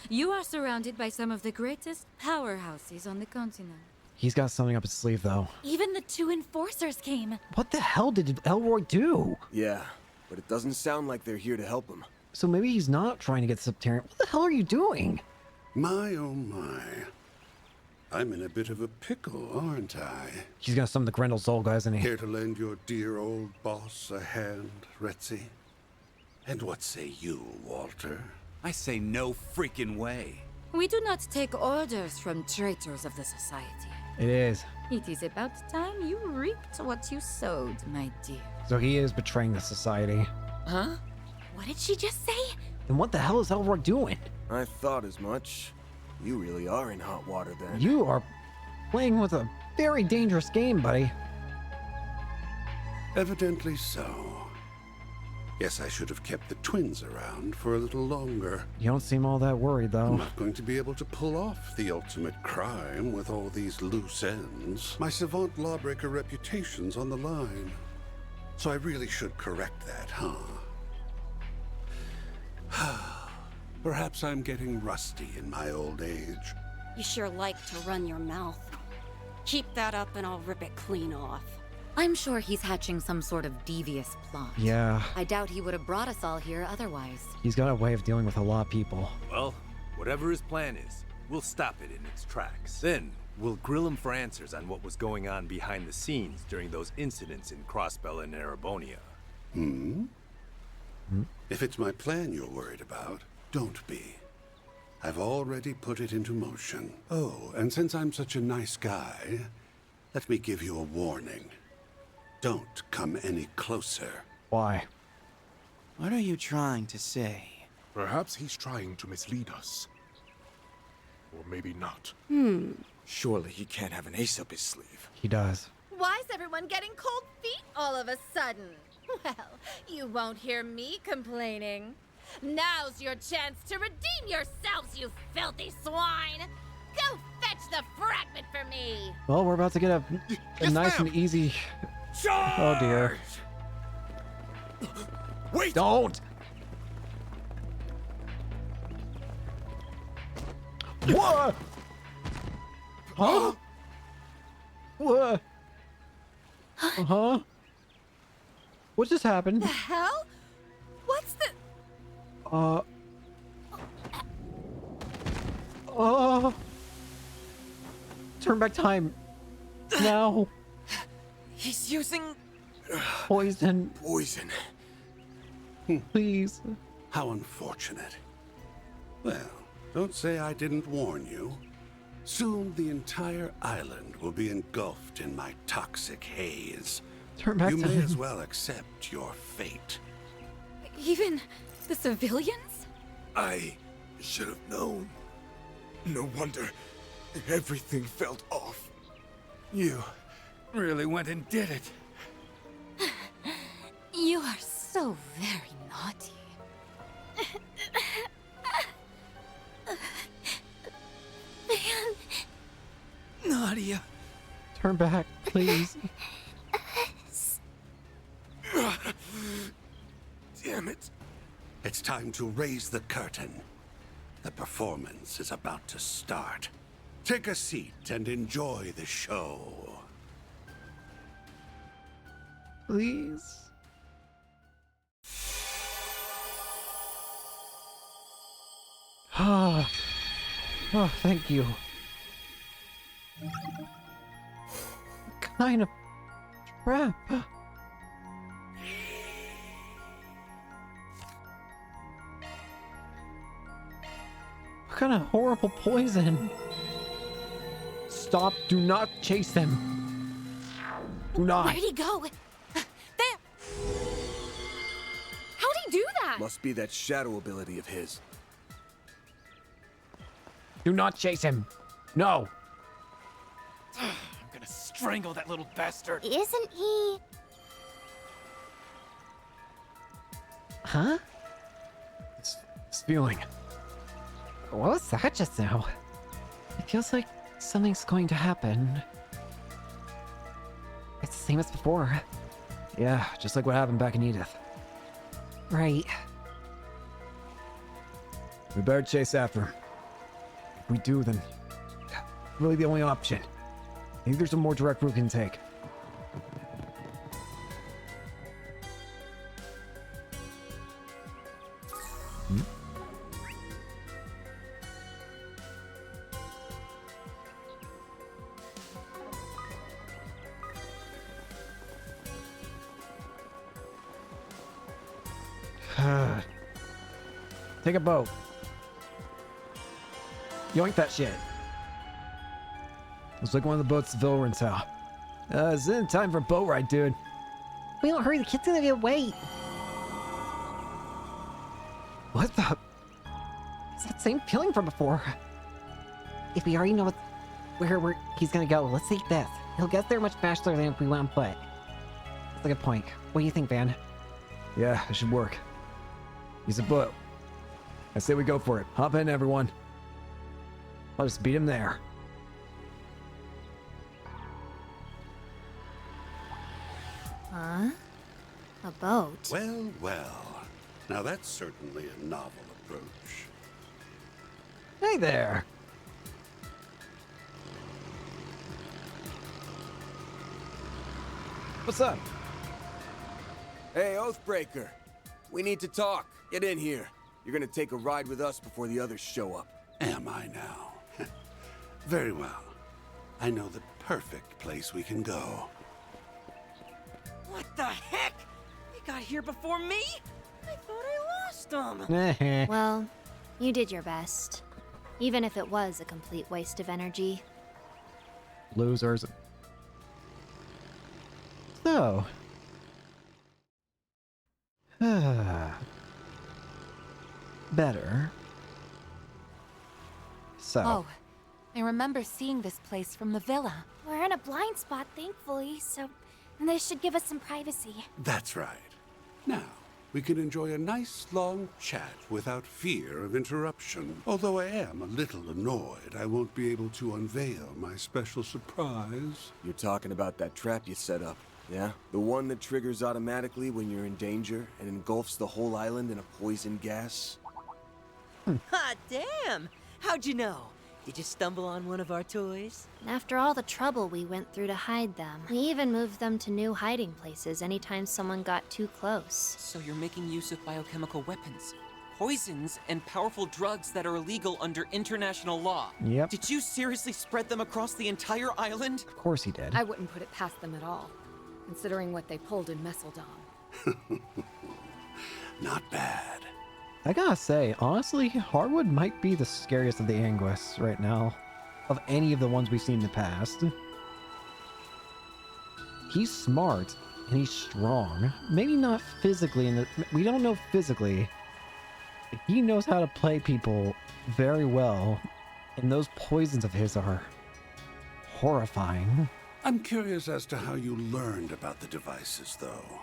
F: You are surrounded by some of the greatest powerhouses on the continent.
A: He's got something up his sleeve, though.
F: Even the 2 enforcers came.
A: What the hell did Elroy do?
I: Yeah, but it doesn't sound like they're here to help him.
A: So maybe he's not trying to get Septarian. What the hell are you doing?
U: My, oh my. I'm in a bit of a pickle, aren't I?
A: He's gonna summon the Grendel Soul guys, isn't he?
U: Here to lend your dear old boss a hand, Retzi? And what say you, Walter?
X: I say no freaking way.
F: We do not take orders from traitors of the society.
A: It is.
F: It is about time you reaped what you sowed, my dear.
A: So he is betraying the society.
F: Huh? What did she just say?
A: Then what the hell is Elroy doing?
I: I thought as much. You really are in hot water then.
A: You are playing with a very dangerous game, buddy.
U: Evidently so. Guess I should have kept the twins around for a little longer.
A: You don't seem all that worried, though.
U: I'm not going to be able to pull off the ultimate crime with all these loose ends. My savant lawbreaker reputation's on the line. So I really should correct that, huh? Perhaps I'm getting rusty in my old age.
V: You sure like to run your mouth. Keep that up and I'll rip it clean off.
F: I'm sure he's hatching some sort of devious plot.
A: Yeah.
F: I doubt he would have brought us all here otherwise.
A: He's got a way of dealing with a lot of people.
C: Well, whatever his plan is, we'll stop it in its tracks. Then, we'll grill him for answers on what was going on behind the scenes during those incidents in Crossbell and Erebonia.
U: If it's my plan you're worried about, don't be. I've already put it into motion. Oh, and since I'm such a nice guy, let me give you a warning. Don't come any closer.
A: Why?
K: What are you trying to say?
R: Perhaps he's trying to mislead us. Or maybe not.
J: Surely he can't have an ace up his sleeve.
A: He does.
Y: Why's everyone getting cold feet all of a sudden? Well, you won't hear me complaining. Now's your chance to redeem yourselves, you filthy swine! Go fetch the fragment for me!
A: Well, we're about to get a nice and easy... Oh dear.
X: Wait!
A: Don't! What? Huh? What? Huh? What just happened?
Y: The hell? What's the...
A: Turn back time. Now.
G: He's using...
A: Poison.
U: Poison.
A: Please.
U: How unfortunate. Well, don't say I didn't warn you. Soon the entire island will be engulfed in my toxic haze.
A: Turn back
U: You
A: to
U: may
A: him.
U: as well accept your fate.
F: Even the civilians?
J: I should have known. No wonder everything felt off.
X: You really went and did it.
F: You are so very naughty.
Y: Man.
X: Nadia.
A: Turn back, please.
U: Damn it. It's time to raise the curtain. The performance is about to start. Take a seat and enjoy the show.
A: Please. Ah. Oh, thank you. What kind of trap? What kind of horrible poison? Stop. Do not chase them. Do not.
Y: Where'd he go? There! How'd he do that?
I: Must be that shadow ability of his.
A: Do not chase him. No.
H: I'm gonna strangle that little bastard.
E: Isn't he?
B: Huh?
A: This feeling.
B: What was that just now? It feels like something's going to happen. It's the same as before.
A: Yeah, just like what happened back in Edith.
B: Right.
A: We better chase after him. If we do, then really the only option. I think there's a more direct route we can take. Take a boat. Yoink that shit. Looks like one of the boats Vilrun saw. It's in time for a boat ride, dude.
B: We don't hurry, the kid's gonna get away.
A: What the?
B: It's that same feeling from before. If we already know where he's gonna go, let's take this. He'll get there much faster than if we went on foot. That's a good point. What do you think, Van?
A: Yeah, it should work. He's a boat. I say we go for it. Hop in, everyone. I'll just beat him there.
E: Huh? A boat?
U: Well, well. Now that's certainly a novel approach.
A: Hey there. What's up?
I: Hey, Oathbreaker. We need to talk. Get in here. You're gonna take a ride with us before the others show up.
U: Am I now? Very well. I know the perfect place we can go.
G: What the heck? He got here before me? I thought I lost him.
E: Well, you did your best. Even if it was a complete waste of energy.
A: Losers. So. Better. So.
W: Oh, I remember seeing this place from the villa.
E: We're in a blind spot, thankfully, so this should give us some privacy.
U: That's right. Now, we can enjoy a nice long chat without fear of interruption. Although I am a little annoyed I won't be able to unveil my special surprise.
I: You're talking about that trap you set up, yeah? The one that triggers automatically when you're in danger and engulfs the whole island in a poison gas?
G: Hot damn! How'd you know? Did you stumble on one of our toys?
E: After all the trouble we went through to hide them, we even moved them to new hiding places anytime someone got too close.
L: So you're making use of biochemical weapons, poisons, and powerful drugs that are illegal under international law.
A: Yep.
L: Did you seriously spread them across the entire island?
A: Of course he did.
T: I wouldn't put it past them at all, considering what they pulled in Messeldom.
U: Not bad.
A: I gotta say, honestly, Harwood might be the scariest of the Anguis right now. of any of the ones we've seen in the past. He's smart and he's strong. Maybe not physically, we don't know physically. But he knows how to play people very well, and those poisons of his are horrifying.
U: I'm curious as to how you learned about the devices, though.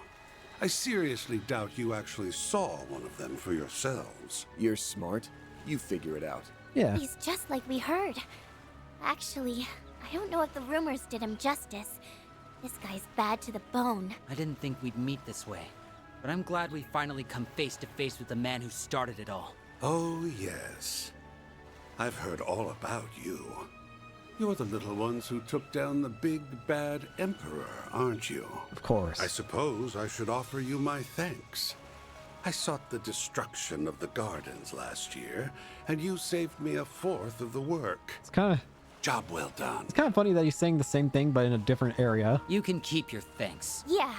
U: I seriously doubt you actually saw one of them for yourselves.
I: You're smart. You figure it out.
A: Yeah.
E: He's just like we heard. Actually, I don't know if the rumors did him justice. This guy's bad to the bone.
L: I didn't think we'd meet this way, but I'm glad we finally come face to face with the man who started it all.
U: Oh, yes. I've heard all about you. You're the little ones who took down the big, bad Emperor, aren't you?
A: Of course.
U: I suppose I should offer you my thanks. I sought the destruction of the Gardens last year, and you saved me a fourth of the work.
A: It's kind of...
U: Job well done.
A: It's kind of funny that he's saying the same thing, but in a different area.
L: You can keep your thanks.
E: Yeah,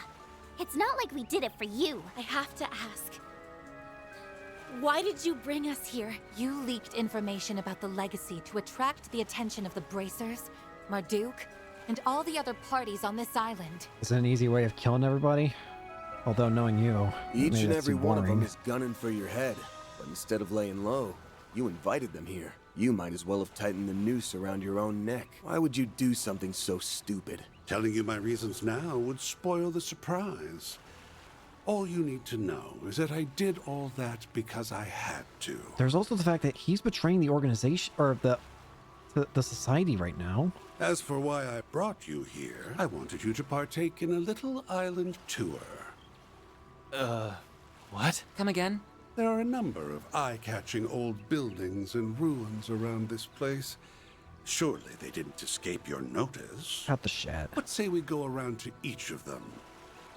E: it's not like we did it for you.
W: I have to ask. Why did you bring us here? You leaked information about the legacy to attract the attention of the Bracers, Marduk, and all the other parties on this island.
A: Is it an easy way of killing everybody? Although knowing you,
I: each
A: maybe
I: and
A: that's
I: every
A: too
I: one of
A: boring.
I: them is gunning for your head. But instead of laying low, you invited them here. You might as well have tightened the noose around your own neck. Why would you do something so stupid?
U: Telling you my reasons now would spoil the surprise. All you need to know is that I did all that because I had to.
A: There's also the fact that he's betraying the organization, or the society right now.
U: As for why I brought you here, I wanted you to partake in a little island tour.
L: What? Come again?
U: There are a number of eye-catching old buildings and ruins around this place. Surely they didn't escape your notice.
A: Cut the shit.
U: What say we go around to each of them?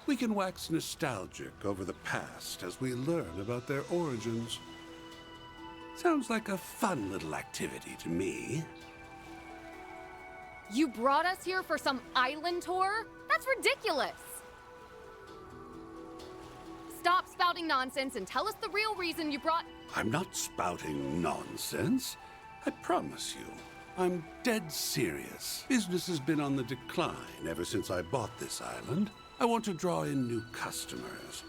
U: We can wax nostalgic over the past as we learn about their origins. Sounds like a fun little activity to me.
T: You brought us here for some island tour? That's ridiculous! Stop spouting nonsense and tell us the real reason you brought...
U: I'm not spouting nonsense. I promise you. I'm dead serious. Business has been on the decline ever since I bought this island. I want to draw in new customers.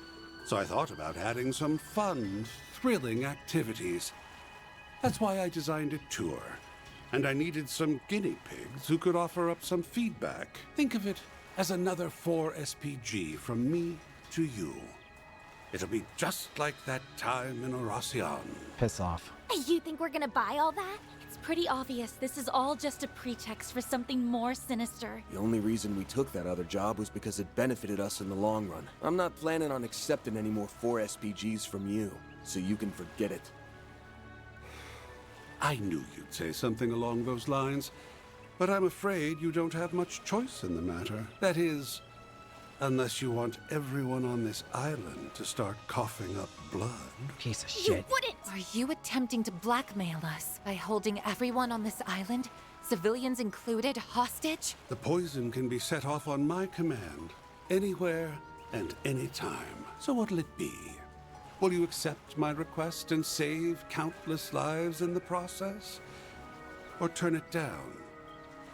U: So I thought about adding some fun, thrilling activities. That's why I designed a tour. And I needed some guinea pigs who could offer up some feedback. Think of it as another 4 SPG from me to you. It'll be just like that time in Oracion.
A: Piss off.
E: You think we're gonna buy all that?
W: It's pretty obvious this is all just a pretext for something more sinister.
I: The only reason we took that other job was because it benefited us in the long run. I'm not planning on accepting any more 4 SPGs from you, so you can forget it.
U: I knew you'd say something along those lines, but I'm afraid you don't have much choice in the matter. That is, unless you want everyone on this island to start coughing up blood.
A: Piece of
W: You wouldn't! Are you attempting to blackmail us by holding everyone on this island, civilians included, hostage?
U: The poison can be set off on my command, anywhere and anytime. So what'll it be? Will you accept my request and save countless lives in the process? Or turn it down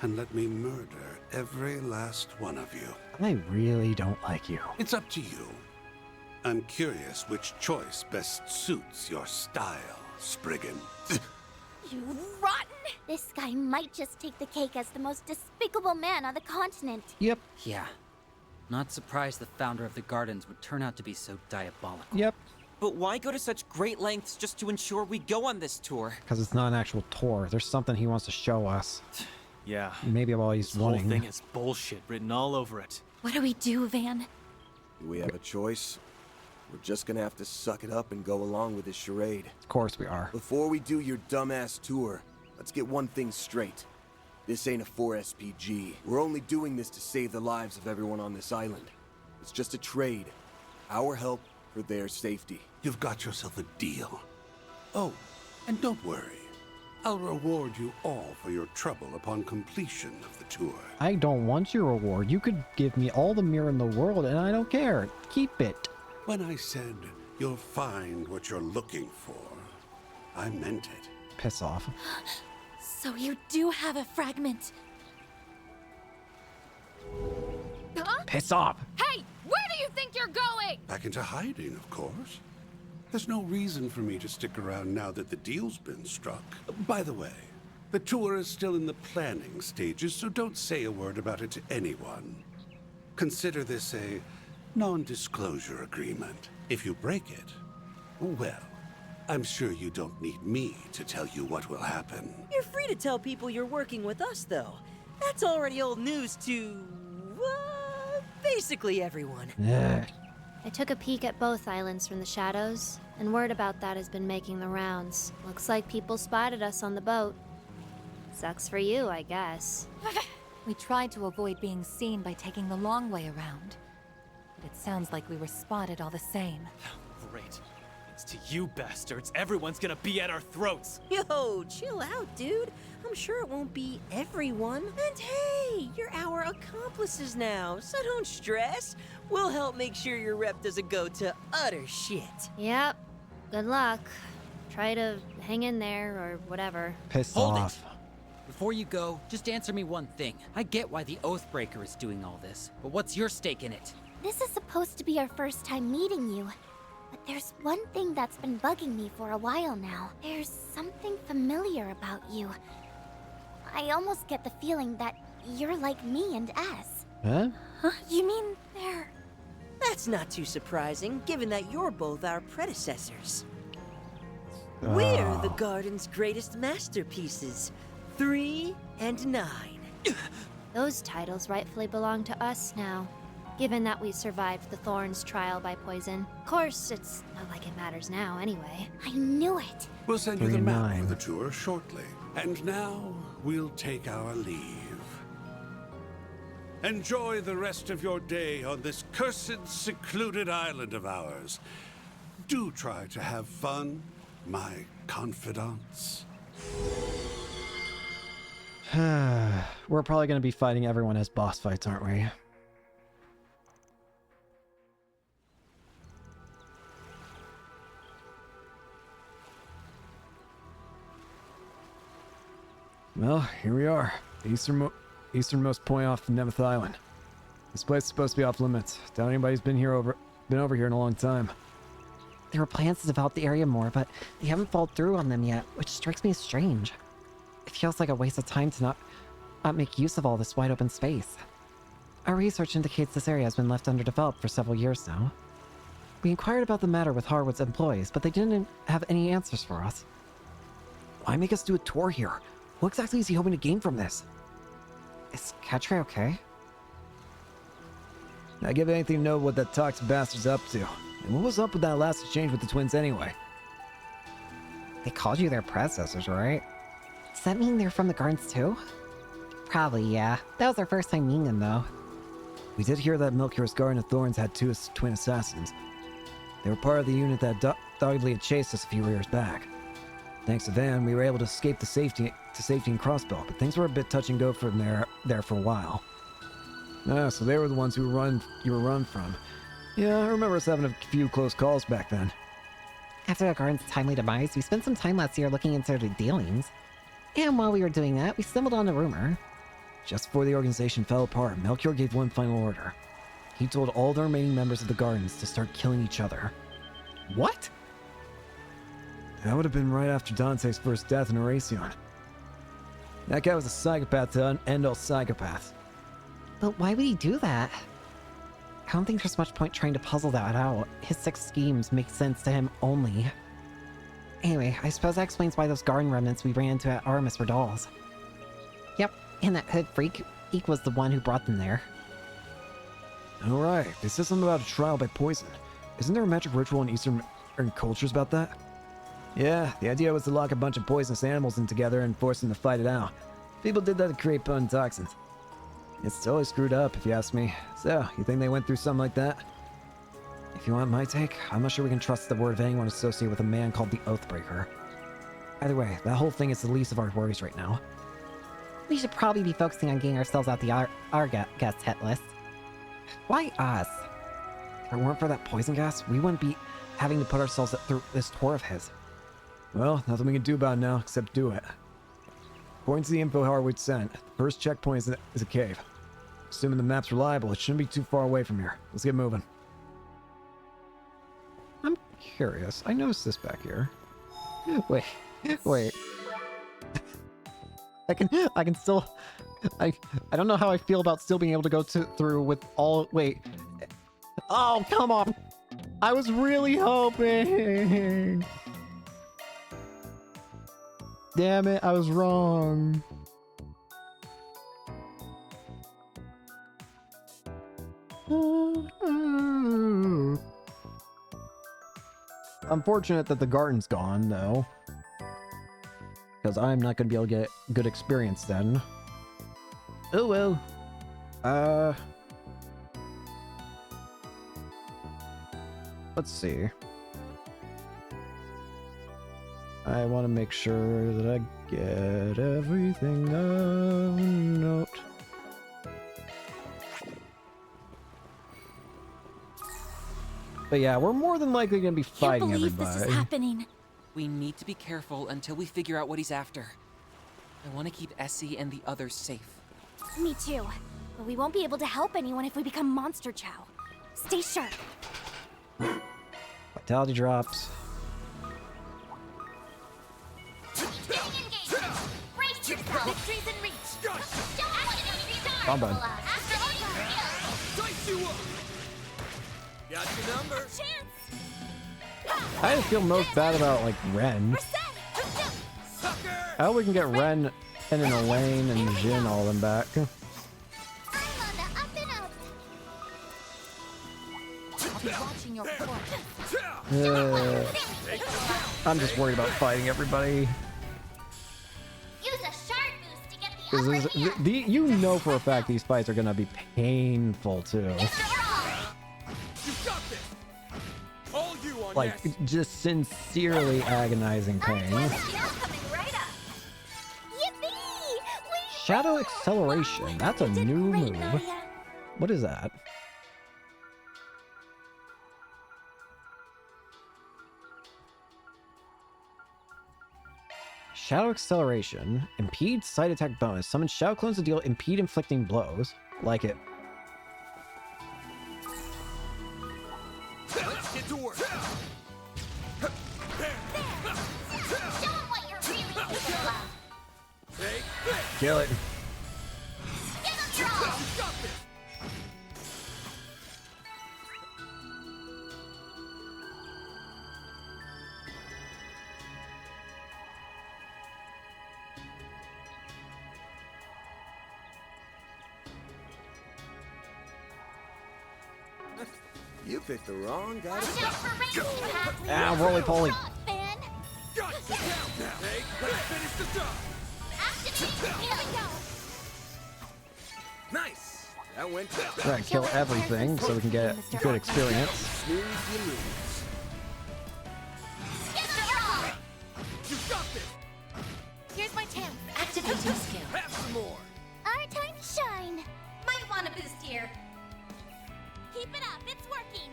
U: and let me murder every last one of you?
A: I really don't like you.
U: It's up to you. I'm curious which choice best suits your style, Spriggan.
E: You rotten! This guy might just take the cake as the most despicable man on the continent.
A: Yep.
L: Yeah. Not surprised the founder of the Gardens would turn out to be so diabolical.
A: Yep.
L: But why go to such great lengths just to ensure we go on this tour?
A: Because it's not an actual tour. There's something he wants to show us.
H: Yeah.
A: Maybe while he's
H: This
A: running.
H: whole thing is bullshit written all over it.
W: What do we do, Van?
I: Do we have a choice? We're just gonna have to suck it up and go along with this charade.
A: Of course we are.
I: Before we do your dumbass tour, let's get one thing straight. This ain't a 4 SPG. We're only doing this to save the lives of everyone on this island. It's just a trade. Our help for their safety.
U: You've got yourself a deal. Oh, and don't worry. I'll reward you all for your trouble upon completion of the tour.
A: I don't want your reward. You could give me all the mirror in the world and I don't care. Keep it.
U: When I said you'll find what you're looking for, I meant it.
A: Piss off.
W: So you do have a fragment.
T: Huh?
A: Piss off.
T: Hey, where do you think you're going?
U: Back into hiding, of course. There's no reason for me to stick around now that the deal's been struck. By the way, the tour is still in the planning stages, so don't say a word about it to anyone. Consider this a non-disclosure agreement. If you break it, well, I'm sure you don't need me to tell you what will happen.
G: You're free to tell people you're working with us, though. That's already old news to... basically everyone.
E: I took a peek at both islands from the shadows, and word about that has been making the rounds. Looks like people spotted us on the boat. Sucks for you, I guess.
W: We tried to avoid being seen by taking the long way around. But it sounds like we were spotted all the same.
L: Great. It's to you bastards. Everyone's gonna be at our throats.
G: Yo, chill out, dude. I'm sure it won't be everyone. And hey, you're our accomplices now, so don't stress. We'll help make sure your rep doesn't go to utter shit.
E: Yep. Good luck. Try to hang in there or whatever.
A: Piss
L: Hold
A: off.
L: it.
D: Before you go, just answer me one thing. I get why the Oathbreaker is doing all this, but what's your stake in it?
E: This is supposed to be our first time meeting you. But there's one thing that's been bugging me for a while now. There's something familiar about you. I almost get the feeling that you're like me and S.
A: Huh?
E: You mean they're...
G: That's not too surprising, given that you're both our predecessors. We're the Garden's greatest masterpieces. 3 and 9.
E: Those titles rightfully belong to us now, given that we survived the Thorns trial by poison. Of course, it's not like it matters now anyway. I knew it!
U: We'll send you the map
A: 39.
U: for the tour shortly. And now, we'll take our leave. Enjoy the rest of your day on this cursed, secluded island of ours. Do try to have fun, my confidants.
A: We're probably going to be fighting everyone as boss fights, aren't we? Well, here we are. The easternmost point off the Nemeth Island. This place is supposed to be off limits. Doubt anybody's been over here in a long time.
B: There were plans to develop the area more, but they haven't followed through on them yet, which strikes me as strange. It feels like a waste of time to not make use of all this wide open space. Our research indicates this area has been left underdeveloped for several years now. We inquired about the matter with Harwood's employees, but they didn't have any answers for us.
A: Why make us do a tour here? What exactly is he hoping to gain from this?
B: Is Katre okay?
A: I give anything to know what that toxic bastard's up to. And what was up with that last exchange with the twins anyway?
B: They called you their predecessors, right? Does that mean they're from the Gardens too? Probably, yeah. That was our first time meeting them, though.
A: We did hear that Melchior's Garden of Thorns had 2 twin assassins. They were part of the unit that doggedly had chased us a few years back. Thanks to them, we were able to escape to safety in Crossbell, but things were a bit touch and go from there for a while. Ah, so they were the ones you were run from. Yeah, I remember us having a few close calls back then.
B: After the Garden's timely demise, we spent some time last year looking into their dealings. And while we were doing that, we stumbled on a rumor.
A: Just before the organization fell apart, Melchior gave one final order. He told all the remaining members of the Gardens to start killing each other. What? That would have been right after Dante's first death in Erasion. That guy was a psychopath to end all psychopaths.
B: But why would he do that? I don't think there's much point trying to puzzle that out. His 6 schemes make sense to him only. Anyway, I suppose that explains why those garden remnants we ran into at Artemis were dolls. Yep, and that hood freak was the one who brought them there.
A: Alright, they said something about a trial by poison. Isn't there a magic ritual in Eastern cultures about that? Yeah, the idea was to lock a bunch of poisonous animals in together and force them to fight it out. People did that to create potent toxins. It's totally screwed up, if you ask me. So, you think they went through something like that? If you want my take, I'm not sure we can trust the word of anyone associated with a man called the Oathbreaker. Either way, that whole thing is the least of our worries right now.
B: We should probably be focusing on getting ourselves out the our guest hit list. Why us?
A: If it weren't for that poison gas, we wouldn't be having to put ourselves through this tour of his. Well, nothing we can do about it now except do it. According to the info Harwood sent, the first checkpoint is a cave. Assuming the map's reliable, it shouldn't be too far away from here. Let's get moving. I'm curious. I noticed this back here. Wait. I can still... I don't know how I feel about still being able to go through with all... Wait. Oh, come on. I was really hoping. Damn it, I was wrong. Unfortunate that the garden's gone, though. Because I'm not going to be able to get good experience then. Oh well. Let's see. I want to make sure that I get everything of note. But yeah, we're more than likely going to be fighting everybody.
W: This is happening.
L: We need to be careful until we figure out what he's after. I want to keep Essie and the others safe.
W: Me too. But we won't be able to help anyone if we become Monster Chow. Stay sharp.
A: Vitality drops.
V: Victory's in reach.
A: Combo.
X: Got your number.
A: I feel most bad about, like, Ren. I hope we can get Ren and then Elaine and Jin all of them back. I'm just worried about fighting everybody.
E: Use a sharp boost to get the upper hand.
A: You know for a fact these fights are gonna be painful too. Like, just sincerely agonizing pain. Shadow Acceleration. That's a new move. What is that? Shadow Acceleration. Impede side attack bonus. Summon Shadow Clones to deal impede inflicting blows. Like it.
X: Let's get to work.
A: Kill it.
I: You picked the wrong guy.
A: Ah, roly poly.
X: Nice. That went down.
A: We're gonna kill everything so we can get good experience.
W: Here's my chance. Activating skill.
X: Have some more.
E: Our time to shine.
V: Might want a boost here. Keep it up, it's working.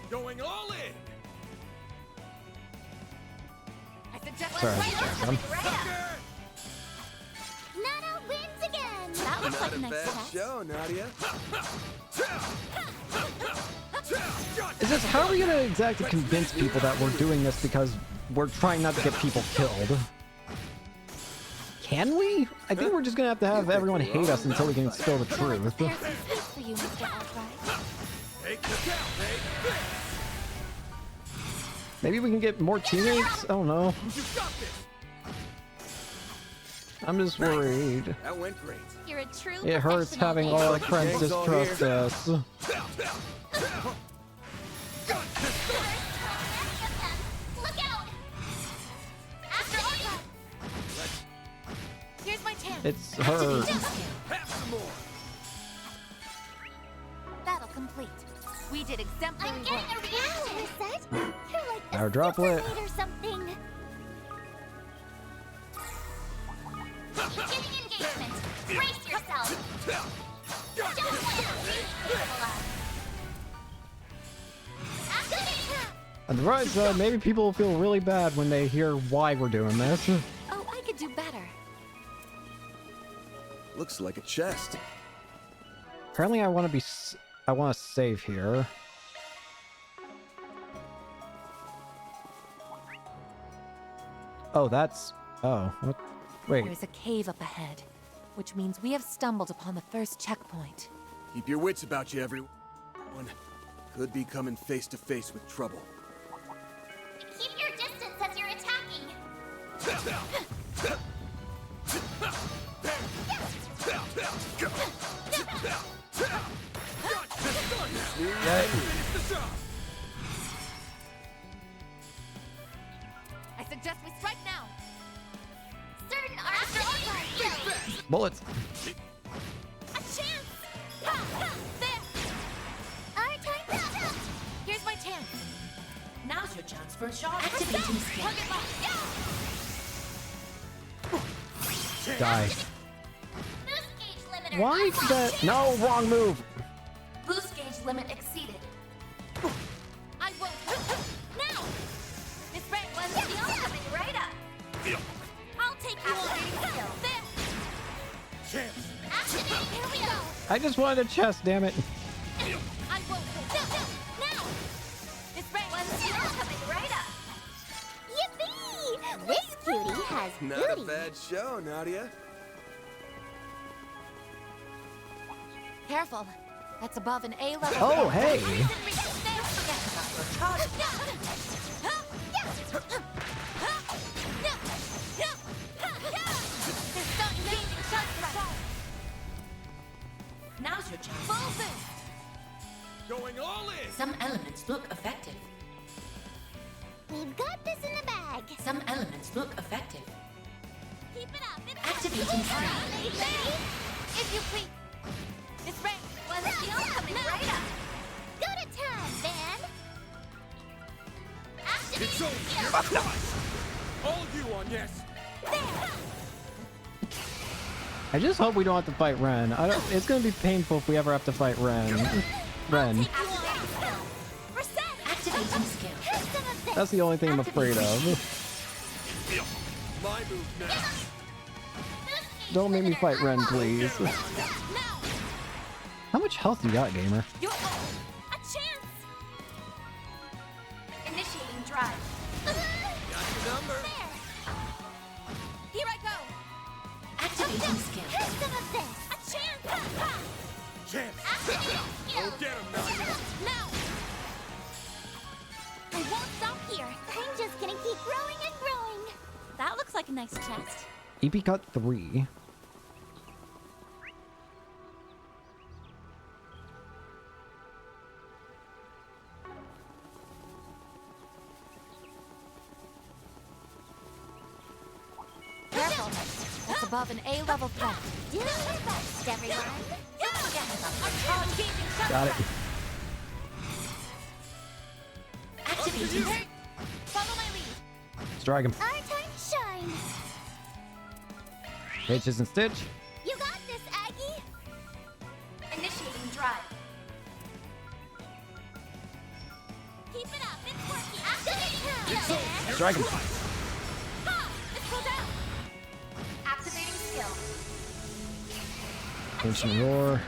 X: Going all in.
W: I suggest
A: Sorry,
E: Nana wins again.
W: That looks like a nice
I: Bad
W: test.
I: show, Nadia.
A: Is this, how are we gonna exactly convince people that we're doing this because we're trying not to get people killed? Can we? I think we're just gonna have everyone hate us until we can spill the truth.
W: For you, Mr. Albright.
X: Take the count, hey.
A: Maybe we can get more teammates? I don't know. I'm just worried.
X: That went great.
W: You're a true
A: It hurts having all our friends distrust us.
W: Here's my chance.
A: It's her.
X: Have some more.
W: Battle complete. We did exemplary
E: I'm
W: work.
E: getting a reaction set. You're like
A: Our droplet.
E: or something. Giving engagement. Brace yourself. Don't let
A: On the right side, maybe people will feel really bad when they hear why we're doing this.
I: Looks like a chest.
A: Apparently I want to I want to save here. Oh, that's... Oh, what? Wait.
W: There's a cave up ahead, which means we have stumbled upon the first checkpoint.
I: Keep your wits about you, everyone. Could be coming face to face with trouble.
E: Keep your distance as you're attacking.
W: I suggest we strike now.
E: Certain archers.
A: Bullets.
E: A chance. There. Our time.
W: Here's my chance.
V: Now's your chance for a shot.
W: Activating skill. Target locked.
A: Die.
E: Boost gauge limiter.
A: Why did that? No, wrong move.
V: Boost gauge limit exceeded.
W: I won't.
V: Now!
W: This rank was
V: Steel's coming right up.
E: I'll take you on.
W: there.
E: Activate. Here we go.
A: I just wanted a chest, damn it.
W: I won't.
E: Now.
W: This rank was
V: Steel's coming right up.
E: Yippee! This cutie has
I: Not
E: booty.
I: a bad show, Nadia.
W: Careful. That's above an A level.
A: Oh, hey.
V: Now's your chance.
W: Full boost.
X: Going all in!
V: Some elements look effective.
E: We've got this in the bag.
V: Some elements look effective.
E: Keep it up. It's
V: Activating skill.
W: If you please. This rank was
V: Steel's coming right up.
E: Go to town, Van. Activate.
X: It's over! All you on yes!
A: I just hope we don't have to fight Ren. It's gonna be painful if we ever have to fight Ren. Ren.
V: Activating skill.
A: That's the only thing I'm afraid of.
X: My move now.
A: Don't make me fight Ren, please. How much health you got, gamer?
E: A chance.
V: Initiating drive.
X: Got your number.
W: Here I go.
V: Activating skill.
E: Here's some of this. A chance.
X: Chance.
E: Activate.
X: Go get him, Nadia.
E: Now. I won't stop here. I'm just gonna keep growing and growing.
V: That looks like a nice chest.
A: EP cut 3.
W: Careful. That's above an A level threat.
E: Do your best, everyone.
A: Got it.
V: Activating.
W: Follow my lead.
A: Strike him.
E: Our time to shine.
A: Hitches and Stitch.
E: You got this, Aggie.
V: Initiating drive.
E: Keep it up. It's working. Activate.
A: Strike him.
E: Let's go down.
V: Activating skill.
A: Ancient Roar.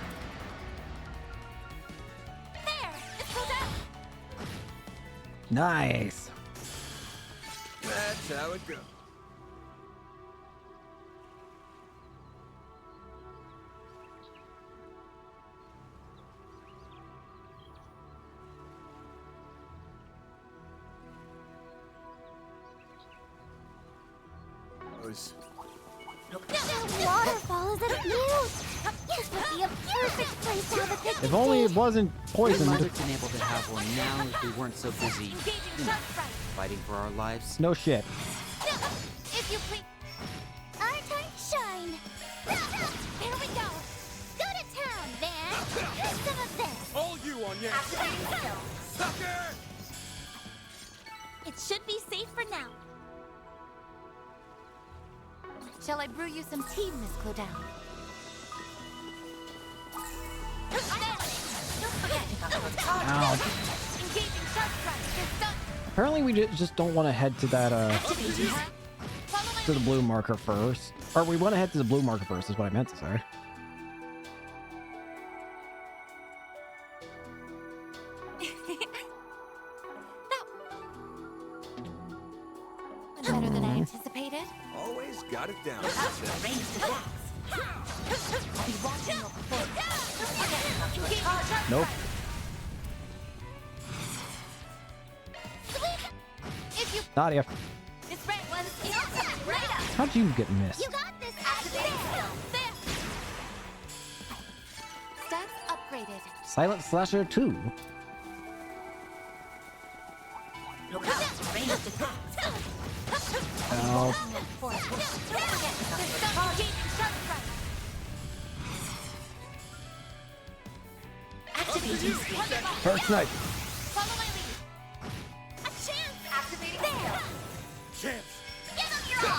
E: There. Let's go down.
A: Nice.
I: That's how it goes.
E: The waterfall is a view. This would be a perfect place to have a picnic.
A: If only it wasn't
D: We might
A: poisoned.
D: have been able to have one now if we weren't so busy fighting for our lives.
A: No shit.
E: If you please. Our time to shine. Here we go. Go to town, Van. Here's some of this.
X: All you on yes!
V: Activating skill.
X: Sucker!
E: It should be safe for now.
W: Shall I brew you some tea, Miss Clodown?
A: Ow.
W: Engaging shark strike. You're stunned.
A: Apparently we just don't want to head to that, to the blue marker first. Or we want to head to the blue marker first, is what I meant to say.
W: better than I anticipated.
X: Always got it down.
A: Nope. Nadia. How'd you get missed?
W: You got this. There. Stats upgraded.
A: Silent Slasher 2.
W: Look out. Ranged attacks.
A: Ow.
W: Activating
A: First snipe.
W: Follow my lead. A chance. Activating there.
X: Chance.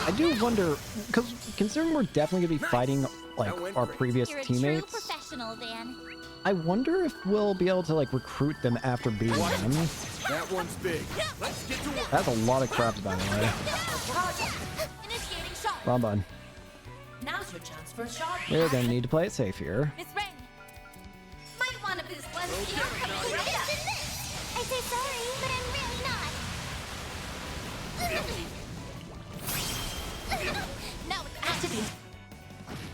A: I do wonder, because considering we're definitely gonna be fighting like our previous
W: You're a
A: teammates,
W: true professional, Van.
A: I wonder if we'll be able to like recruit them after beating them.
X: That one's big. Let's get to work.
A: That's a lot of crap, by the way.
W: Initiating shot.
A: Wrong button.
W: Now's your chance for a shot.
A: We're gonna need to play it safe here.
W: Miss Rain. Might want to boost one skill. I say sorry, but I'm really not. Now it's activate.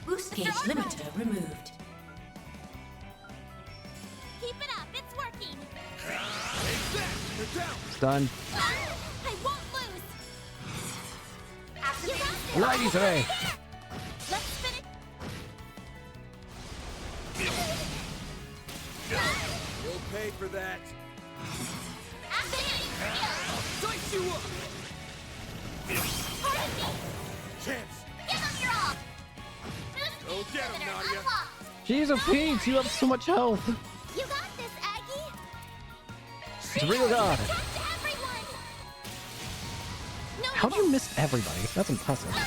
W: Boost gauge limiter removed. Keep it up, it's working.
A: It's done.
W: I won't lose. Activate.
A: Righty today.
W: Let's spin it.
X: You'll pay for that.
W: Activating skill.
X: Dice you up.
W: Pardon me.
X: Chance.
W: Give them your all.
X: Go get him, Nadia.
A: Jeez, oh Pete, you have so much health.
W: You got this, Aggie.
A: It's real God.
W: Talk to everyone. No,
A: How'd you miss everybody? That's impressive.
W: now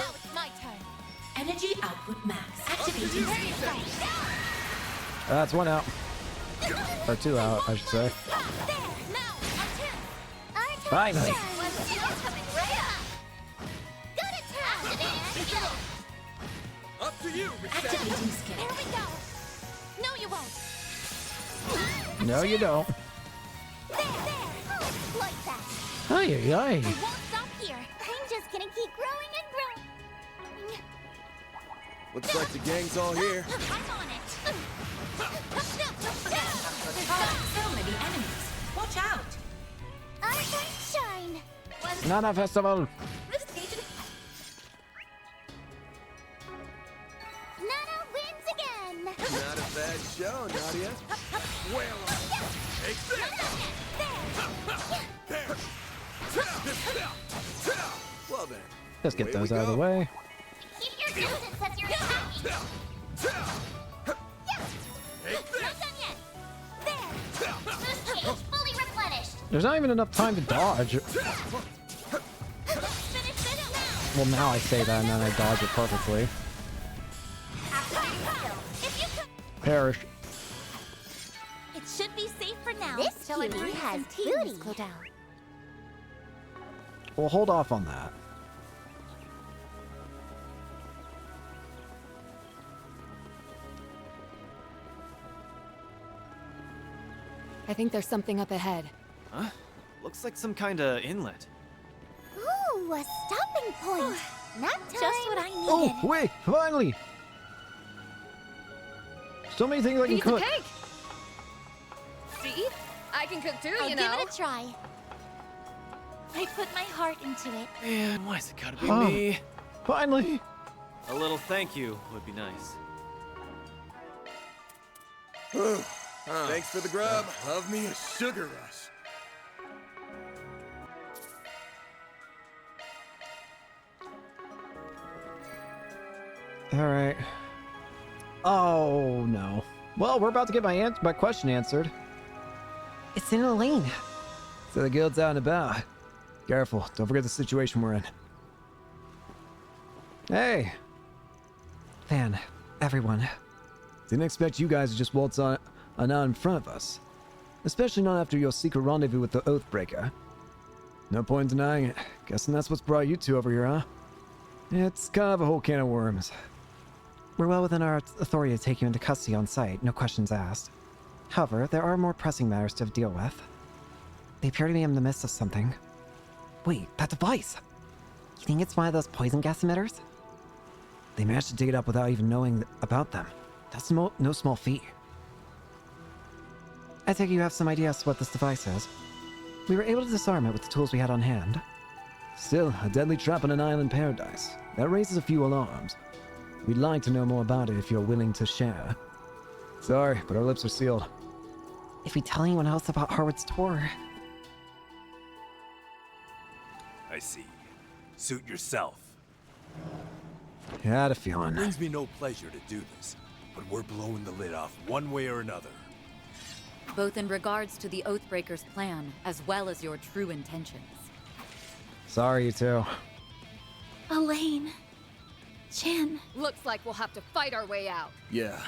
W: it's my turn. Energy output max. Activating skill.
A: That's one out. Or two out, I should say.
W: There. Now, our turn. Our turn.
A: Finally.
W: One skill coming right up. Good attack. Skill.
X: Up to you,
W: Activating skill. Here we go. No, you won't.
A: No, you don't.
W: There. Like that.
A: Ay, ay, ay.
W: I won't stop here. I'm just gonna keep growing and growing.
I: Looks like the gang's all here.
W: I'm on it. So many enemies. Watch out. Our turn shine.
A: Nana Festival.
W: This stage. Nana wins again.
I: Not a bad show, Nadia.
X: Well, take this.
I: Well then.
A: Let's get
I: away
A: those
I: we
A: out of the
I: go.
A: way.
W: Keep your distance as you're attacking. Not done yet. There. Boost gauge fully replenished.
A: There's not even enough time to dodge.
W: Finish this now.
A: Well, now I say that and then I dodge it perfectly.
W: If you could.
A: Perish.
W: It should be safe for now.
E: This
W: till I
E: cutie
W: breathe
E: has
W: some tea
E: booty.
W: cool down.
A: We'll hold off on that.
T: I think there's something up ahead.
L: Huh? Looks like some kind of inlet.
E: Ooh, a stopping point. Nap time.
W: Just what I needed.
A: Oh, wait, finally! So many things I can
T: Piece of
A: cook.
T: cake. See? I can cook too,
W: I'll
T: you know.
W: give it a try. I put my heart into it.
L: Man, why's it gotta be
A: Oh.
L: me?
A: Finally!
L: A little thank you would be nice.
I: Thanks for the grub. Love me a sugar rush.
A: Alright. Oh, no. Well, we're about to get my question answered.
B: It's in a lane.
A: So the guild's out and about. Careful, don't forget the situation we're in. Hey!
B: Van, everyone.
A: Didn't expect you guys to just waltz on out in front of us. Especially not after your secret rendezvous with the Oathbreaker. No point in denying it. Guessing that's what's brought you two over here, huh? It's kind of a whole can of worms.
B: We're well within our authority to take you into custody on site, no questions asked. However, there are more pressing matters to deal with. They appear to be in the midst of something. Wait, that device! You think it's one of those poison gas emitters? They managed to dig it up without even knowing about them. That's no small feat. I take it you have some idea as to what this device is. We were able to disarm it with the tools we had on hand.
A: Still, a deadly trap on an island paradise. That raises a few alarms. We'd like to know more about it if you're willing to share. Sorry, but our lips are sealed.
B: If we tell anyone else about Harwood's tour...
C: I see. Suit yourself.
A: I had a feeling.
C: It brings me no pleasure to do this, but we're blowing the lid off one way or another.
F: Both in regards to the Oathbreaker's plan, as well as your true intentions.
A: Sorry, you two.
E: Elaine. Chen.
T: Looks like we'll have to fight our way out.
I: Yeah.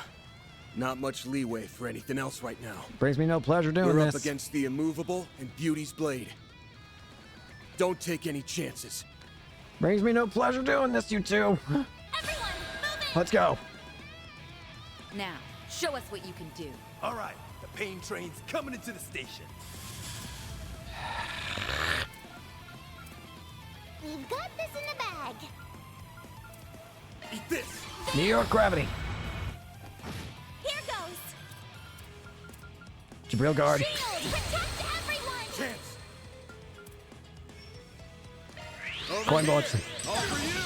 I: Not much leeway for anything else right now.
A: Brings me no pleasure doing
I: We're
A: this.
I: up against the immovable and Beauty's blade. Don't take any chances.
A: Brings me no pleasure doing this, you two. Let's go.
F: Now, show us what you can do.
C: All right, the pain train's coming into the station.
E: We've got this in the bag.
C: Eat this.
A: New York gravity.
E: Here goes.
A: Jabril guard.
E: Shield, protect everyone.
C: Chance.
A: Coin bullets.
C: All for you.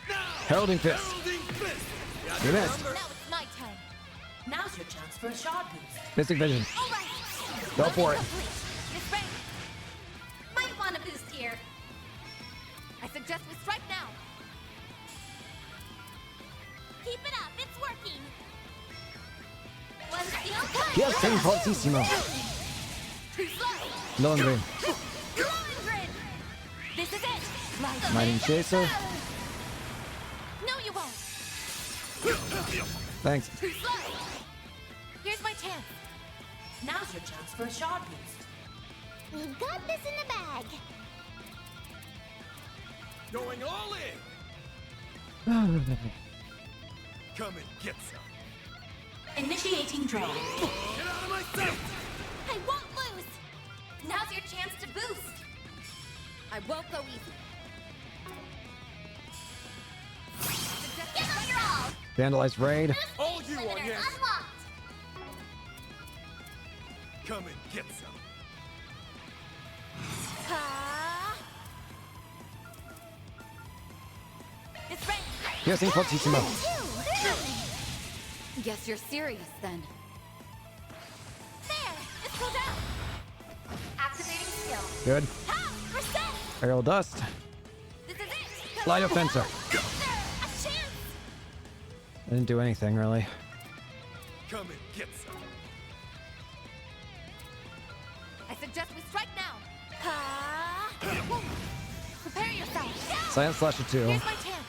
C: Now.
A: Heralding fist. You missed.
V: Now it's my turn. Now's your chance for a shot boost.
A: Mystic vision.
V: All right.
A: Go for it.
V: Miss Ray. Might want a boost here. I suggest we strike now.
E: Keep it up, it's working.
V: One steel cut.
A: Yes, team fortissimo.
V: Too slow.
A: Low and green.
V: Grid. This is it.
A: Mighty chaser.
V: No, you won't.
A: Thanks.
V: Too slow. Here's my chance. Now's your chance for a shot boost.
E: We've got this in the bag.
C: Going all in. Come and get some.
V: Initiating draw.
C: Get out of my sight.
V: I won't lose. Now's your chance to boost. I won't go easy.
E: Give us your all.
A: Vandalized raid.
C: All you on, yes.
E: Unlocked.
C: Come and get some.
V: It's ready.
A: Piercing fortissimo.
F: Guess you're serious then.
V: There. It's pulled out. Activating skill.
A: Good.
V: Ha! Reset.
A: Aerial dust.
V: This is it.
A: Light offenser.
V: A chance.
A: I didn't do anything really.
C: Come and get some.
V: I suggest we strike now. Prepare yourself.
A: Silent Slasher 2.
V: Here's my chance.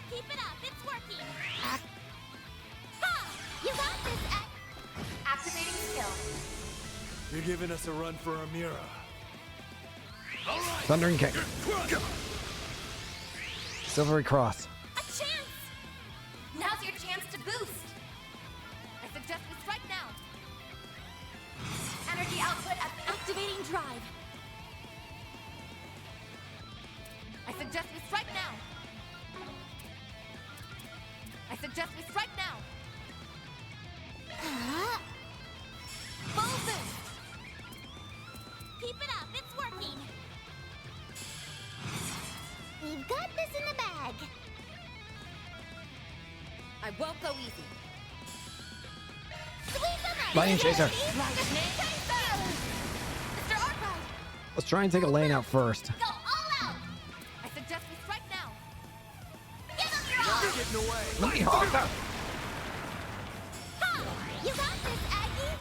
E: Keep it up, it's working. Ha! You got this.
V: Activating skill.
C: You're giving us a run for our mirror. All right.
A: Thundering kick. Silvery cross.
V: A chance. Now's your chance to boost. I suggest we strike now. Energy output at activating drive. I suggest we strike now. I suggest we strike now. Full boost.
E: Keep it up, it's working. We've got this in the bag.
F: I won't go easy.
E: Sweep them up.
A: Lightning chaser.
V: Lightning chaser. Mr. Arkwright.
A: Let's try and take a lane out first.
V: Go all out. I suggest we strike now.
E: Give them your all.
C: You're getting away.
A: Let me hog that.
E: Ha! You got this, Aggie.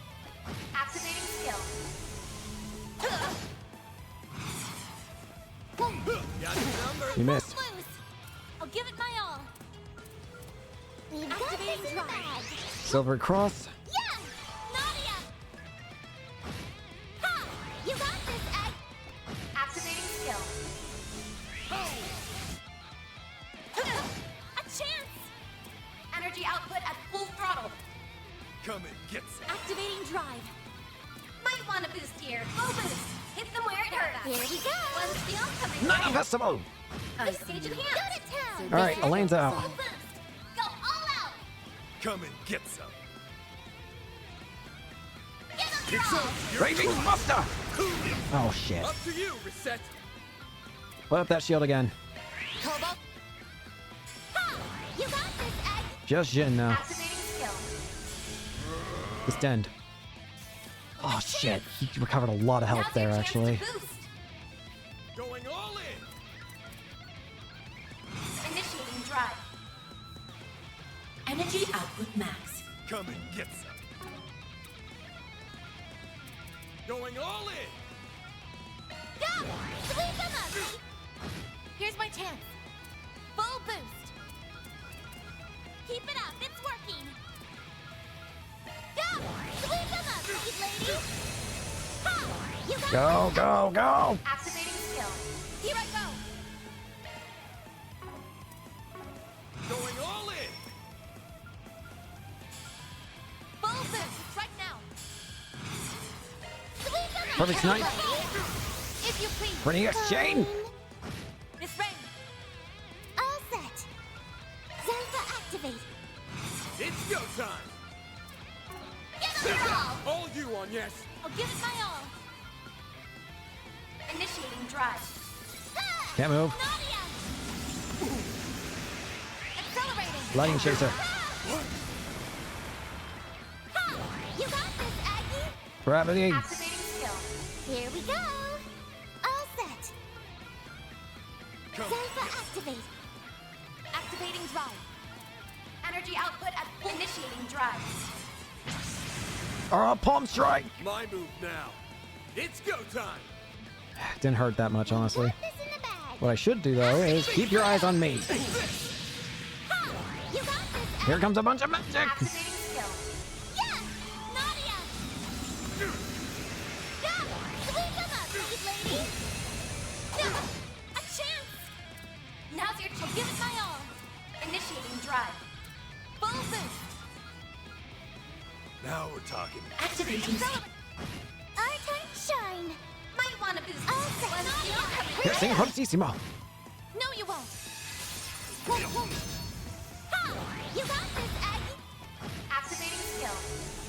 V: Activating skill.
C: Got your number.
A: You missed.
V: Loose. I'll give it my all.
E: We've got this in the bag.
A: Silvery cross.
E: Yeah! Nadia! Ha! You got this, Aggie.
V: Activating skill. A chance. Energy output at full throttle.
C: Come and get some.
V: Activating drive. Might want a boost here. Here we go. When's the oncoming?
A: Night Festival!
V: Stage in hand. Go to town.
A: All right, Elaine's out.
V: Full boost. Go all out.
C: Come and get some.
V: Get him
A: Raging Buster! Oh shit.
X: Up to you, Reset.
A: Put up that shield again.
V: Cobalt. Ha! You got this, Egg.
A: Just Jin now.
V: Activating skill.
A: Just end. Oh shit. He recovered a lot of health there actually.
X: Going all in.
V: Initiating drive.
N: Energy output max.
C: Come and get some. Going all in.
V: Go! Sweep him up. Here's my chance. Full boost. Keep it up. It's working. Go! Sweep him up, sweet lady. Ha! You got
A: Go, go, go!
V: Activating skill. Here I go.
X: Going all in.
V: Full boost right now. Sweep him up.
A: Perfect snipe.
V: If you please.
A: Pretty exchange.
V: Miss Rain. All set. Zelda activate.
X: It's go time.
V: Get him all.
X: All you on yes.
V: I'll give it my all. Initiating drive.
A: Can't move.
V: Accelerating.
A: Lightning chaser.
V: Ha! You got this, Aggie.
A: Gravity.
V: Activating skill. Here we go. All set. Zelda activate. Activating drive. Energy output at initiating drive.
A: Palm strike.
X: My move now. It's go time.
A: Didn't hurt that much, honestly. What I should do, though, is keep your eyes on me. Here comes a bunch of magic.
V: Activating skill. Yes! Nadia! Go! Sweep him up, sweet lady! No! A chance! Now's your chance. Give it my all. Initiating drive. Full boost.
C: Now we're talking.
N: Activating.
V: Our time to shine. Might want to boost. All set.
A: Piercing Fortissimo.
V: No, you won't. Ha! You got this, Aggie. Activating skill.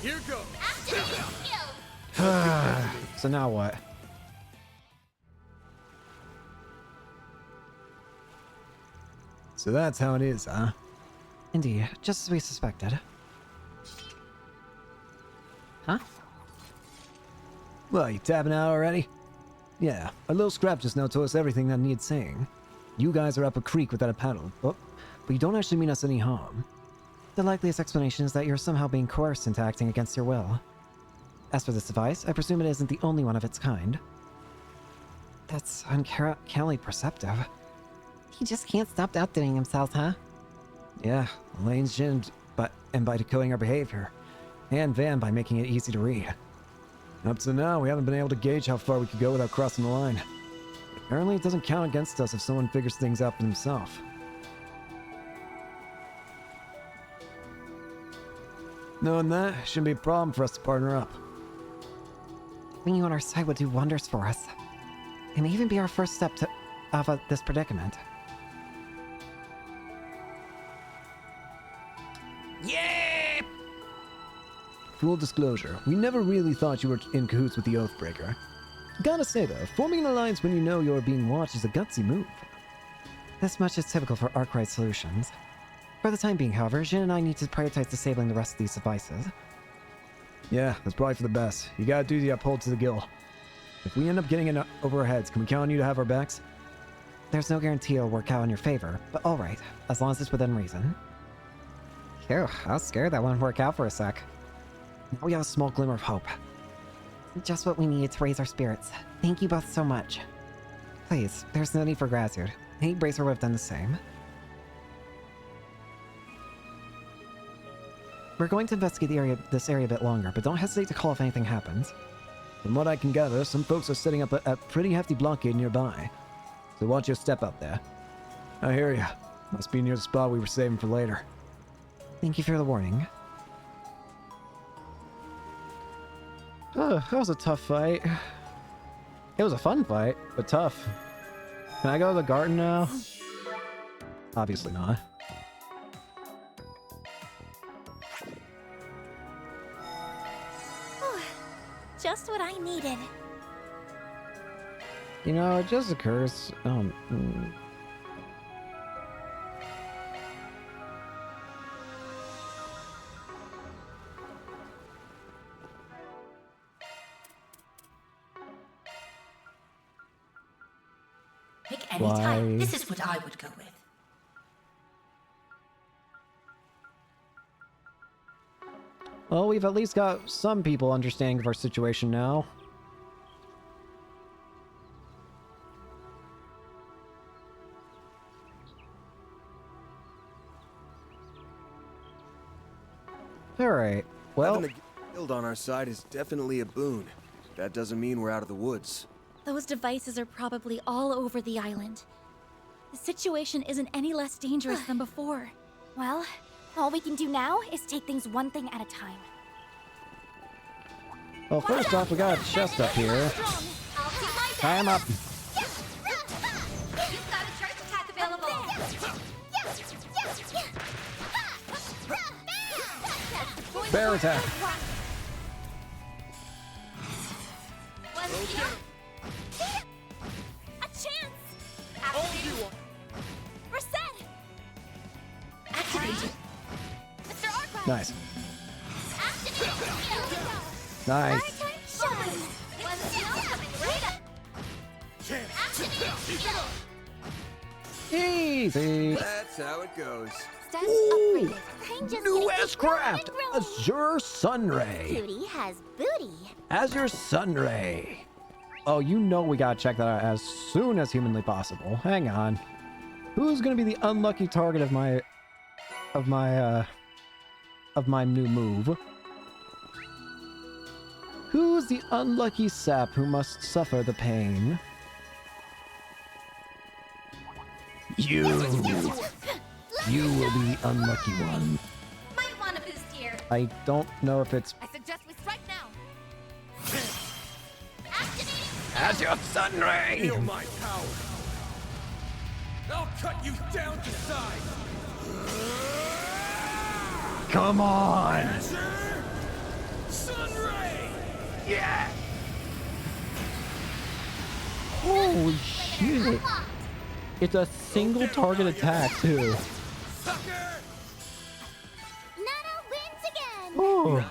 X: Here goes.
V: Activating skill.
A: So now what? So that's how it is, huh?
B: Indeed, just as we suspected. Huh?
A: Well, you tapping out already? Yeah, our little scrap just now told us everything that needs saying. You guys are up a creek without a paddle, but you don't actually mean us any harm.
B: The likeliest explanation is that you're somehow being coerced into acting against your will. As for this device, I presume it isn't the only one of its kind. That's uncannily perceptive. He just can't stop outdoing himself, huh?
A: Yeah, Elaine's Jin, and by decoding our behavior. And Van by making it easy to read. Up to now, we haven't been able to gauge how far we could go without crossing the line. Apparently, it doesn't count against us if someone figures things out for themselves. Knowing that, shouldn't be a problem for us to partner up.
B: Having you on our side would do wonders for us. It may even be our first step out of this predicament.
A: Yeah! Full disclosure, we never really thought you were in cahoots with the Oathbreaker. Gotta say though, forming an alliance when you know you're being watched is a gutsy move.
B: This much is typical for Arkwright Solutions. For the time being, however, Jin and I need to prioritize disabling the rest of these devices.
A: Yeah, that's probably for the best. You gotta do the uphold to the guild. If we end up getting in over our heads, can we count on you to have our backs?
B: There's no guarantee it'll work out in your favor, but alright, as long as it's within reason. Phew, I was scared that wouldn't work out for a sec.
A: Now we have a small glimmer of hope.
B: Just what we needed to raise our spirits. Thank you both so much. Please, there's no need for gratitude. Any bracer would have done the same. We're going to investigate this area a bit longer, but don't hesitate to call if anything happens.
A: From what I can gather, some folks are setting up a pretty hefty blockade nearby. So watch your step up there. I hear ya. Must be near the spot we were saving for later.
B: Thank you for the warning.
A: That was a tough fight. It was a fun fight, but tough. Can I go to the garden now? Obviously not.
V: Just what I needed.
A: You know, it just occurs.
N: Pick any type. This is what I would go with.
A: Well, we've at least got some people understanding of our situation now. Alright, well...
I: Having a guild on our side is definitely a boon. That doesn't mean we're out of the woods.
V: Those devices are probably all over the island. The situation isn't any less dangerous than before.
E: Well, all we can do now is take things one thing at a time.
A: Well, first off, we got a chest up here. Tie him up.
V: You've got a charge attack available.
A: Bear attack.
V: A chance! Reset!
N: Activated.
V: Mr. Arkwright!
A: Nice. Nice. Easy.
I: That's how it goes.
A: Ooh, new S-Craft! Azure Sunray.
E: Cutie has booty.
A: Azure Sunray. Oh, you know we gotta check that out as soon as humanly possible. Hang on. Who's gonna be the unlucky target of my new move? Who's the unlucky sap who must suffer the pain? You. You will be the unlucky one.
V: Might want a boost here.
A: I don't know if it's
V: I suggest we strike now.
A: Azure Sunray.
X: Feel my power. I'll cut you down to size.
A: Come on.
X: Azure Sunray.
A: Yeah. Holy shit. It's a single target attack too.
E: Nana wins again.
A: Oh.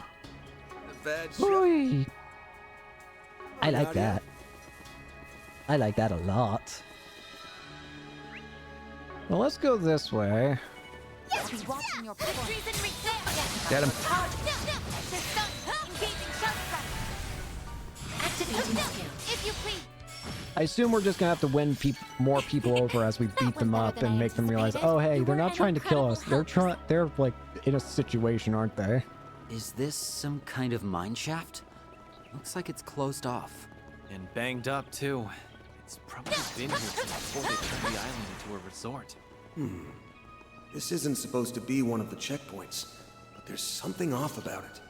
I: Bad
A: Oy. I like that. I like that a lot. Well, let's go this way.
V: I'll be watching your performance.
A: Get him.
V: Activating skill. If you please.
A: I assume we're just gonna have to win more people over as we beat them up and make them realize, oh hey, they're not trying to kill us. They're like in a situation, aren't they?
D: Is this some kind of mine shaft? Looks like it's closed off.
L: And banged up, too. It's probably been here since before they turned the island into a resort.
I: This isn't supposed to be one of the checkpoints, but there's something off about it.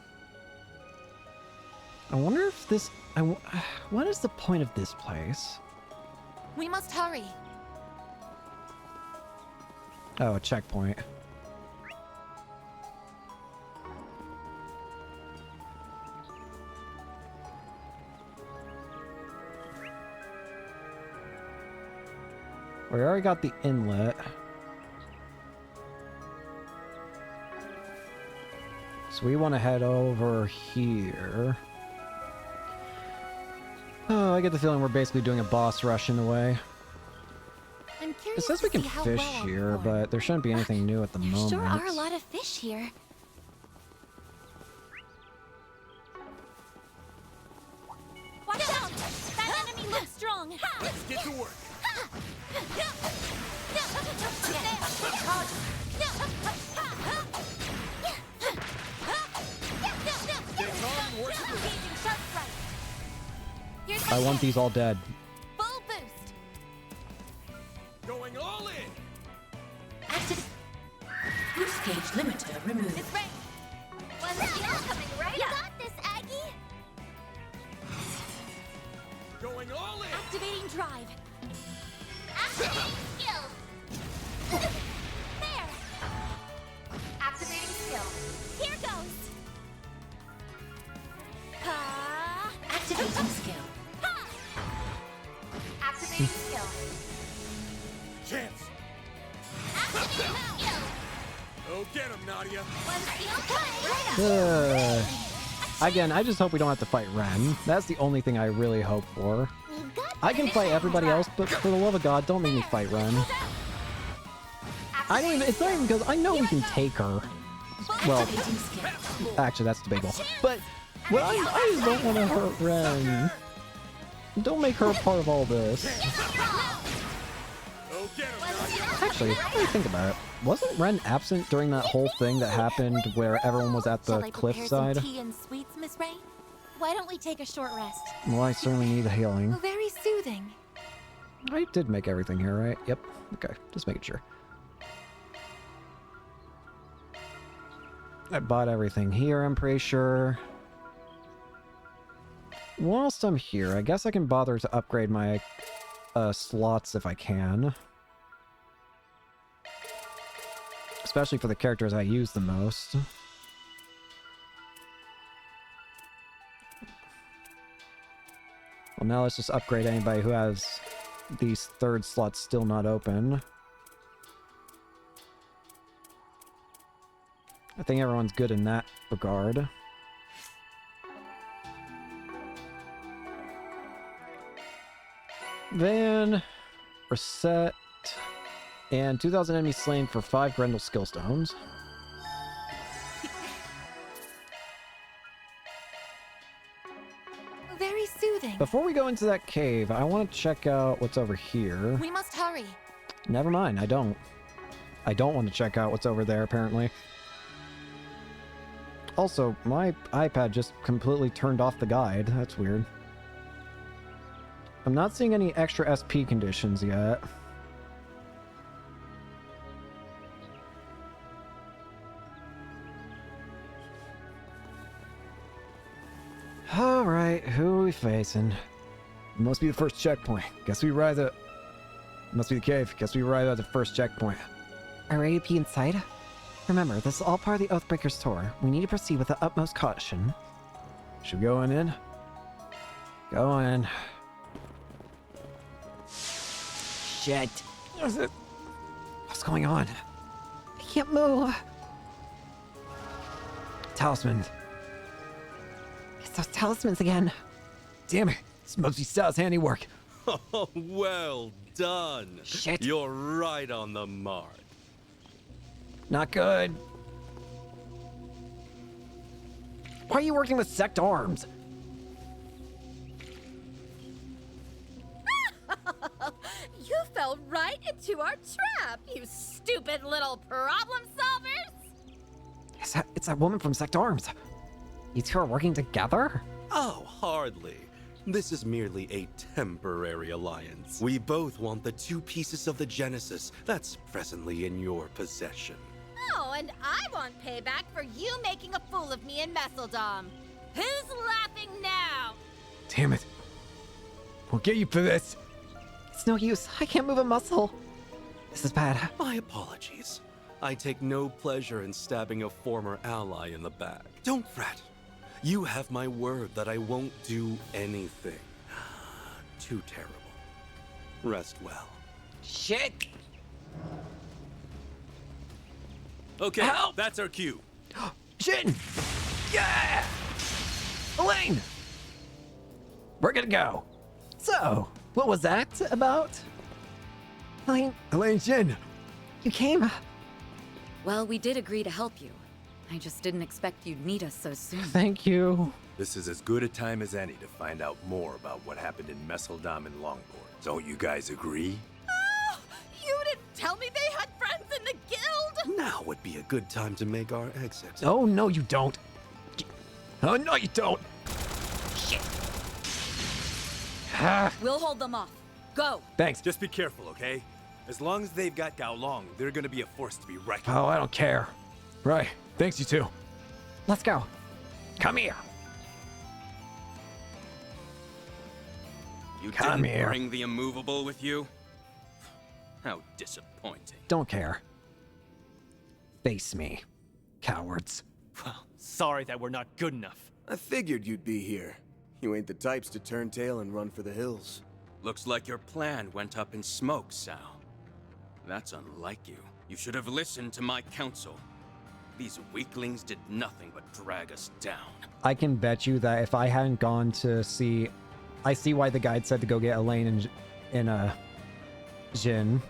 A: I wonder if this... what is the point of this place?
V: We must hurry.
A: Oh, a checkpoint. We already got the inlet. So we want to head over here. Oh, I get the feeling we're basically doing a boss rush in a way.
V: I'm curious
A: It says we can fish here, but there shouldn't be anything new at the moment.
V: Sure are a lot of fish here. Watch out! That enemy looks strong.
X: Let's get to work.
A: I want these all dead.
V: Full boost.
X: Going all in.
N: Active. Boost gauge limiter removed.
V: It's ready. One skill coming right
E: You
V: up.
E: got this, Aggie.
X: Going all in!
W: Activating drive.
V: Activating skill. There. Activating skill.
W: Here goes.
N: Activating skill.
V: Activating skill.
X: Chance!
V: Activating skill.
X: Oh, get him, Nadia!
V: One skill point.
A: Again, I just hope we don't have to fight Ren. That's the only thing I really hope for. I can fight everybody else, but for the love of God, don't make me fight Ren. I don't even, it's not even because I know we can take her. Well, actually, that's debatable. But, well, I just don't want to hurt Ren. Don't make her a part of all this. Actually, let me think about it. Wasn't Ren absent during that whole thing that happened where everyone was at the cliffside?
W: Tea and sweets, Miss Ray? Why don't we take a short rest?
A: Well, I certainly need a healing.
W: Very soothing.
A: I did make everything here, right? Yep. Okay, just making sure. I bought everything here, I'm pretty sure. Whilst I'm here, I guess I can bother to upgrade my slots if I can. Especially for the characters I use the most. Well, now let's just upgrade anybody who has these third slots still not open. I think everyone's good in that regard. Then, reset, and 2,000 enemies slain for 5 Grendel skill stones.
W: Very soothing.
A: Before we go into that cave, I want to check out what's over here.
W: We must hurry.
A: Never mind, I don't. I don't want to check out what's over there, apparently. Also, my iPad just completely turned off the guide. That's weird. I'm not seeing any extra SP conditions yet. Alright, who are we facing? Must be the first checkpoint. Guess we arrived at... Must be the cave. Guess we arrived at the first checkpoint.
B: Are we ready to be inside? Remember, this is all part of the Oathbreaker's tour. We need to proceed with the utmost caution.
A: Should we go on in? Go in.
B: Shit.
A: What's going on?
B: I can't move.
A: Talisman.
B: It's those talismans again.
A: Damn it. This must be Sal's handiwork.
M: Oh, well done.
B: Shit.
M: You're right on the mark.
A: Not good. Why are you working with Sect Arms?
Y: You fell right into our trap, you stupid little problem solvers!
A: It's that woman from Sect Arms.
B: You two are working together?
M: Oh, hardly. This is merely a temporary alliance. We both want the 2 pieces of the Genesis that's presently in your possession.
Y: Oh, and I want payback for you making a fool of me in Messeldom. Who's laughing now?
A: Damn it. We'll get you for this.
B: It's no use. I can't move a muscle. This is bad.
M: My apologies. I take no pleasure in stabbing a former ally in the back. Don't fret. You have my word that I won't do anything too terrible. Rest well.
B: Shit.
M: Okay,
A: Help!
M: That's our cue.
A: Shin! Yeah! Elaine! We're gonna go.
B: So, what was that about?
A: Elaine Shin!
B: You came?
F: Well, we did agree to help you. I just didn't expect you'd need us so soon.
A: Thank you.
C: This is as good a time as any to find out more about what happened in Messeldom and Longbourn. Don't you guys agree?
Y: Oh, you didn't tell me they had friends in the guild!
M: Now would be a good time to make our exit.
A: Oh, no, you don't. Oh, no, you don't.
F: Shit.
A: Ah.
F: We'll hold them off. Go.
A: Thanks.
C: Just be careful, okay? As long as they've got Gao Long, they're gonna be a force to be reckoned with.
A: Oh, I don't care. Right. Thanks, you two.
B: Let's go.
A: Come here.
X: You
A: Come
X: didn't
A: here.
X: bring the immovable with you? How disappointing.
A: Don't care. Face me, cowards.
H: Well, sorry that we're not good enough.
I: I figured you'd be here. You ain't the types to turn tail and run for the hills.
X: Looks like your plan went up in smoke, Sal. That's unlike you. You should have listened to my counsel. These weaklings did nothing but drag us down.
A: I can bet you that if I hadn't gone to see... I see why the guide said to go get Elaine and Jin.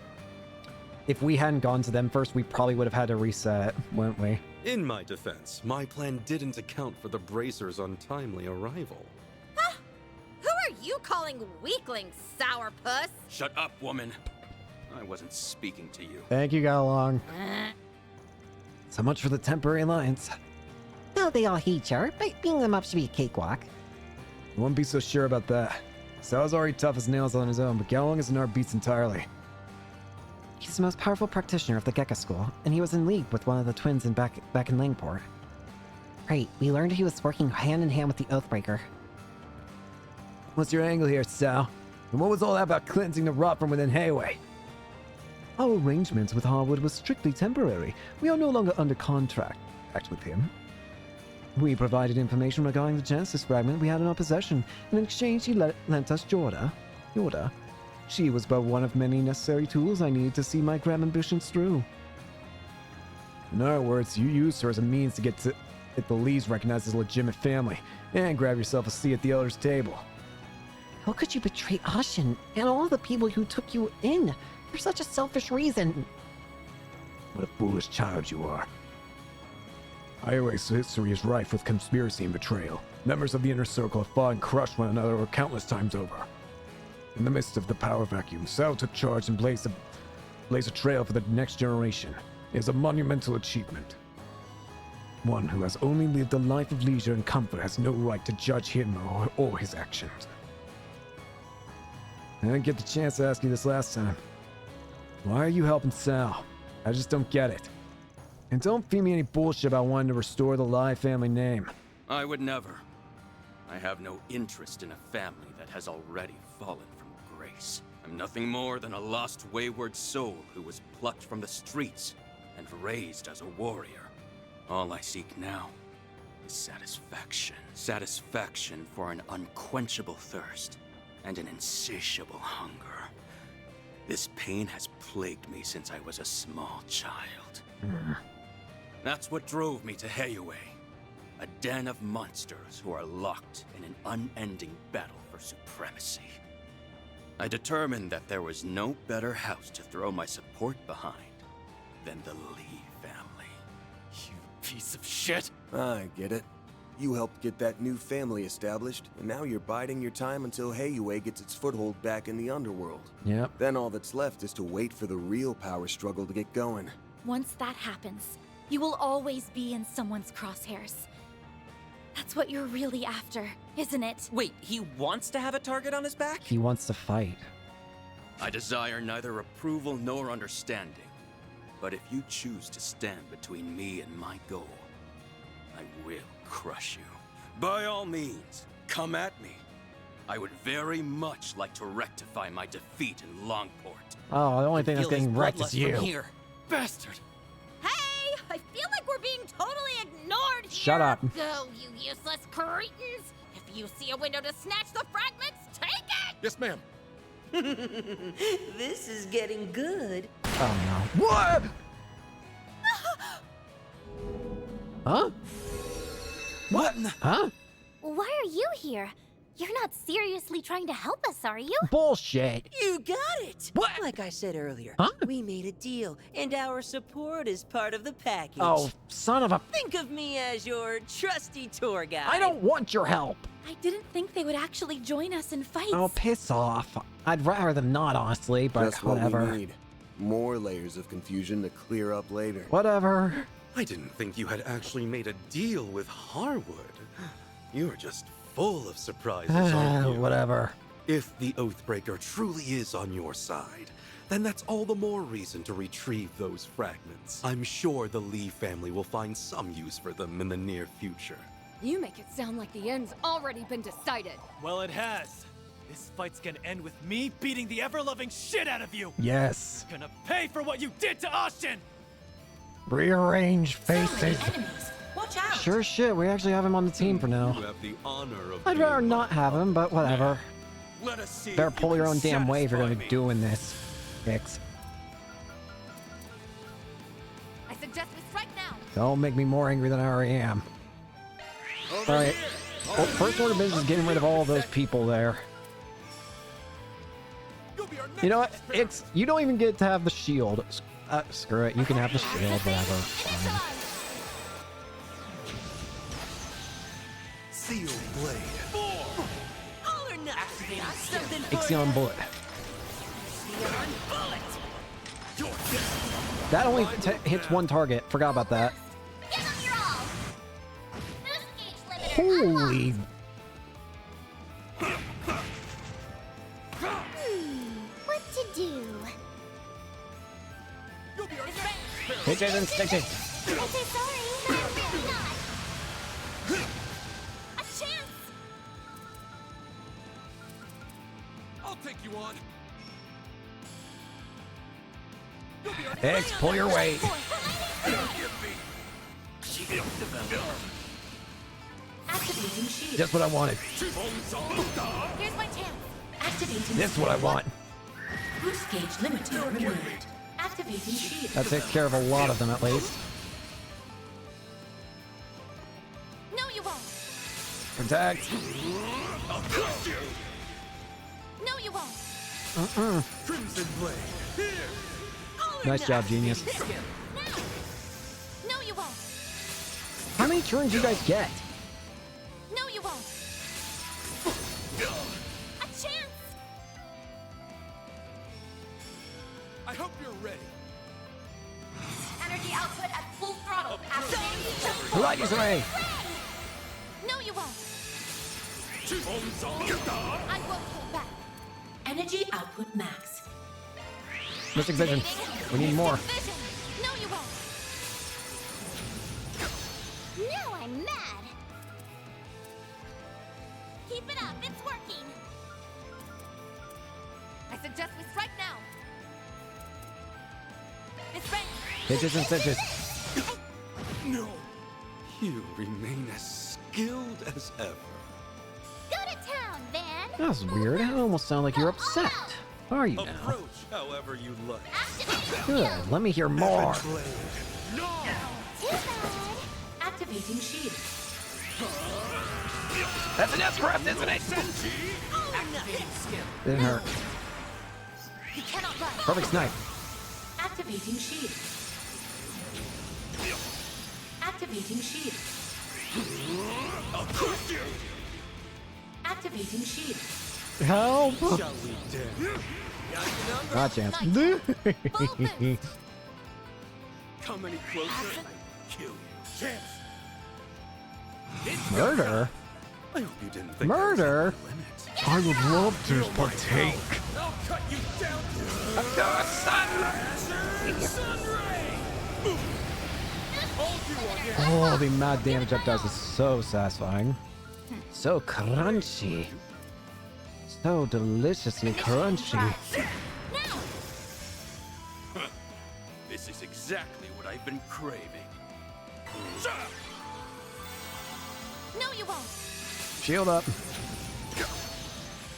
A: If we hadn't gone to them first, we probably would have had to reset, wouldn't we?
M: In my defense, my plan didn't account for the Bracer's untimely arrival.
Y: Who are you calling weaklings, sourpuss?
X: Shut up, woman. I wasn't speaking to you.
A: Thank you, got along. So much for the temporary alliance.
B: Now they all hate her, but beating them up should be a cakewalk.
A: I wouldn't be so sure about that. Sal's already tough as nails on his own, but Galong is in our beats entirely.
B: He's the most powerful practitioner of the Gekka School, and he was in league with one of the twins back in Langport. Right, we learned he was working hand in hand with the Oathbreaker.
A: What's your angle here, Sal? And what was all that about cleansing the rot from within Hayway? Our arrangements with Harwood was strictly temporary. We are no longer under contract with him. We provided information regarding the Genesis fragment we had in our possession. In exchange, he lent us Yorda. She was but one of many necessary tools I needed to see my grand ambitions through. In other words, you used her as a means to get the Lees recognized as a legitimate family, and grab yourself a seat at the elders' table.
B: How could you betray Ashin and all the people who took you in for such a selfish reason?
A: What a foolish child you are. Highway's history is rife with conspiracy and betrayal. Members of the Inner Circle have fought and crushed one another countless times over. In the midst of the power vacuum, Sal took charge and blazed a trail for the next generation. It is a monumental achievement. One who has only lived a life of leisure and comfort has no right to judge him or his actions. I didn't get the chance to ask you this last time. Why are you helping Sal? I just don't get it. And don't feed me any bullshit about wanting to restore the Lai family name.
X: I would never. I have no interest in a family that has already fallen from grace. I'm nothing more than a lost, wayward soul who was plucked from the streets and raised as a warrior. All I seek now is satisfaction. Satisfaction for an unquenchable thirst and an insatiable hunger. This pain has plagued me since I was a small child. That's what drove me to Hayway, a den of monsters who are locked in an unending battle for supremacy. I determined that there was no better house to throw my support behind than the Lee family.
H: You piece of shit!
I: I get it. You helped get that new family established, and now you're biding your time until Hayway gets its foothold back in the underworld.
A: Yep.
I: Then all that's left is to wait for the real power struggle to get going.
W: Once that happens, you will always be in someone's crosshairs. That's what you're really after, isn't it?
G: Wait, he wants to have a target on his back?
A: He wants to fight.
X: I desire neither approval nor understanding. But if you choose to stand between me and my goal, I will crush you. By all means, come at me. I would very much like to rectify my defeat in Longport.
A: Oh, the only thing that's getting wrecked is you.
G: Here. Bastard!
Y: Hey! I feel like we're being totally ignored here!
A: Shut up.
Y: Go, you useless cretins! If you see a window to snatch the fragments, take it!
R: Yes, ma'am.
G: This is getting good.
A: Oh no. What? Huh?
X: What?
A: Huh?
E: Why are you here? You're not seriously trying to help us, are you?
A: Bullshit.
G: You got it!
A: What?
G: Like I said earlier,
A: huh?
G: We made a deal, and our support is part of the package.
A: Oh, son of a...
G: Think of me as your trusty tour guide.
A: I don't want your help.
W: I didn't think they would actually join us in fights.
A: Oh, piss off. I'd rather them not, honestly, but
I: Just
A: whatever.
I: What we need. More layers of confusion to clear up later.
A: Whatever.
M: I didn't think you had actually made a deal with Harwood. You're just full of surprises, aren't you?
A: Whatever.
M: If the Oathbreaker truly is on your side, then that's all the more reason to retrieve those fragments. I'm sure the Lee family will find some use for them in the near future.
T: You make it sound like the end's already been decided.
H: Well, it has. This fight's gonna end with me beating the ever-loving shit out of you!
A: Yes.
H: Gonna pay for what you did to Austin!
A: Rearrange faces.
N: Watch out!
A: Sure shit, we actually have him on the team for now.
M: You have the honor of
A: I'd rather not have him, but whatever.
M: Let us see.
A: Better pull your own damn way if you're gonna be doing this. X.
T: I suggest we strike now.
A: Don't make me more angry than I already am. Alright. Well, first order of business is getting rid of all those people there. You know what? You don't even get to have the shield. Screw it. You can have the shield, whatever. Fine.
I: Seal blade.
G: All or nothing. Got something for
A: Ixion
G: ya.
A: bullet.
G: Bullet.
A: That only hits one target. Forgot about that.
V: Give them your all. Boost gauge limiter
A: Holy.
E: What to do?
A: Hey, Jason, stick it.
E: I say sorry, but I'm really not. A chance!
M: I'll take you on.
A: X, pull your weight.
N: Activating shield.
A: Just what I wanted.
T: Here's my chance.
N: Activating
A: This is what I want.
N: Boost gauge limiter removed. Activating shield.
A: That takes care of a lot of them, at least.
T: No, you won't.
A: Protect.
T: No, you won't.
I: Crimson blade. Here.
A: Nice job, genius.
T: No, you won't.
A: How many turns you guys get?
T: No, you won't.
V: A chance!
M: I hope you're ready.
V: Energy output at full throttle. Activating
A: Who like this way?
T: No, you won't. I won't hold back.
N: Energy output max.
A: Mystic Vision. We need more.
T: Vision. No, you won't.
E: Now I'm mad.
V: Keep it up, it's working.
T: I suggest we strike now. It's ready.
A: Hitches and stitches.
M: No. You remain as skilled as ever.
V: Go to town, Van.
A: That was weird. It almost sounded like you're upset. Are you now?
M: Approach however you like.
A: Good. Let me hear more.
V: Too bad.
N: Activating shield.
A: That's an S-craft, isn't it?
N: Activating skill.
A: Didn't hurt.
T: He cannot run.
A: Perfect snipe.
N: Activating shield. Activating shield. Activating shield.
A: Help!
M: Shall we dare?
A: Not a chance.
M: Come any closer, I kill you. Chance.
A: Murder?
M: I hope you didn't think
A: Murder?
R: I would love to partake.
M: I'll cut you down
A: Oh, the amount of damage that does is so satisfying. So crunchy. So deliciously crunchy.
X: This is exactly what I've been craving.
T: No, you won't.
A: Shield up.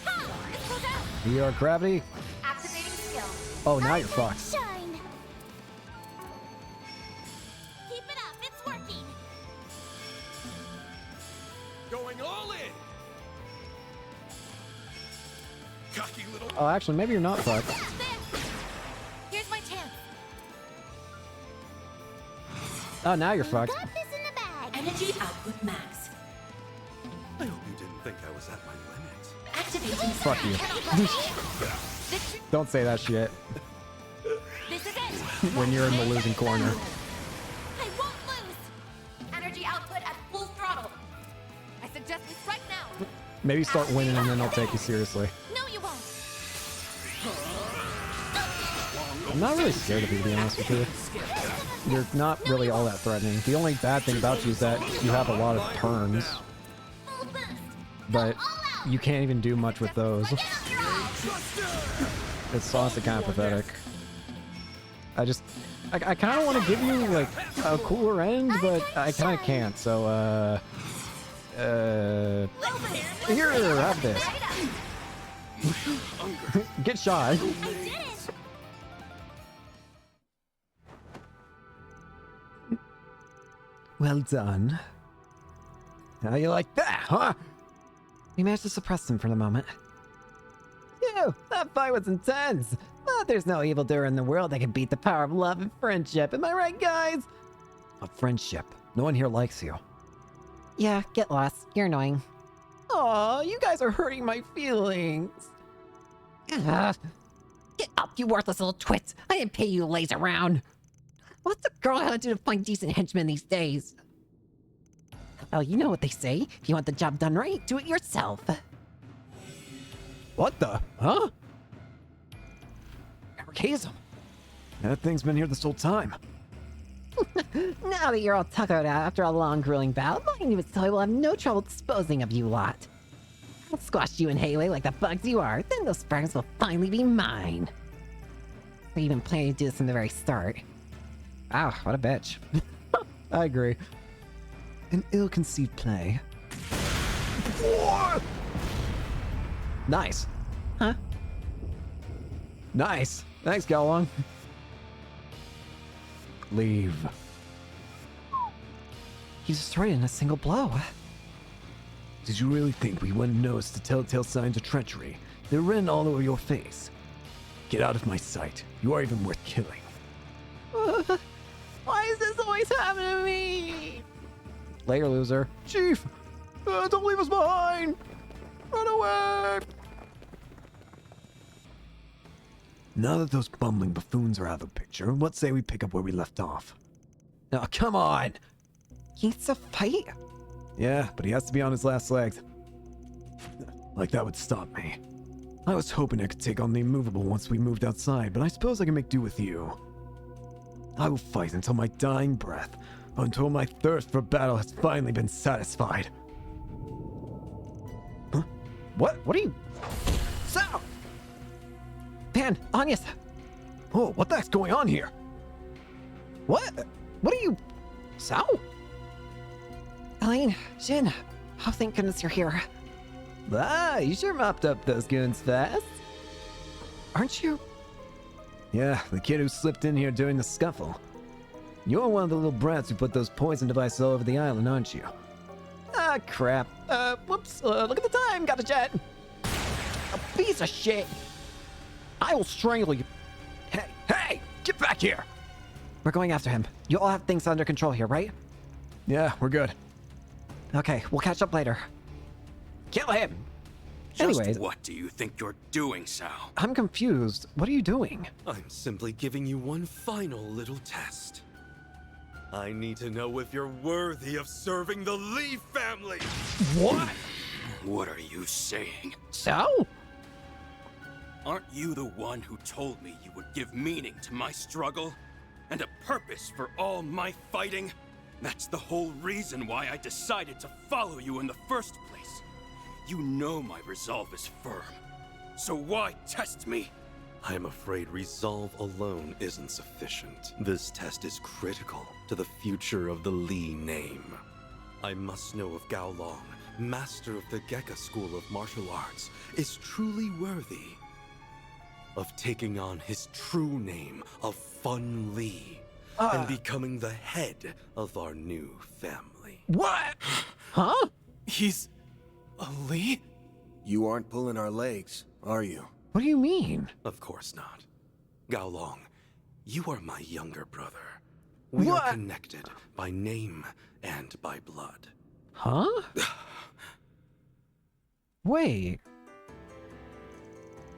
T: Ha! It's pulled out.
A: You are gravity.
V: Activating skill.
A: Oh, now you're fucked.
V: Shine. Keep it up, it's working.
M: Going all in. Cocky little.
A: Oh, actually, maybe you're not fucked.
T: There. Here's my chance.
A: Oh, now you're fucked.
V: Got this in the bag.
N: Energy output max.
M: I hope you didn't think I was at my limit.
N: Activating
A: Fuck you. Don't say that shit
T: This is it.
A: when you're in the losing corner.
V: I won't lose. Energy output at full throttle.
T: I suggest we strike now.
A: Maybe start winning and then I'll take you seriously.
T: No, you won't.
A: I'm not really scared of you, to be honest with you. You're not really all that threatening. The only bad thing about you is that you have a lot of turns.
V: Full boost.
A: But
V: All out.
A: you can't even do much with those. It's honestly kind of pathetic. I kind of want to give you like a cooler end, but I kind of can't. So here, have this. Get shot. Well done. How you like that, huh?
B: We managed to suppress them for the moment.
A: Phew, that fight was intense. But there's no evildoer in the world that can beat the power of love and friendship. Am I right, guys? A friendship. No one here likes you.
B: Yeah, get lost. You're annoying.
A: Aw, you guys are hurting my feelings.
B: Get up, you worthless little twits. I didn't pay you to laze around. What's a girl gonna do to find decent henchmen these days? Oh, you know what they say. If you want the job done right, do it yourself.
A: What the? Huh? Archaism. That thing's been here this whole time.
B: Now that you're all tuckered out after a long grueling bout, my new toy will have no trouble disposing of you lot. I'll squash you in Hayway like the bugs you are, then those sparks will finally be mine. I even planning to do this from the very start.
A: Wow, what a bitch. I agree. An ill-conceived play. Nice.
B: Huh?
A: Nice. Thanks, Galwong. Leave.
B: You destroyed it in a single blow.
A: Did you really think we wouldn't notice the telltale signs of treachery? They're written all over your face. Get out of my sight. You aren't even worth killing.
B: Why is this always happening to me?
A: Later, loser. Chief! Don't leave us behind! Run away! Now that those bumbling buffoons are out of the picture, what say we pick up where we left off? Now, come on!
B: He needs to fight?
A: Yeah, but he has to be on his last legs. Like that would stop me. I was hoping I could take on the immovable once we moved outside, but I suppose I can make do with you. I will fight until my dying breath, until my thirst for battle has finally been satisfied. Huh? What? What are you... Sal!
B: Pan, Anyas!
A: Oh, what the heck's going on here? What? What are you... Sal?
B: Elaine, Jin, oh thank goodness you're here.
A: Ah, you sure mopped up those goons fast.
B: Aren't you?
A: Yeah, the kid who slipped in here during the scuffle. You're one of the little brats who put those poison devices all over the island, aren't you? Ah, crap. Whoops. Look at the time. Got a jet. A piece of shit. I will strangle you. Hey, get back here.
B: We're going after him. You all have things under control here, right?
A: Yeah, we're good.
B: Okay, we'll catch up later.
A: Kill him.
X: Anyways, what do you think you're doing, Sal?
A: I'm confused. What are you doing?
M: I'm simply giving you one final little test. I need to know if you're worthy of serving the Lee family.
X: What? What are you saying?
A: So?
X: Aren't you the one who told me you would give meaning to my struggle? And a purpose for all my fighting? That's the whole reason why I decided to follow you in the first place. You know my resolve is firm. So why test me?
M: I am afraid resolve alone isn't sufficient. This test is critical to the future of the Lee name. I must know if Gao Long, master of the Gekka School of Martial Arts, is truly worthy of taking on his true name of Fun Lee and becoming the head of our new family.
A: What? Huh?
H: He's... a Lee?
I: You aren't pulling our legs, are you?
A: What do you mean?
M: Of course not. Gao Long, you are my younger brother. We are connected by name and by blood.
A: Huh? Wait.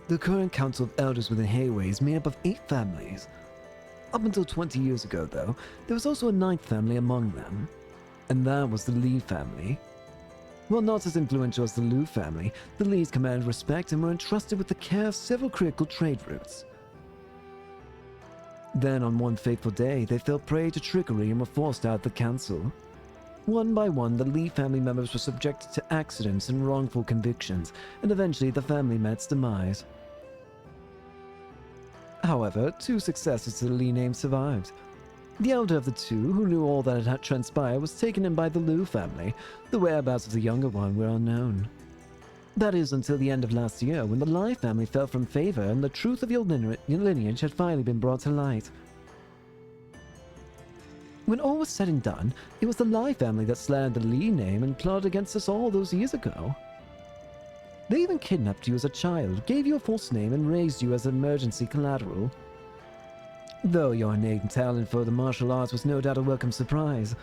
A: The current Council of Elders within Hayway is made up of 8 families. Up until 20 years ago, though, there was also a 9th family among them. And that was the Lee family. While not as influential as the Liu family, the Lees commanded respect and were entrusted with the care of several critical trade routes. Then, on one fateful day, they fell prey to trickery and were forced out of the council.
K: One by one, the Lee family members were subjected to accidents and wrongful convictions, and eventually the family met its demise. However, 2 successors to the Lee name survived. The elder of the 2, who knew all that had transpired, was taken in by the Liu family. The whereabouts of the younger one were unknown. That is until the end of last year, when the Lai family fell from favor and the truth of your lineage had finally been brought to light. When all was said and done, it was the Lai family that slandered the Lee name and plotted against us all those years ago. They even kidnapped you as a child, gave you a false name, and raised you as emergency collateral. Though your innate talent for the martial arts was no doubt a welcome surprise.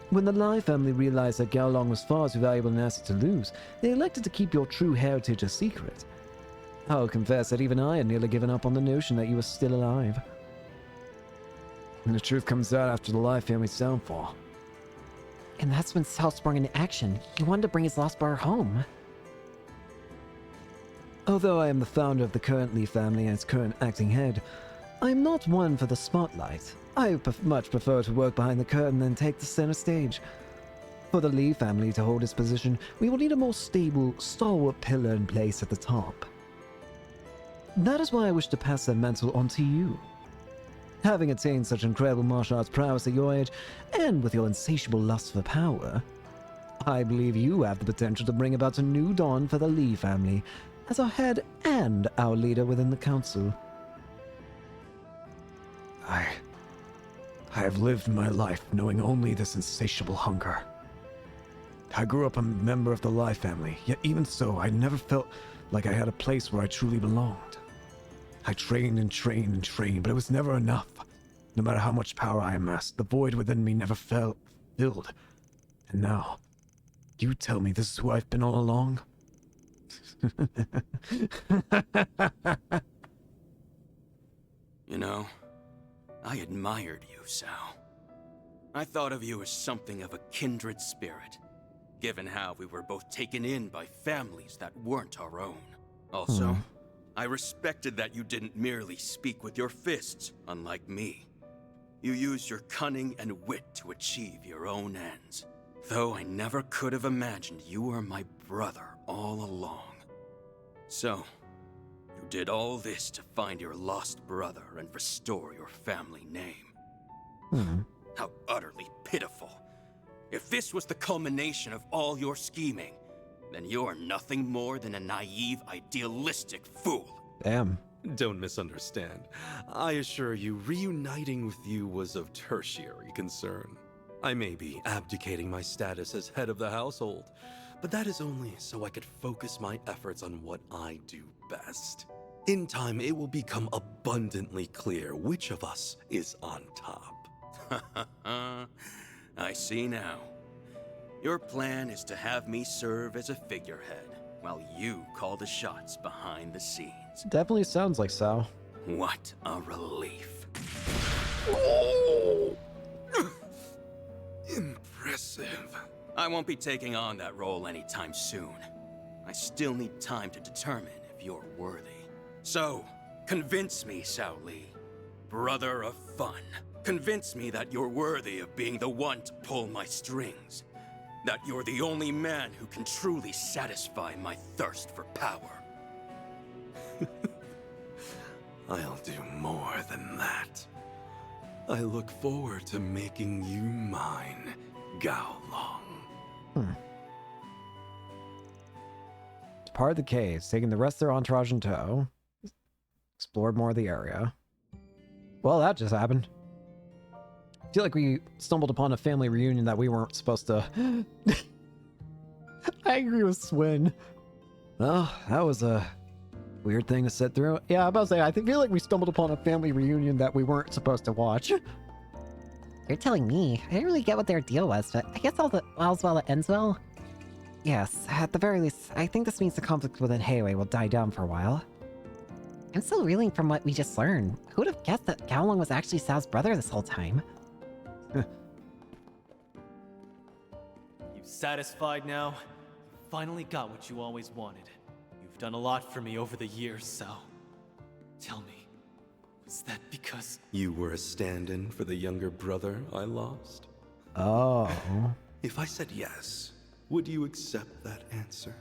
K: When the Lai family realized that Gao Long was far too valuable an asset to lose, they elected to keep your true heritage a secret. I'll confess that even I had nearly given up on the notion that you were still alive. And the truth comes out after the Lai family's downfall.
B: And that's when Sal sprung into action. He wanted to bring his lost brother home.
K: Although I am the founder of the current Lee family and its current acting head, I am not one for the spotlight. I much prefer to work behind the curtain than take the center stage. For the Lee family to hold its position, we will need a more stable, stalwart pillar in place at the top. That is why I wish to pass that mantle on to you. Having attained such incredible martial arts prowess at your age, and with your insatiable lust for power, I believe you have the potential to bring about a new dawn for the Lee family, as our head and our leader within the council. I have lived my life knowing only this insatiable hunger. I grew up a member of the Lai family, yet even so, I never felt like I had a place where I truly belonged. I trained and trained and trained, but it was never enough. No matter how much power I amassed, the void within me never felt filled. And now, you tell me this is who I've been all along?
X: You know, I admired you, Sal. I thought of you as something of a kindred spirit, given how we were both taken in by families that weren't our own. Also, I respected that you didn't merely speak with your fists, unlike me. You used your cunning and wit to achieve your own ends. Though I never could have imagined you were my brother all along. So, you did all this to find your lost brother and restore your family name. How utterly pitiful. If this was the culmination of all your scheming, then you're nothing more than a naive, idealistic fool.
K: Damn.
M: Don't misunderstand. I assure you, reuniting with you was of tertiary concern. I may be abdicating my status as head of the household, but that is only so I could focus my efforts on what I do best. In time, it will become abundantly clear which of us is on top.
X: I see now. Your plan is to have me serve as a figurehead, while you call the shots behind the scenes.
A: Definitely sounds like Sal.
X: What a relief.
M: Impressive.
X: I won't be taking on that role anytime soon. I still need time to determine if you're worthy. So, convince me, Sao Li, brother of fun. Convince me that you're worthy of being the one to pull my strings. That you're the only man who can truly satisfy my thirst for power.
M: I'll do more than that. I look forward to making you mine, Gao Long.
A: Departed the caves, taking the rest of their entourage in tow. Explored more of the area. Well, that just happened. I feel like we stumbled upon a family reunion that we weren't supposed to. I agree with Swin.
K: Well, that was a weird thing to sit through.
A: Yeah, I'm about to say, I feel like we stumbled upon a family reunion that we weren't supposed to watch.
B: You're telling me. I didn't really get what their deal was, but I guess all's well that ends well. Yes, at the very least, I think this means the conflict within Heiwei will die down for a while. I'm still reeling from what we just learned. Who would have guessed that Gao Long was actually Sao's brother this whole time?
H: You satisfied now? You finally got what you always wanted. You've done a lot for me over the years, Sao. Tell me, was that because...
M: You were a stand-in for the younger brother I lost?
A: Oh.
M: If I said yes, would you accept that answer?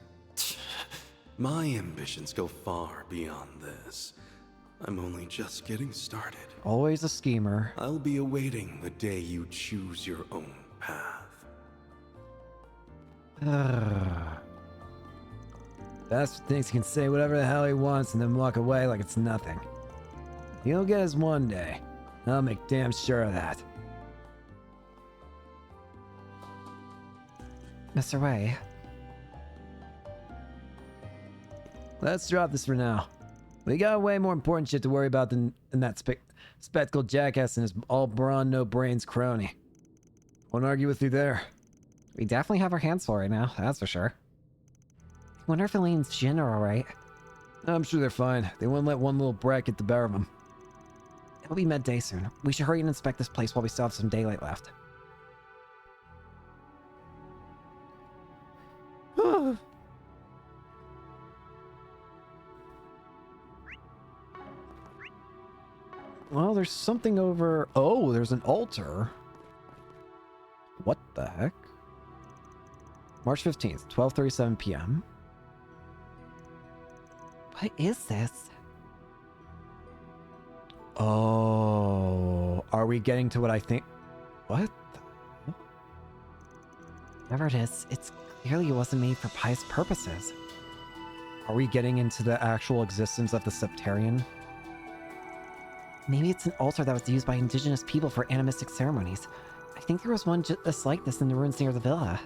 M: My ambitions go far beyond this. I'm only just getting started.
A: Always a schemer.
M: I'll be awaiting the day you choose your own path.
K: Bastard thinks he can say whatever the hell he wants and then walk away like it's nothing. He'll get his one day. I'll make damn sure of that.
B: Mr. Wei.
K: Let's drop this for now. We got way more important shit to worry about than that spectacled jackass and his all brawn, no brains crony. Won't argue with you there.
B: We definitely have our hands full right now, that's for sure. I wonder if Elaine's Jin are alright.
K: I'm sure they're fine. They won't let one little brat get the better of them.
B: It'll be midday soon. We should hurry and inspect this place while we still have some daylight left.
A: Well, there's something over... Oh, there's an altar. What the heck? March 15th, 12:37 p.m.
B: What is this?
A: Oh, are we getting to what I think? What?
B: Whatever it is, it's clearly wasn't made for pious purposes.
A: Are we getting into the actual existence of the Septarian?
B: Maybe it's an altar that was used by indigenous people for animistic ceremonies. I think there was one just like this in the ruins near the villa.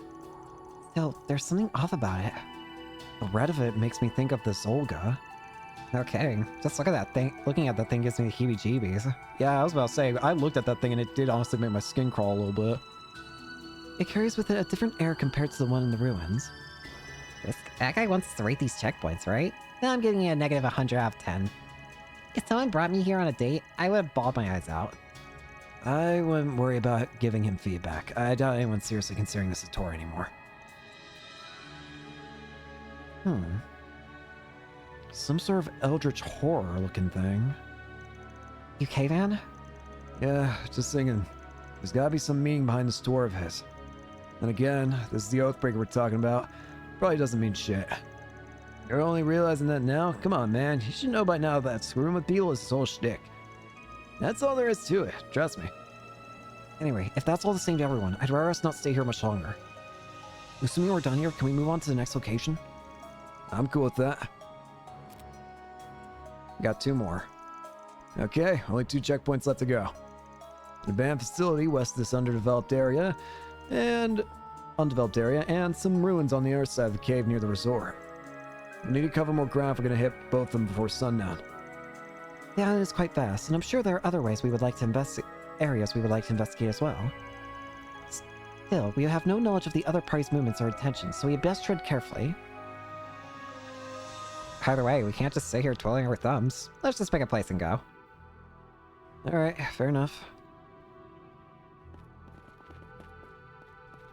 B: Still, there's something off about it.
A: The red of it makes me think of the Zolga.
B: No kidding. Just look at that thing. Looking at that thing gives me the heebie-jeebies.
A: Yeah, I was about to say, I looked at that thing and it did honestly make my skin crawl a little bit.
B: It carries with it a different air compared to the one in the ruins. That guy wants to rate these checkpoints, right? Now I'm giving it a negative 100 out of 10. If someone brought me here on a date, I would have bawled my eyes out.
K: I wouldn't worry about giving him feedback. I doubt anyone's seriously considering this a tour anymore.
A: Some sort of eldritch horror looking thing.
B: UK van?
K: Yeah, just thinking. There's gotta be some meaning behind this tour of his. And again, this is the Oathbreaker we're talking about. Probably doesn't mean shit. You're only realizing that now? Come on, man. You should know by now that screwing with people is his whole shtick. That's all there is to it. Trust me.
B: Anyway, if that's all the same to everyone, I'd rather us not stay here much longer. Assuming we're done here, can we move on to the next location?
K: I'm cool with that.
A: Got 2 more.
K: Okay, only 2 checkpoints left to go. The band facility west of this undeveloped area, and some ruins on the other side of the cave near the resort. We need to cover more ground if we're going to hit both of them before sundown.
B: The island is quite vast, and I'm sure there are other ways we would like to areas we would like to investigate as well. Still, we have no knowledge of the other party's movements or intentions, so we had best tread carefully. Either way, we can't just sit here twiddling our thumbs. Let's just pick a place and go.
A: Alright, fair enough.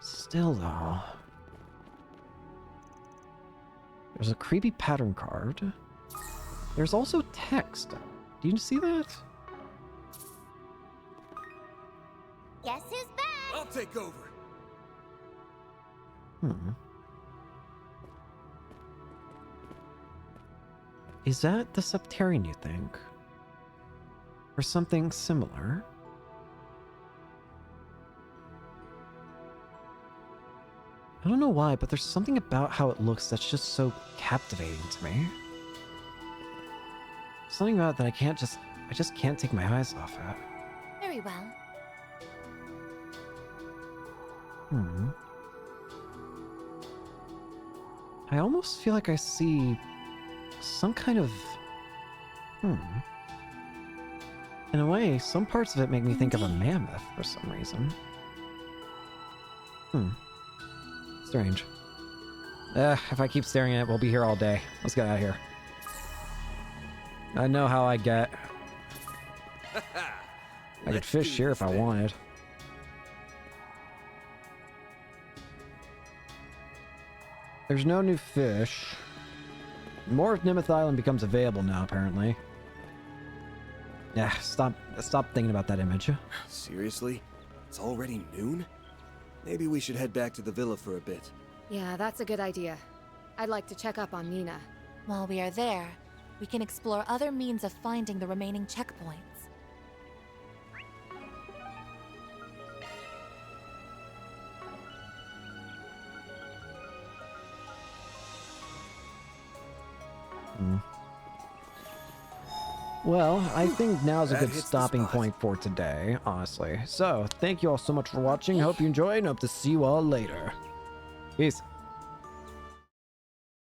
A: Still, though... There's a creepy pattern card. There's also text. Do you see that?
E: Guess who's back?
I: I'll take over.
A: Is that the Septarian, you think? Or something similar? I don't know why, but there's something about how it looks that's just so captivating to me. Something about it that I just can't take my eyes off it.
E: Very well.
A: I almost feel like I see some kind of... In a way, some parts of it make me think of a mammoth for some reason. Strange. If I keep staring at it, we'll be here all day. Let's get out of here. I know how I get. I could fish here if I wanted. There's no new fish. More of Nimith Island becomes available now, apparently. Yeah, stop thinking about that image.
I: Seriously? It's already noon? Maybe we should head back to the villa for a bit.
T: Yeah, that's a good idea. I'd like to check up on Nina.
W: While we are there, we can explore other means of finding the remaining checkpoints.
A: Well, I think now's a
I: That
A: good
I: hits the
A: stopping
I: spot.
A: point for today, honestly. So, thank you all so much for watching. Hope you enjoyed, and hope to see you all later. Peace.